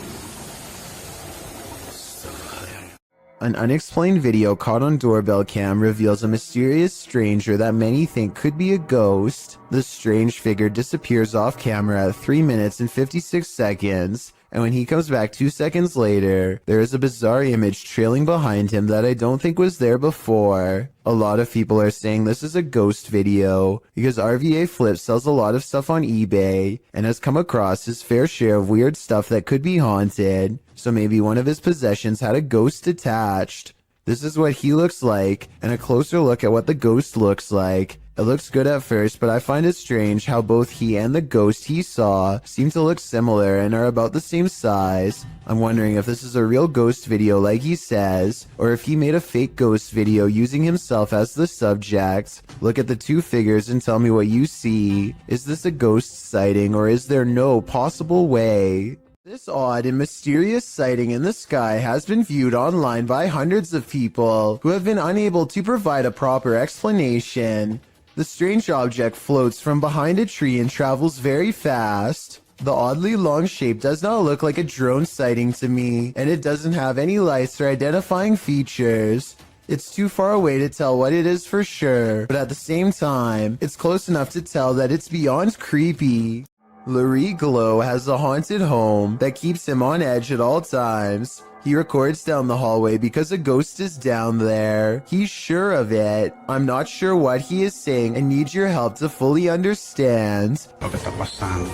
An unexplained video caught on doorbell cam reveals a mysterious stranger that many think could be a ghost. The strange figure disappears off camera at 3 minutes and 56 seconds, and when he comes back 2 seconds later, there is a bizarre image trailing behind him that I don't think was there before. A lot of people are saying this is a ghost video because RVA Flip sells a lot of stuff on eBay and has come across his fair share of weird stuff that could be haunted, so maybe one of his possessions had a ghost attached. This is what he looks like, and a closer look at what the ghost looks like. It looks good at first, but I find it strange how both he and the ghost he saw seem to look similar and are about the same size. I'm wondering if this is a real ghost video like he says, or if he made a fake ghost video using himself as the subject. Look at the two figures and tell me what you see. Is this a ghost sighting, or is there no possible way? This odd and mysterious sighting in the sky has been viewed online by hundreds of people who have been unable to provide a proper explanation. The strange object floats from behind a tree and travels very fast. The oddly long shape does not look like a drone sighting to me, and it doesn't have any lights or identifying features. It's too far away to tell what it is for sure, but at the same time, it's close enough to tell that it's beyond creepy. Larry Glow has a haunted home that keeps him on edge at all times. He records down the hallway because a ghost is down there. He's sure of it. I'm not sure what he is saying and need your help to fully understand. Lo que está pasando.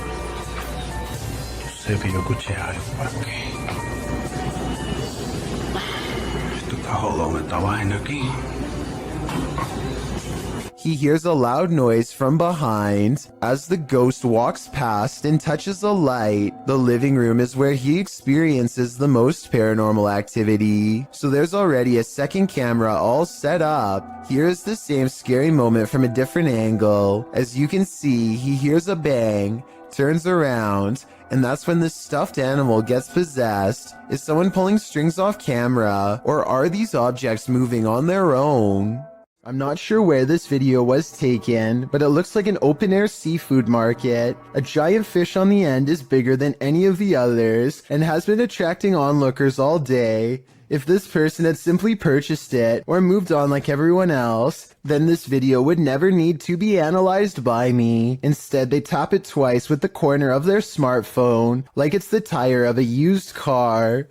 Sé que yo escuché algo por aquí. Esto está jodón, esta vaina aquí. He hears a loud noise from behind as the ghost walks past and touches a light. The living room is where he experiences the most paranormal activity, so there's already a second camera all set up. Here is the same scary moment from a different angle. As you can see, he hears a bang, turns around, and that's when this stuffed animal gets possessed. Is someone pulling strings off camera, or are these objects moving on their own? I'm not sure where this video was taken, but it looks like an open-air seafood market. A giant fish on the end is bigger than any of the others and has been attracting onlookers all day. If this person had simply purchased it or moved on like everyone else, then this video would never need to be analyzed by me. Instead, they tap it twice with the corner of their smartphone, like it's the tire of a used car.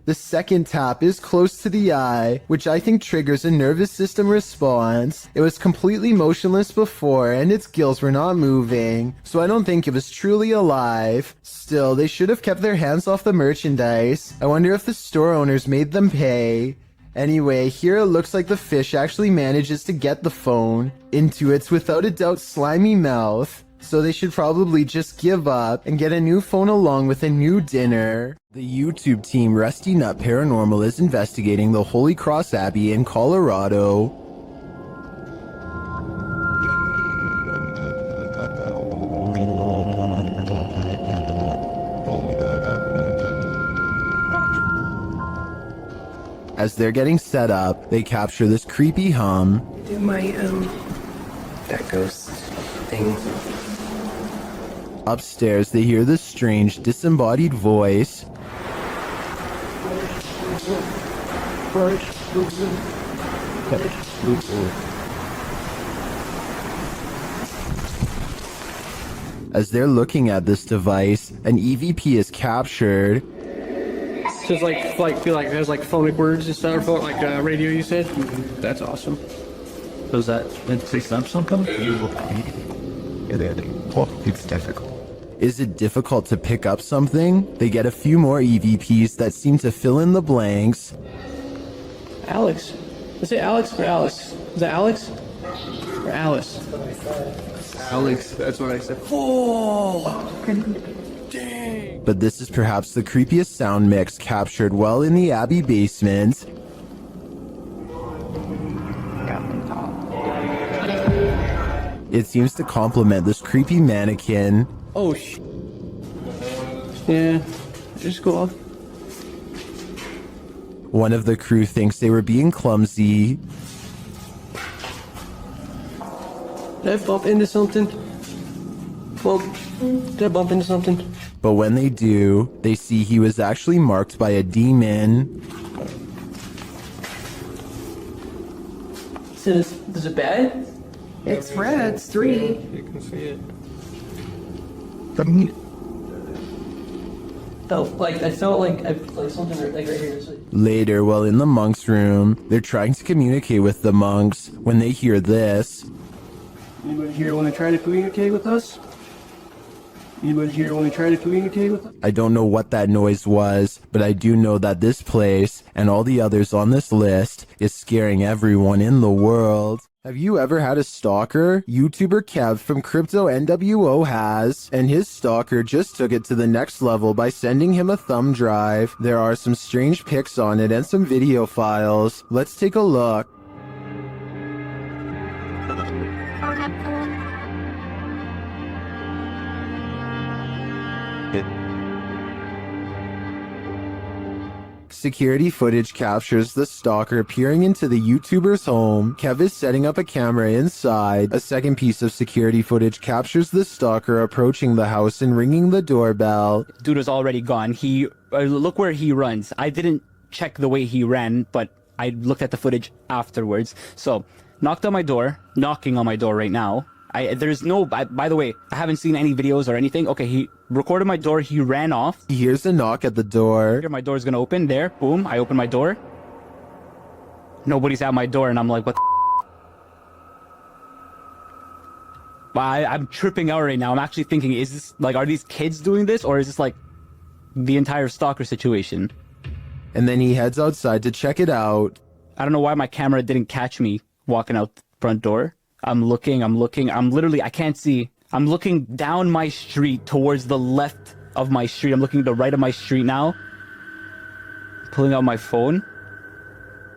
The second tap is close to the eye, which I think triggers a nervous system response. It was completely motionless before, and its gills were not moving, so I don't think it was truly alive. Still, they should have kept their hands off the merchandise. I wonder if the store owners made them pay. Anyway, here it looks like the fish actually manages to get the phone into its without a doubt slimy mouth. So they should probably just give up and get a new phone along with a new dinner. The YouTube team Rusty Nut Paranormal is investigating the Holy Cross Abbey in Colorado. As they're getting set up, they capture this creepy hum. Do my, that ghost thing. Upstairs, they hear this strange, disembodied voice. As they're looking at this device, an EVP is captured. So it's it has like phonic words and stuff, or like radio, you said? That's awesome. So is that meant to say something? It's difficult. Is it difficult to pick up something? They get a few more EVPs that seem to fill in the blanks. Alex. Is it Alex or Alice? Is that Alex? Or Alice? Alex, that's what I said. Oh! Dang! But this is perhaps the creepiest sound mix captured well in the Abbey basement. It seems to complement this creepy mannequin. Oh, yeah, just go off. One of the crew thinks they were being clumsy. Did I bump into something? Well, did I bump into something? But when they do, they see he was actually marked by a demon. So there's a bed? It's red. It's 3. You can see it. I felt like something like right here. Later, while in the monk's room, they're trying to communicate with the monks when they hear this. Anybody here want to try to communicate with us? Anybody here want to try to communicate with us? I don't know what that noise was, but I do know that this place and all the others on this list is scaring everyone in the world. Have you ever had a stalker? YouTuber Kev from Crypto NWO has, and his stalker just took it to the next level by sending him a thumb drive. There are some strange pics on it and some video files. Let's take a look. Security footage captures the stalker peering into the YouTuber's home. Kev is setting up a camera inside. A second piece of security footage captures the stalker approaching the house and ringing the doorbell. Dude was already gone. Look where he runs. I didn't check the way he ran, but I looked at the footage afterwards. So, knocking on my door right now. By the way, I haven't seen any videos or anything. Okay, he recorded my door. He ran off. He hears a knock at the door. My door's gonna open. There, boom. I open my door. Nobody's at my door, and I'm like, what the I'm tripping out right now. I'm actually thinking, is this, are these kids doing this? Or is this, the entire stalker situation? And then he heads outside to check it out. I don't know why my camera didn't catch me walking out the front door. I'm looking. I can't see. I'm looking down my street towards the left of my street. I'm looking to the right of my street now. Pulling out my phone.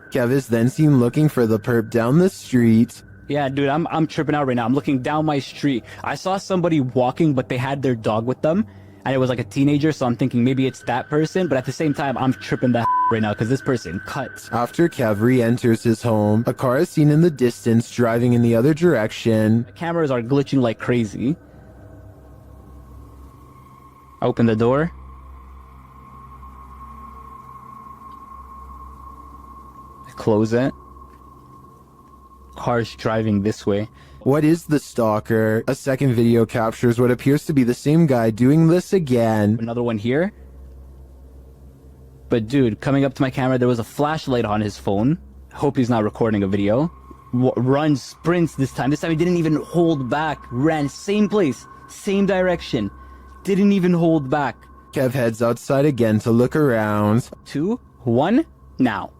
Kev is then seen looking for the perp down the street. Yeah, dude, I'm tripping out right now. I'm looking down my street. I saw somebody walking, but they had their dog with them. And it was like a teenager, so I'm thinking maybe it's that person. But at the same time, I'm tripping the right now because this person cuts. After Kev re-enters his home, a car is seen in the distance driving in the other direction. The cameras are glitching like crazy. I open the door. I close it. Car's driving this way. What is the stalker? A second video captures what appears to be the same guy doing this again. Another one here. But dude, coming up to my camera, there was a flashlight on his phone. Hope he's not recording a video. Runs, sprints this time. This time he didn't even hold back. Ran same place, same direction. Didn't even hold back. Kev heads outside again to look around. 2, 1, now.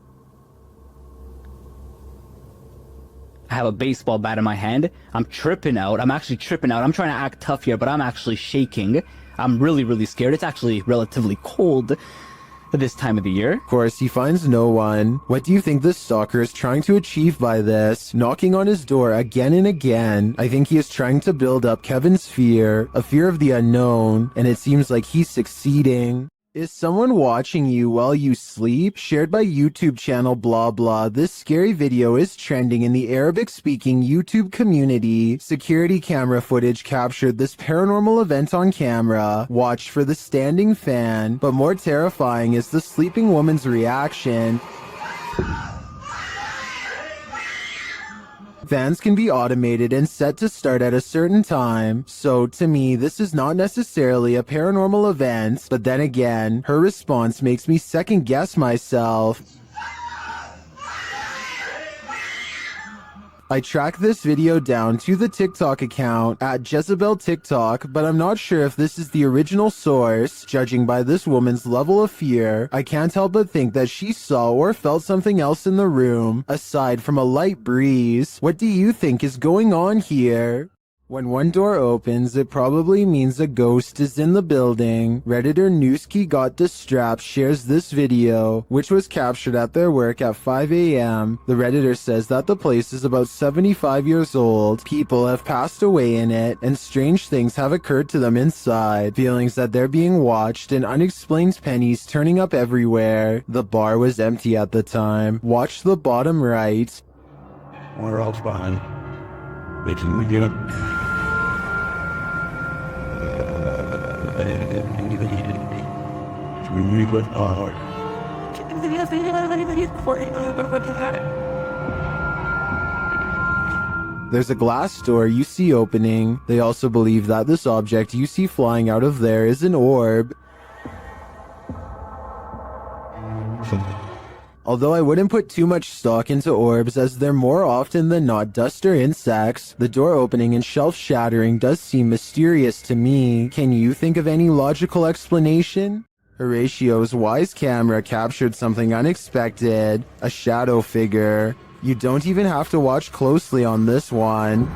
I have a baseball bat in my hand. I'm tripping out. I'm actually tripping out. I'm trying to act tough here, but I'm actually shaking. I'm really, really scared. It's actually relatively cold at this time of the year. Of course, he finds no one. What do you think this stalker is trying to achieve by this? Knocking on his door again and again. I think he is trying to build up Kevin's fear, a fear of the unknown, and it seems like he's succeeding. Is someone watching you while you sleep? Shared by YouTube channel blah blah, this scary video is trending in the Arabic-speaking YouTube community. Security camera footage captured this paranormal event on camera. Watch for the standing fan, but more terrifying is the sleeping woman's reaction. Fans can be automated and set to start at a certain time, so to me this is not necessarily a paranormal event, but then again, her response makes me second guess myself. I tracked this video down to the TikTok account at Jezebel TikTok, but I'm not sure if this is the original source. Judging by this woman's level of fear, I can't help but think that she saw or felt something else in the room, aside from a light breeze. What do you think is going on here? When one door opens, it probably means a ghost is in the building. Redditor Newski Got Distrapped shares this video, which was captured at their work at 5 a.m. The Redditor says that the place is about 75 years old. People have passed away in it, and strange things have occurred to them inside. Feelings that they're being watched and unexplained pennies turning up everywhere. The bar was empty at the time. Watch the bottom right. We're all fine. They didn't get him. There's a glass door you see opening. They also believe that this object you see flying out of there is an orb. Although I wouldn't put too much stock into orbs, as they're more often than not dust or insects, the door opening and shelf shattering does seem mysterious to me. Can you think of any logical explanation? Horatio's wise camera captured something unexpected, a shadow figure. You don't even have to watch closely on this one.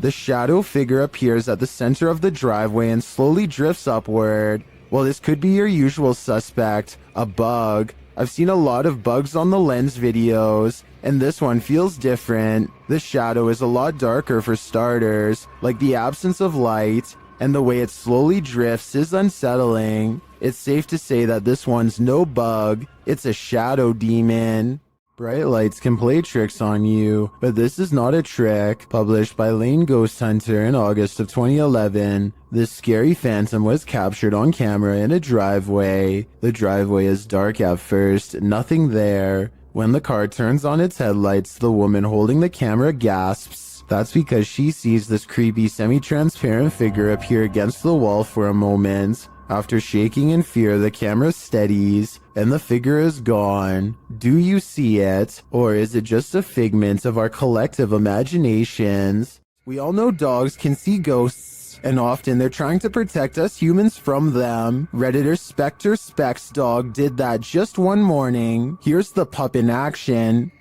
The shadow figure appears at the center of the driveway and slowly drifts upward. Well, this could be your usual suspect, a bug. I've seen a lot of bugs on the Lens videos, and this one feels different. The shadow is a lot darker for starters, like the absence of light, and the way it slowly drifts is unsettling. It's safe to say that this one's no bug, it's a shadow demon. Bright lights can play tricks on you, but this is not a trick. Published by Lane Ghost Hunter in August of 2011, this scary phantom was captured on camera in a driveway. The driveway is dark at first, nothing there. When the car turns on its headlights, the woman holding the camera gasps. That's because she sees this creepy semi-transparent figure appear against the wall for a moment. After shaking in fear, the camera steadies, and the figure is gone. Do you see it? Or is it just a figment of our collective imaginations? We all know dogs can see ghosts, and often they're trying to protect us humans from them. Redditor Spectre Specs Dog did that just one morning. Here's the pup in action.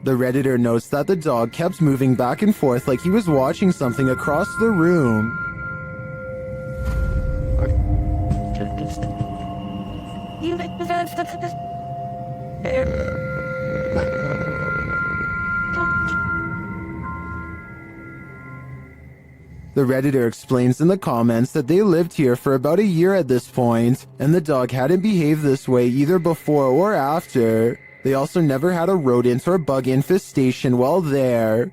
The Redditor notes that the dog kept moving back and forth like he was watching something across the room. The Redditor explains in the comments that they lived here for about a year at this point, and the dog hadn't behaved this way either before or after. They also never had a rodent or bug infestation while there.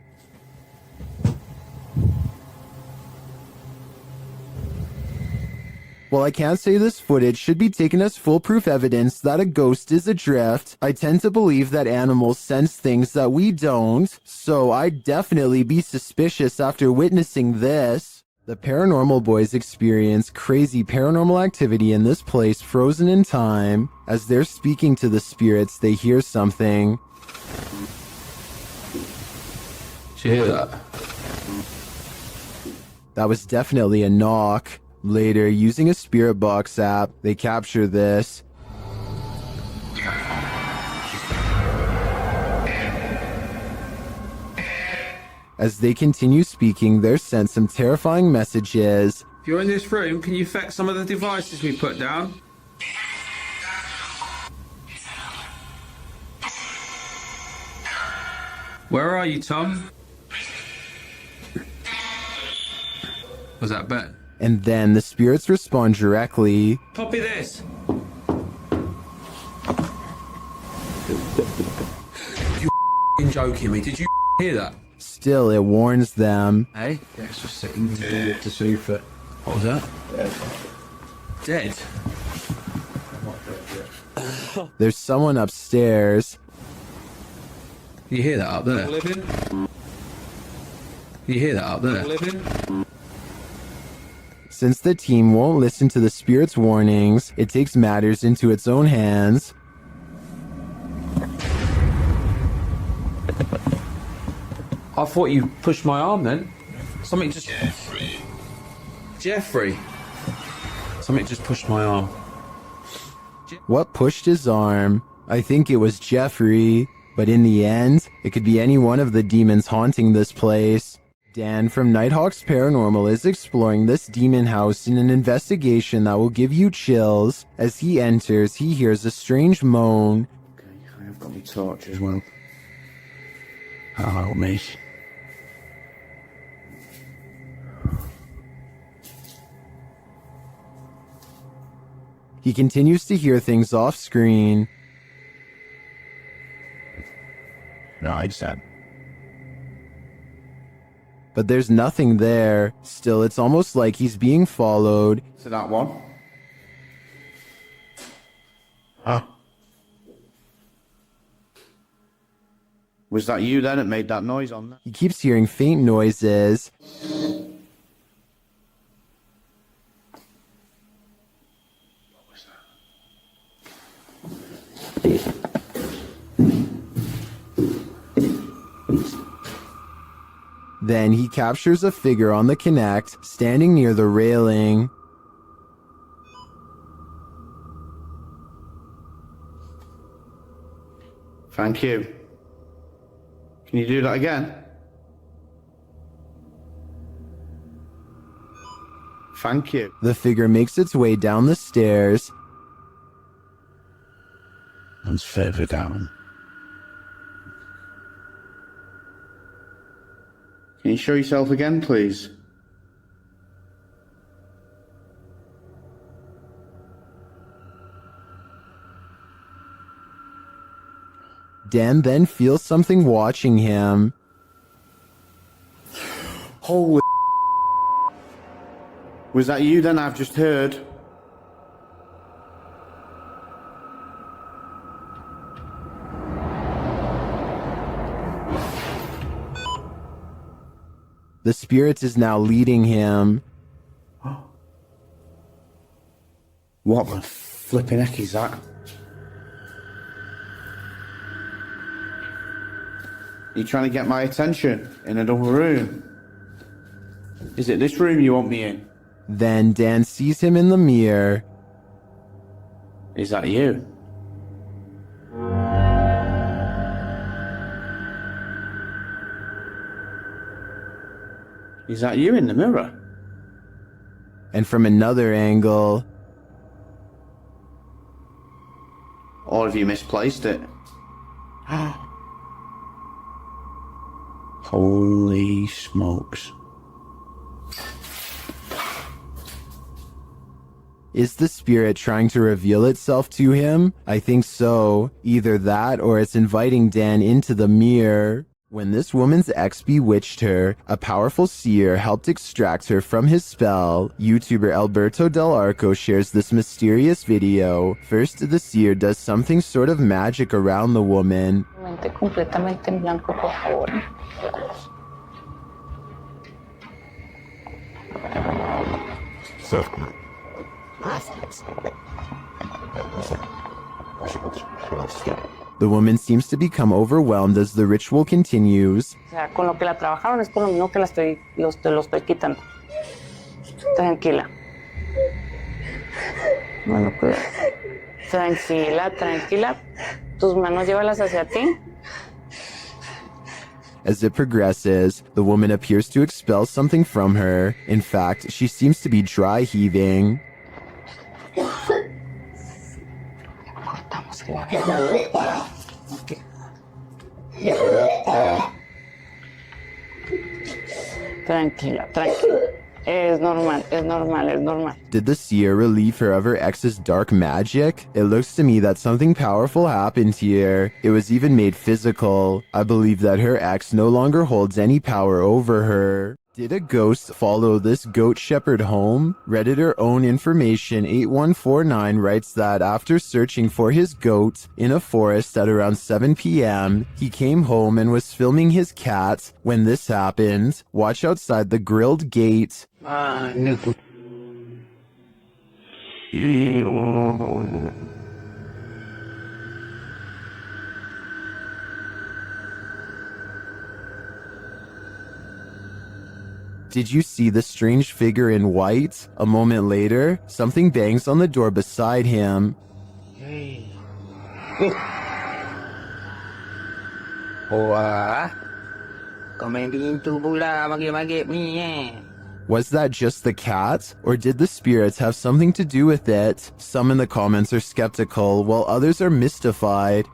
While I can't say this footage should be taken as foolproof evidence that a ghost is adrift, I tend to believe that animals sense things that we don't, so I'd definitely be suspicious after witnessing this. The Paranormal Boys experience crazy paranormal activity in this place frozen in time. As they're speaking to the spirits, they hear something. Did you hear that? That was definitely a knock. Later, using a spirit box app, they capture this. As they continue speaking, they're sent some terrifying messages. If you're in this room, can you fetch some of the devices we put down? Where are you, Tom? Was that Ben? And then the spirits respond directly. Copy this. You joking me? Did you hear that? Still, it warns them. Hey? Yeah, it's just sitting to see if it... What was that? Dead. There's someone upstairs. You hear that up there? You hear that up there? Since the team won't listen to the spirit's warnings, it takes matters into its own hands. I thought you pushed my arm then. Something just... Jeffrey. Something just pushed my arm. What pushed his arm? I think it was Jeffrey, but in the end, it could be any one of the demons haunting this place. Dan from Nighthawk's Paranormal is exploring this demon house in an investigation that will give you chills. As he enters, he hears a strange moan. Okay, I have got my torch as well. That'll help me. He continues to hear things off screen. No, I said. But there's nothing there. Still, it's almost like he's being followed. To that one. Huh? Was that you then that made that noise on there? He keeps hearing faint noises. Then he captures a figure on the Kinect, standing near the railing. Thank you. Can you do that again? Thank you. The figure makes its way down the stairs. And further down. Can you show yourself again, please? Dan then feels something watching him. Holy. Was that you then I've just heard? The spirit is now leading him. What the flipping heck is that? You trying to get my attention in another room? Is it this room you want me in? Then Dan sees him in the mirror. Is that you? Is that you in the mirror? And from another angle... Or have you misplaced it? Holy smokes. Is the spirit trying to reveal itself to him? I think so. Either that or it's inviting Dan into the mirror. When this woman's ex bewitched her, a powerful seer helped extract her from his spell. YouTuber Alberto Del Arco shares this mysterious video. First, the seer does something sort of magic around the woman. Completamente en blanco, por favor. The woman seems to become overwhelmed as the ritual continues. O sea, con lo que la trabajaron es con lo mismo que lo estoy quitando. Tranquila. Bueno, cuidado. Tranquila, tranquila. Tus manos llévalas hacia ti. As it progresses, the woman appears to expel something from her. In fact, she seems to be dry heaving. Tranquila, tranquila. Es normal, es normal, es normal. Did the seer relieve her of her ex's dark magic? It looks to me that something powerful happened here. It was even made physical. I believe that her ex no longer holds any power over her. Did a ghost follow this goat shepherd home? Redditor Own Information 8149 writes that after searching for his goat in a forest at around 7 p.m., he came home and was filming his cat when this happened. Watch outside the grilled gate. Did you see the strange figure in white? A moment later, something bangs on the door beside him. Was that just the cat? Or did the spirits have something to do with it? Some in the comments are skeptical, while others are mystified.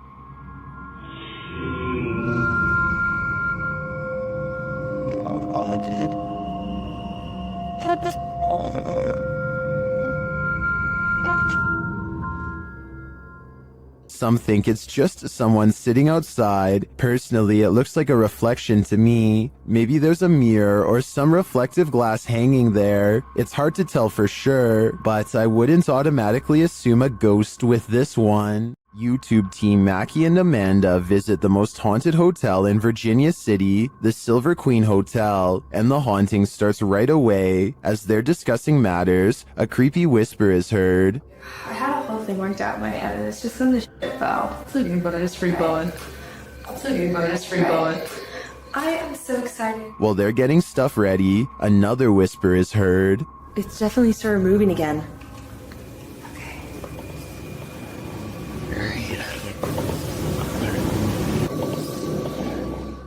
Some think it's just someone sitting outside. Personally, it looks like a reflection to me. Maybe there's a mirror or some reflective glass hanging there. It's hard to tell for sure, but I wouldn't automatically assume a ghost with this one. YouTube team Mackie and Amanda visit the most haunted hotel in Virginia City, the Silver Queen Hotel, and the haunting starts right away. As they're discussing matters, a creepy whisper is heard. I had a whole thing worked out in my head, and it's just when the shit fell. It's looking but it's free blowing. It's looking but it's free blowing. I am so excited. While they're getting stuff ready, another whisper is heard. It's definitely started moving again.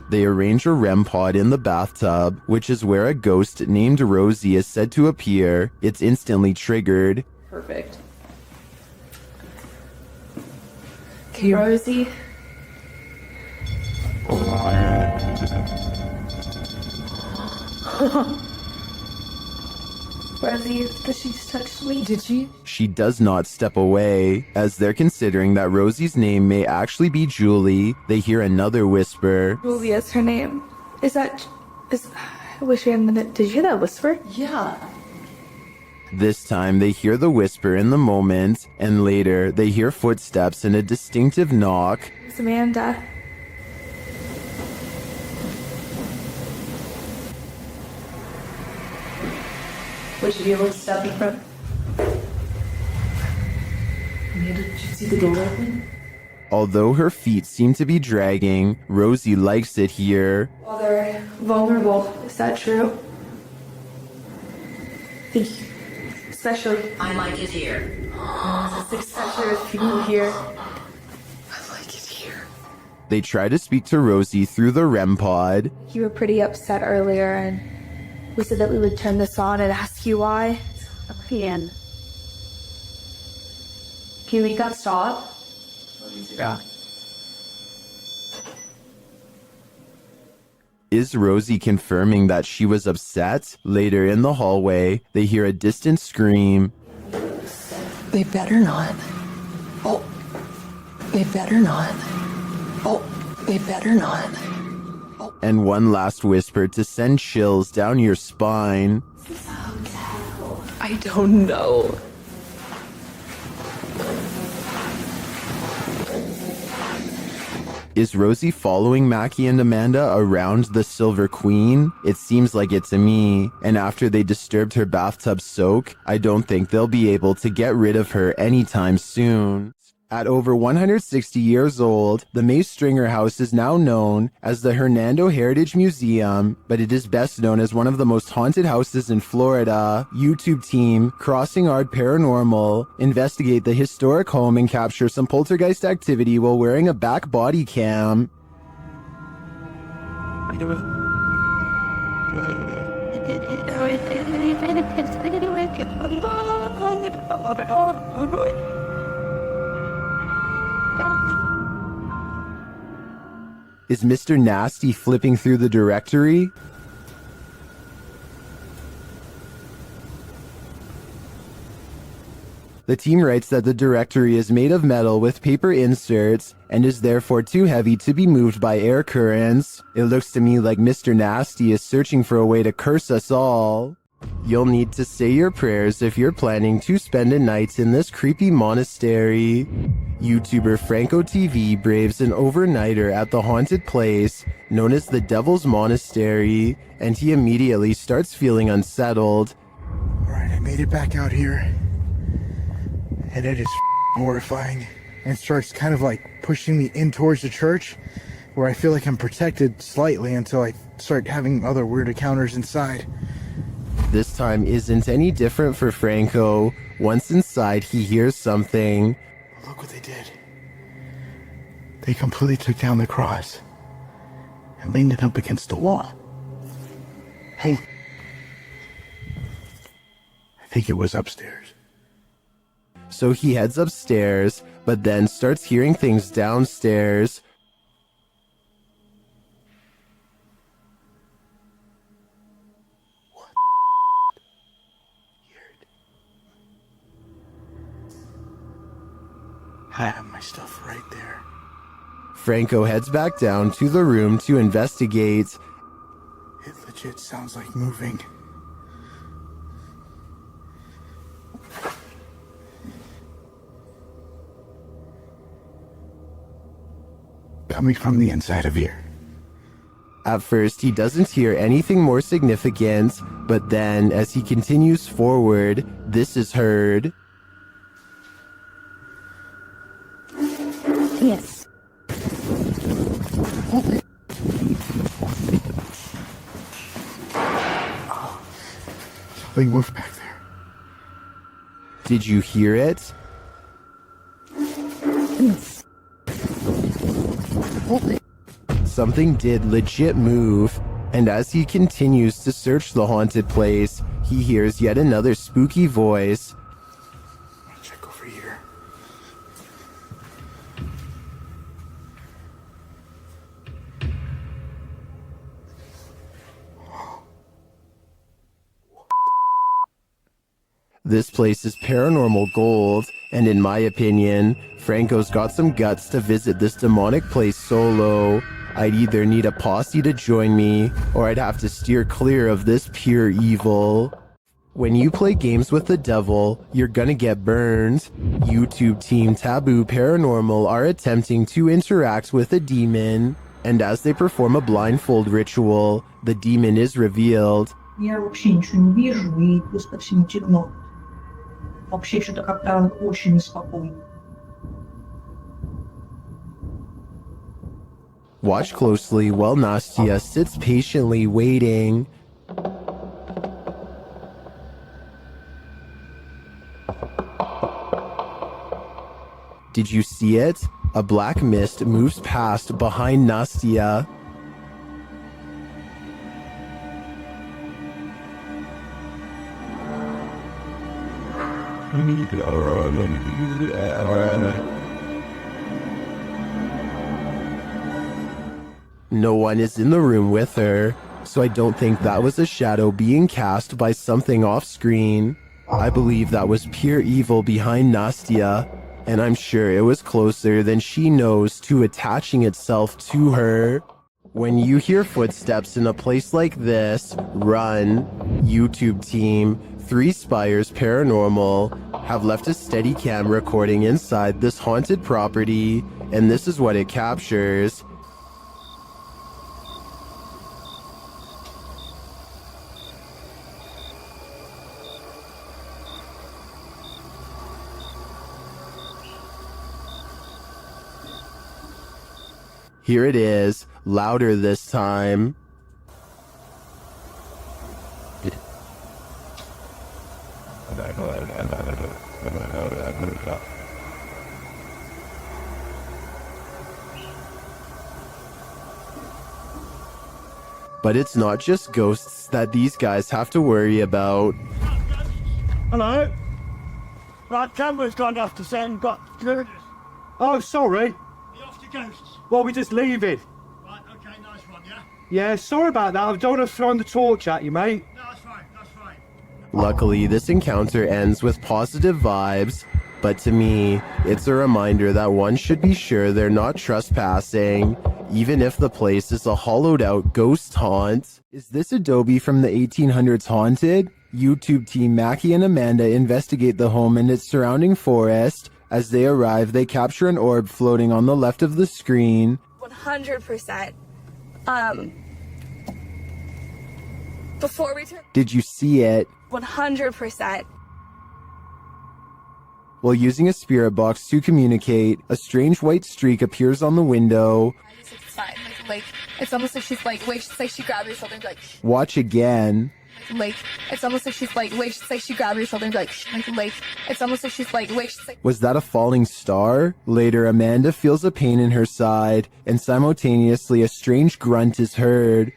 They arrange a REM pod in the bathtub, which is where a ghost named Rosie is said to appear. It's instantly triggered. Perfect. Okay, Rosie. Rosie, the she's touched me. Did she? She does not step away. As they're considering that Rosie's name may actually be Julie, they hear another whisper. Julia's her name. I wish we hadn't. Did you hear that whisper? Yeah. This time they hear the whisper in the moment, and later they hear footsteps and a distinctive knock. It's Amanda. Would you be able to step in front? Amanda, did you see the door open? Although her feet seem to be dragging, Rosie likes it here. Well, they're vulnerable. Is that true? Especially. I like it here. Especially with people here. They try to speak to Rosie through the REM pod. You were pretty upset earlier, and we said that we would turn this on and ask you why. Again. Can you make that stop? Yeah. Is Rosie confirming that she was upset? Later in the hallway, they hear a distant scream. They better not. Oh, they better not. Oh, they better not. And one last whisper to send chills down your spine. I don't know. Is Rosie following Mackie and Amanda around the Silver Queen? It seems like it to me. And after they disturbed her bathtub soak, I don't think they'll be able to get rid of her anytime soon. At over 160 years old, the May Stringer House is now known as the Hernando Heritage Museum, but it is best known as one of the most haunted houses in Florida. YouTube team Crossing Art Paranormal investigate the historic home and capture some poltergeist activity while wearing a back body cam. Is Mr. Nasty flipping through the directory? The team writes that the directory is made of metal with paper inserts and is therefore too heavy to be moved by air currents. It looks to me like Mr. Nasty is searching for a way to curse us all. You'll need to say your prayers if you're planning to spend a night in this creepy monastery. YouTuber Franco TV braves an overnighter at the haunted place known as the Devil's Monastery, and he immediately starts feeling unsettled. Alright, I made it back out here. And it is horrifying. And starts kind of like pushing me in towards the church, where I feel like I'm protected slightly until I start having other weird encounters inside. This time isn't any different for Franco. Once inside, he hears something. Look what they did. They completely took down the cross and leaned it up against the wall. Hey, I think it was upstairs. So he heads upstairs, but then starts hearing things downstairs. I have my stuff right there. Franco heads back down to the room to investigate. It legit sounds like moving. Coming from the inside of here. At first, he doesn't hear anything more significant, but then, as he continues forward, this is heard. Yes. Something moved back there. Did you hear it? Yes. Something did legit move, and as he continues to search the haunted place, he hears yet another spooky voice. Check over here. This place is paranormal gold, and in my opinion, Franco's got some guts to visit this demonic place solo. I'd either need a posse to join me, or I'd have to steer clear of this pure evil. When you play games with the devil, you're gonna get burned. YouTube team Taboo Paranormal are attempting to interact with a demon, and as they perform a blindfold ritual, the demon is revealed. Я вообще ничего не вижу, и просто всем темно. Вообще что-то как-то очень неспокойно. Watch closely while Nastia sits patiently waiting. Did you see it? A black mist moves past behind Nastia. No one is in the room with her, so I don't think that was a shadow being cast by something off screen. I believe that was pure evil behind Nastia, and I'm sure it was closer than she knows to attaching itself to her. When you hear footsteps in a place like this, run. YouTube team, 3 Spires Paranormal, have left a steady cam recording inside this haunted property, and this is what it captures. Here it is, louder this time. But it's not just ghosts that these guys have to worry about. Hello? Right, camera's gone off to send, got... Oh, sorry. You off to ghosts? Well, we're just leaving. Right, okay, nice one, yeah? Yeah, sorry about that. I don't want to throw the torch at you, mate. No, that's fine, that's fine. Luckily, this encounter ends with positive vibes, but to me, it's a reminder that one should be sure they're not trespassing, even if the place is a hollowed-out ghost haunt. Is this Adobe from the 1800s haunted? YouTube team Mackie and Amanda investigate the home and its surrounding forest. As they arrive, they capture an orb floating on the left of the screen. 100%. Before we turn... Did you see it? 100%. While using a spirit box to communicate, a strange white streak appears on the window. It's fine. Like, it's almost like she's like, wait, she's like, she grabbed her shoulder and be like, Watch again. like, it's almost like she's like, wait, she's like, she grabbed her shoulder and be like, it's almost like she's like, wait, she's like... Was that a falling star? Later, Amanda feels a pain in her side, and simultaneously a strange grunt is heard.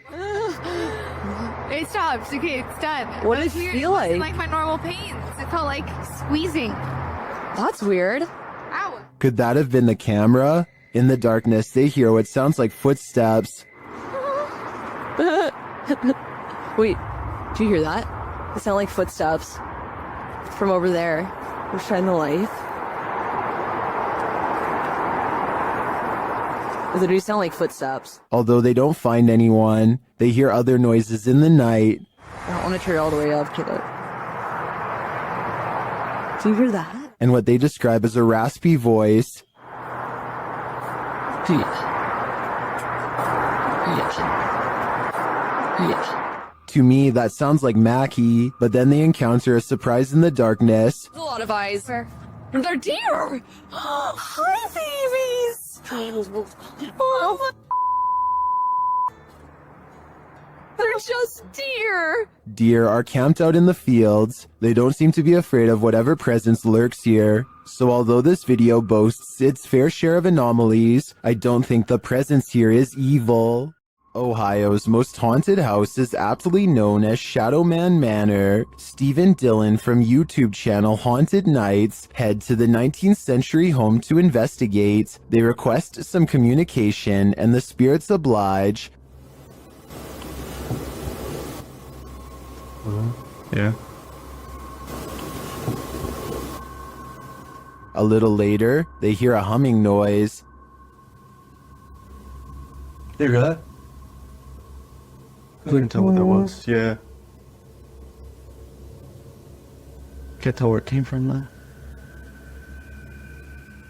It stopped. Okay, it's done. What did it feel like? It wasn't like my normal pains. It felt like squeezing. That's weird. Ow. Could that have been the camera? In the darkness, they hear what sounds like footsteps. Wait, do you hear that? It sounded like footsteps from over there. We're shining the light. They do sound like footsteps. Although they don't find anyone, they hear other noises in the night. I don't want to turn all the way up, kid. Do you hear that? And what they describe as a raspy voice. To me, that sounds like Mackie, but then they encounter a surprise in the darkness. There's a lot of eyes. They're deer! Hi, babies! Oh, they're just deer! Deer are camped out in the fields. They don't seem to be afraid of whatever presence lurks here. So although this video boasts its fair share of anomalies, I don't think the presence here is evil. Ohio's most haunted house is aptly known as Shadow Man Manor. Stephen Dillon from YouTube channel Haunted Nights head to the 19th century home to investigate. They request some communication and the spirits oblige. Yeah. A little later, they hear a humming noise. You hear that? I couldn't tell what that was. Yeah. Can't tell where it came from though.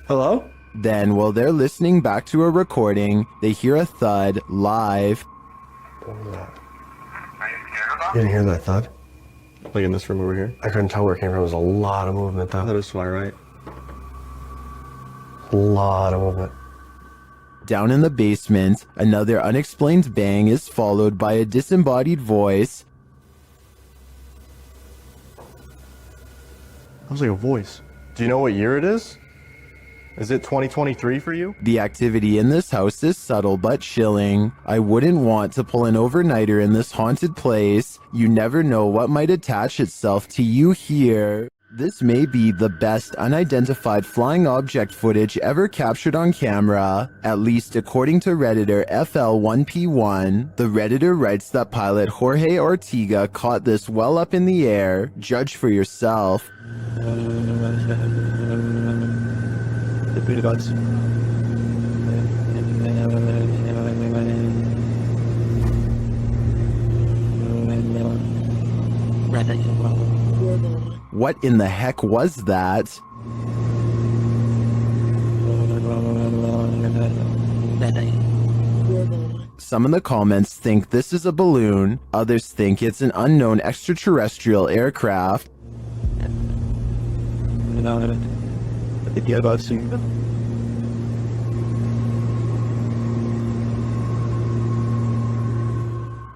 Hello? Then, while they're listening back to a recording, they hear a thud live. What was that? You didn't hear that thud? Like in this room over here? I couldn't tell where it came from. There was a lot of movement though. That is why, right? A lot of movement. Down in the basement, another unexplained bang is followed by a disembodied voice. That was like a voice. Do you know what year it is? Is it 2023 for you? The activity in this house is subtle but chilling. I wouldn't want to pull an overnighter in this haunted place. You never know what might attach itself to you here. This may be the best unidentified flying object footage ever captured on camera, at least according to Redditor FL1P1. The Redditor writes that pilot Jorge Ortega caught this well up in the air. Judge for yourself. The beta gods. What in the heck was that? Some in the comments think this is a balloon, others think it's an unknown extraterrestrial aircraft.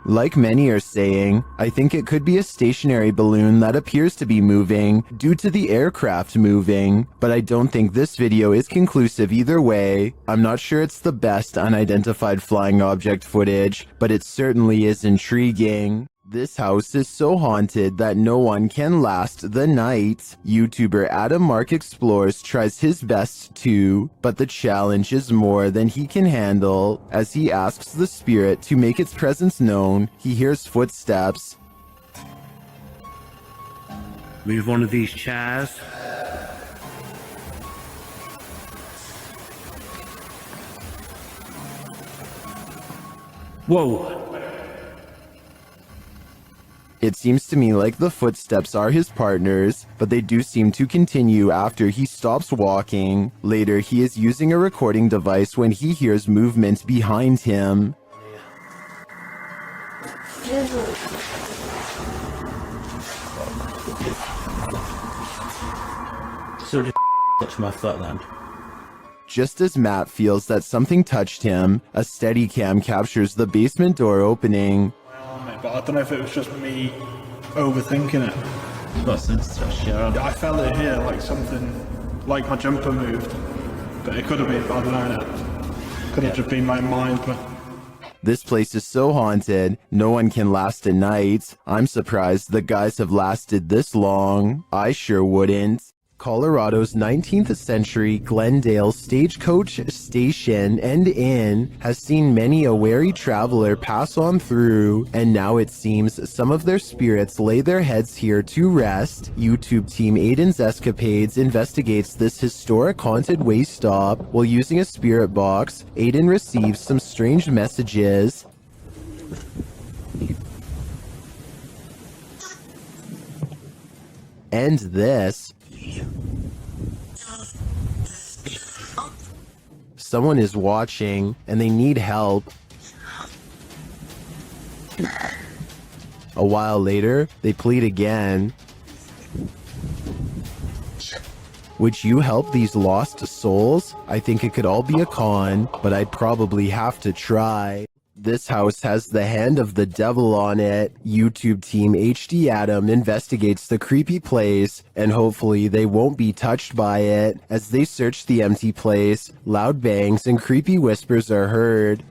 Like many are saying, I think it could be a stationary balloon that appears to be moving due to the aircraft moving, but I don't think this video is conclusive either way. I'm not sure it's the best unidentified flying object footage, but it certainly is intriguing. This house is so haunted that no one can last the night. YouTuber Adam Mark Explores tries his best too, but the challenge is more than he can handle. As he asks the spirit to make its presence known, he hears footsteps. Move one of these chairs. Whoa. It seems to me like the footsteps are his partners, but they do seem to continue after he stops walking. Later, he is using a recording device when he hears movement behind him. So did touch my foot then? Just as Matt feels that something touched him, a Steadicam captures the basement door opening. But I don't know if it was just me overthinking it. Yeah, I felt it here, like something, like my jumper moved. But it could have been, I don't know. Could have just been my mind. But This place is so haunted, no one can last a night. I'm surprised the guys have lasted this long. I sure wouldn't. Colorado's 19th century Glendale stagecoach station and inn has seen many a wary traveler pass on through, and now it seems some of their spirits lay their heads here to rest. YouTube team Aiden's Escapades investigates this historic haunted way stop. While using a spirit box, Aiden receives some strange messages. And this. Someone is watching and they need help. A while later, they plead again. Would you help these lost souls? I think it could all be a con, but I'd probably have to try. This house has the hand of the devil on it. YouTube team HD Adam investigates the creepy place, and hopefully they won't be touched by it. As they search the empty place, loud bangs and creepy whispers are heard.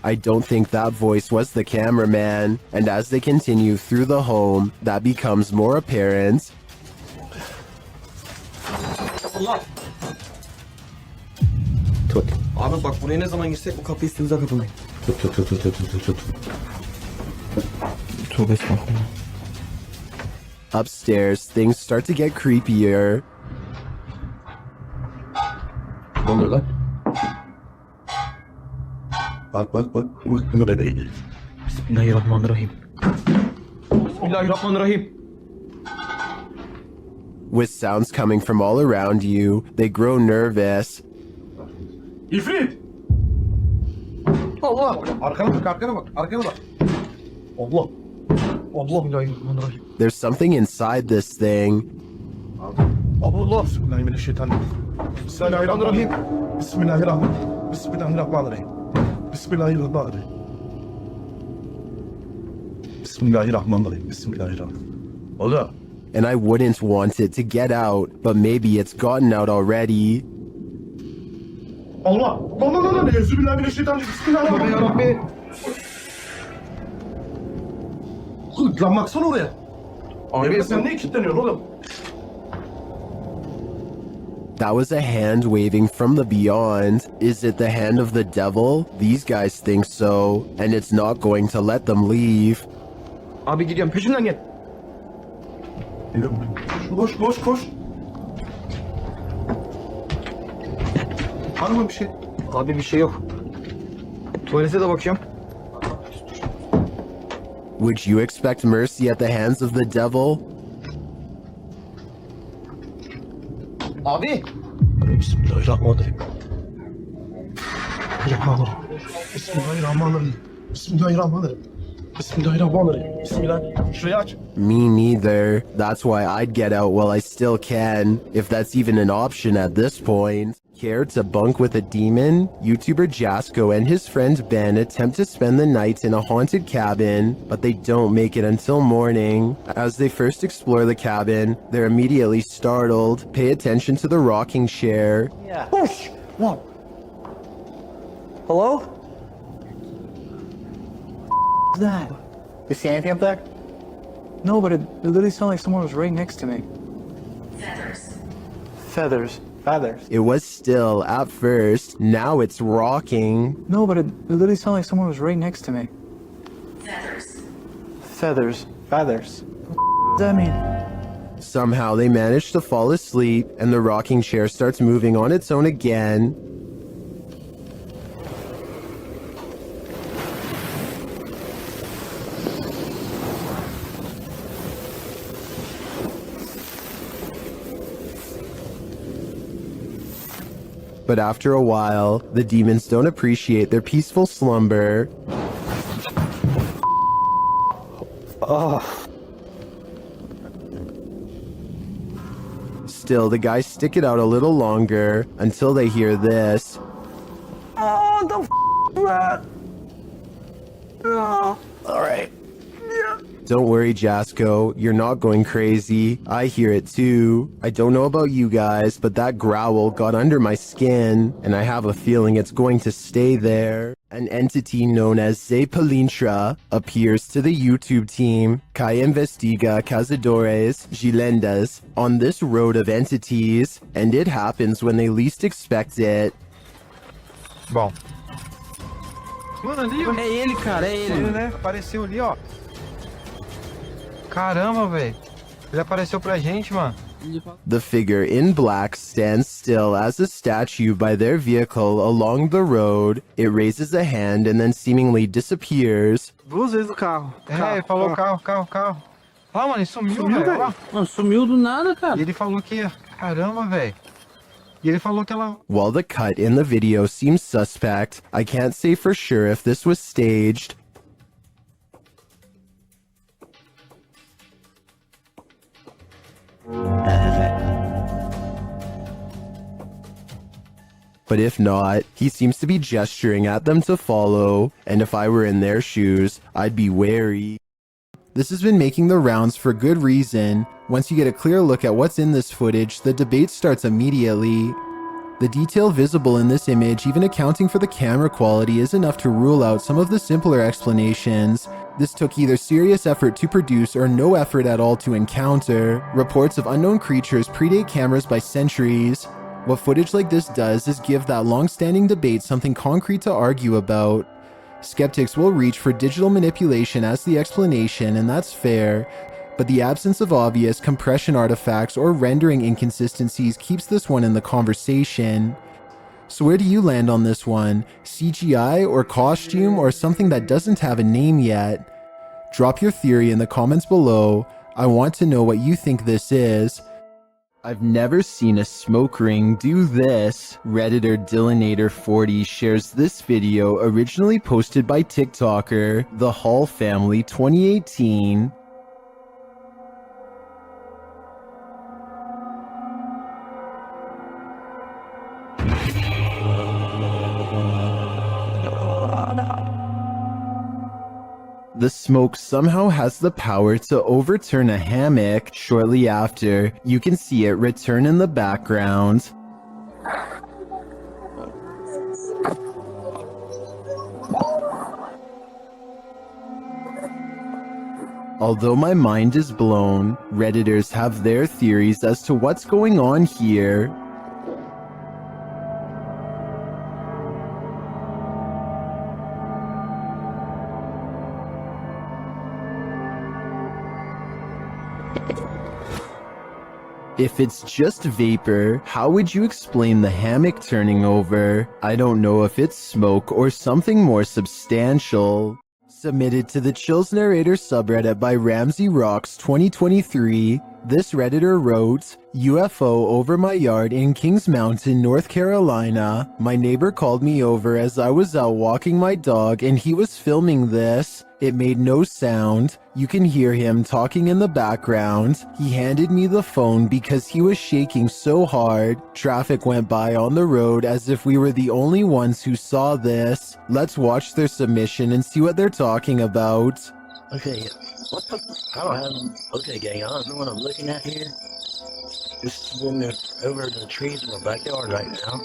I don't think that voice was the cameraman, and as they continue through the home, that becomes more apparent. Tut. Abi bak buraya ne zaman girsek bu kapıyı üstümüze kapamayın. Tut. Tövbe estağfurullah. Upstairs, things start to get creepier. Ne oluyor lan? Bak. Bu da değil. Bismillahirrahmanirrahim. Bismillahirrahmanirrahim. With sounds coming from all around you, they grow nervous. İfrit! Allah! Arkana bak. Allah! Bismillahirrahmanirrahim. There's something inside this thing. Allah! Bismillahirrahmanirrahim. Bismillahirrahmanirrahim. Allah! And I wouldn't want it to get out, but maybe it's gotten out already. Allah! Bismillahirrahmanirrahim. Lan baksana oraya. Abi sen niye kilitleniyorsun oğlum? That was a hand waving from the beyond. Is it the hand of the devil? These guys think so, and it's not going to let them leave. Abi gidiyorum peşinden gel. Koş. Var mı bir şey? Abi bir şey yok. Tuvalete de bakıyorum. Would you expect mercy at the hands of the devil? Abi. Bismillahirrahmanirrahim. Bismillah. Şurayı aç. Me neither. That's why I'd get out while I still can, if that's even an option at this point. Care to bunk with a demon? YouTuber Jasko and his friend Ben attempt to spend the night in a haunted cabin, but they don't make it until morning. As they first explore the cabin, they're immediately startled. Pay attention to the rocking chair. Yeah. Whoosh! What? Hello? What's that? You see anything up there? No, but it literally sounded like someone was right next to me. Feathers. It was still at first, now it's rocking. No, but it literally sounded like someone was right next to me. Feathers. What does that mean? Somehow they manage to fall asleep, and the rocking chair starts moving on its own again. But after a while, the demons don't appreciate their peaceful slumber. Still, the guys stick it out a little longer until they hear this. Oh, the f*** that? Oh. All right. Yeah. Don't worry, Jasco, you're not going crazy. I hear it too. I don't know about you guys, but that growl got under my skin, and I have a feeling it's going to stay there. An entity known as Zepalintra appears to the YouTube team Kai Investiga Cazadores Gilendas on this road of entities, and it happens when they least expect it. Bom. Mano, ali, ó. É ele, cara, é ele. Né? Apareceu ali, ó. Caramba, velho. Ele apareceu pra gente, mano. The figure in black stands still as a statue by their vehicle along the road. It raises a hand and then seemingly disappears. Duas vezes o carro. Ele falou carro. Ah, mano, ele sumiu, velho. Mano, sumiu do nada, cara. E ele falou que... Caramba, velho. E ele falou que ela... While the cut in the video seems suspect, I can't say for sure if this was staged. But if not, he seems to be gesturing at them to follow, and if I were in their shoes, I'd be wary. This has been making the rounds for good reason. Once you get a clear look at what's in this footage, the debate starts immediately. The detail visible in this image, even accounting for the camera quality, is enough to rule out some of the simpler explanations. This took either serious effort to produce or no effort at all to encounter. Reports of unknown creatures predate cameras by centuries. What footage like this does is give that long-standing debate something concrete to argue about. Skeptics will reach for digital manipulation as the explanation, and that's fair, but the absence of obvious compression artifacts or rendering inconsistencies keeps this one in the conversation. So where do you land on this one? CGI or costume or something that doesn't have a name yet? Drop your theory in the comments below. I want to know what you think this is. I've never seen a smoke ring do this. Redditor Dillinator40 shares this video originally posted by TikToker The Hall Family 2018. The smoke somehow has the power to overturn a hammock. Shortly after, you can see it return in the background. Although my mind is blown, Redditors have their theories as to what's going on here. If it's just vapor, how would you explain the hammock turning over? I don't know if it's smoke or something more substantial. Submitted to the Chills Narrator subreddit by Ramsey Rocks 2023, this Redditor wrote, UFO over my yard in Kings Mountain, North Carolina. My neighbor called me over as I was out walking my dog and he was filming this. It made no sound. You can hear him talking in the background. He handed me the phone because he was shaking so hard. Traffic went by on the road as if we were the only ones who saw this. Let's watch their submission and see what they're talking about. Okay, what the? I don't have. Okay, gang, I don't know what I'm looking at here. This is when they're over the trees in my backyard right now.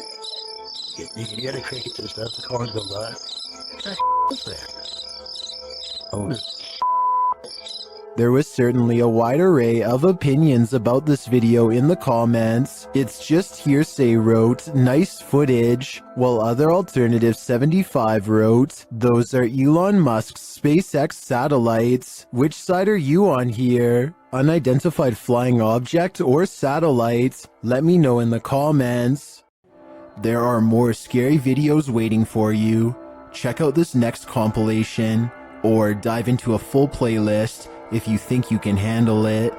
You can hear the crickets and stuff. The cars go by. What the is that? Oh. There was certainly a wide array of opinions about this video in the comments. It's just hearsay wrote, nice footage, while other alternative 75 wrote, those are Elon Musk's SpaceX satellites. Which side are you on here? Unidentified flying object or satellite? Let me know in the comments. There are more scary videos waiting for you. Check out this next compilation, or dive into a full playlist if you think you can handle it.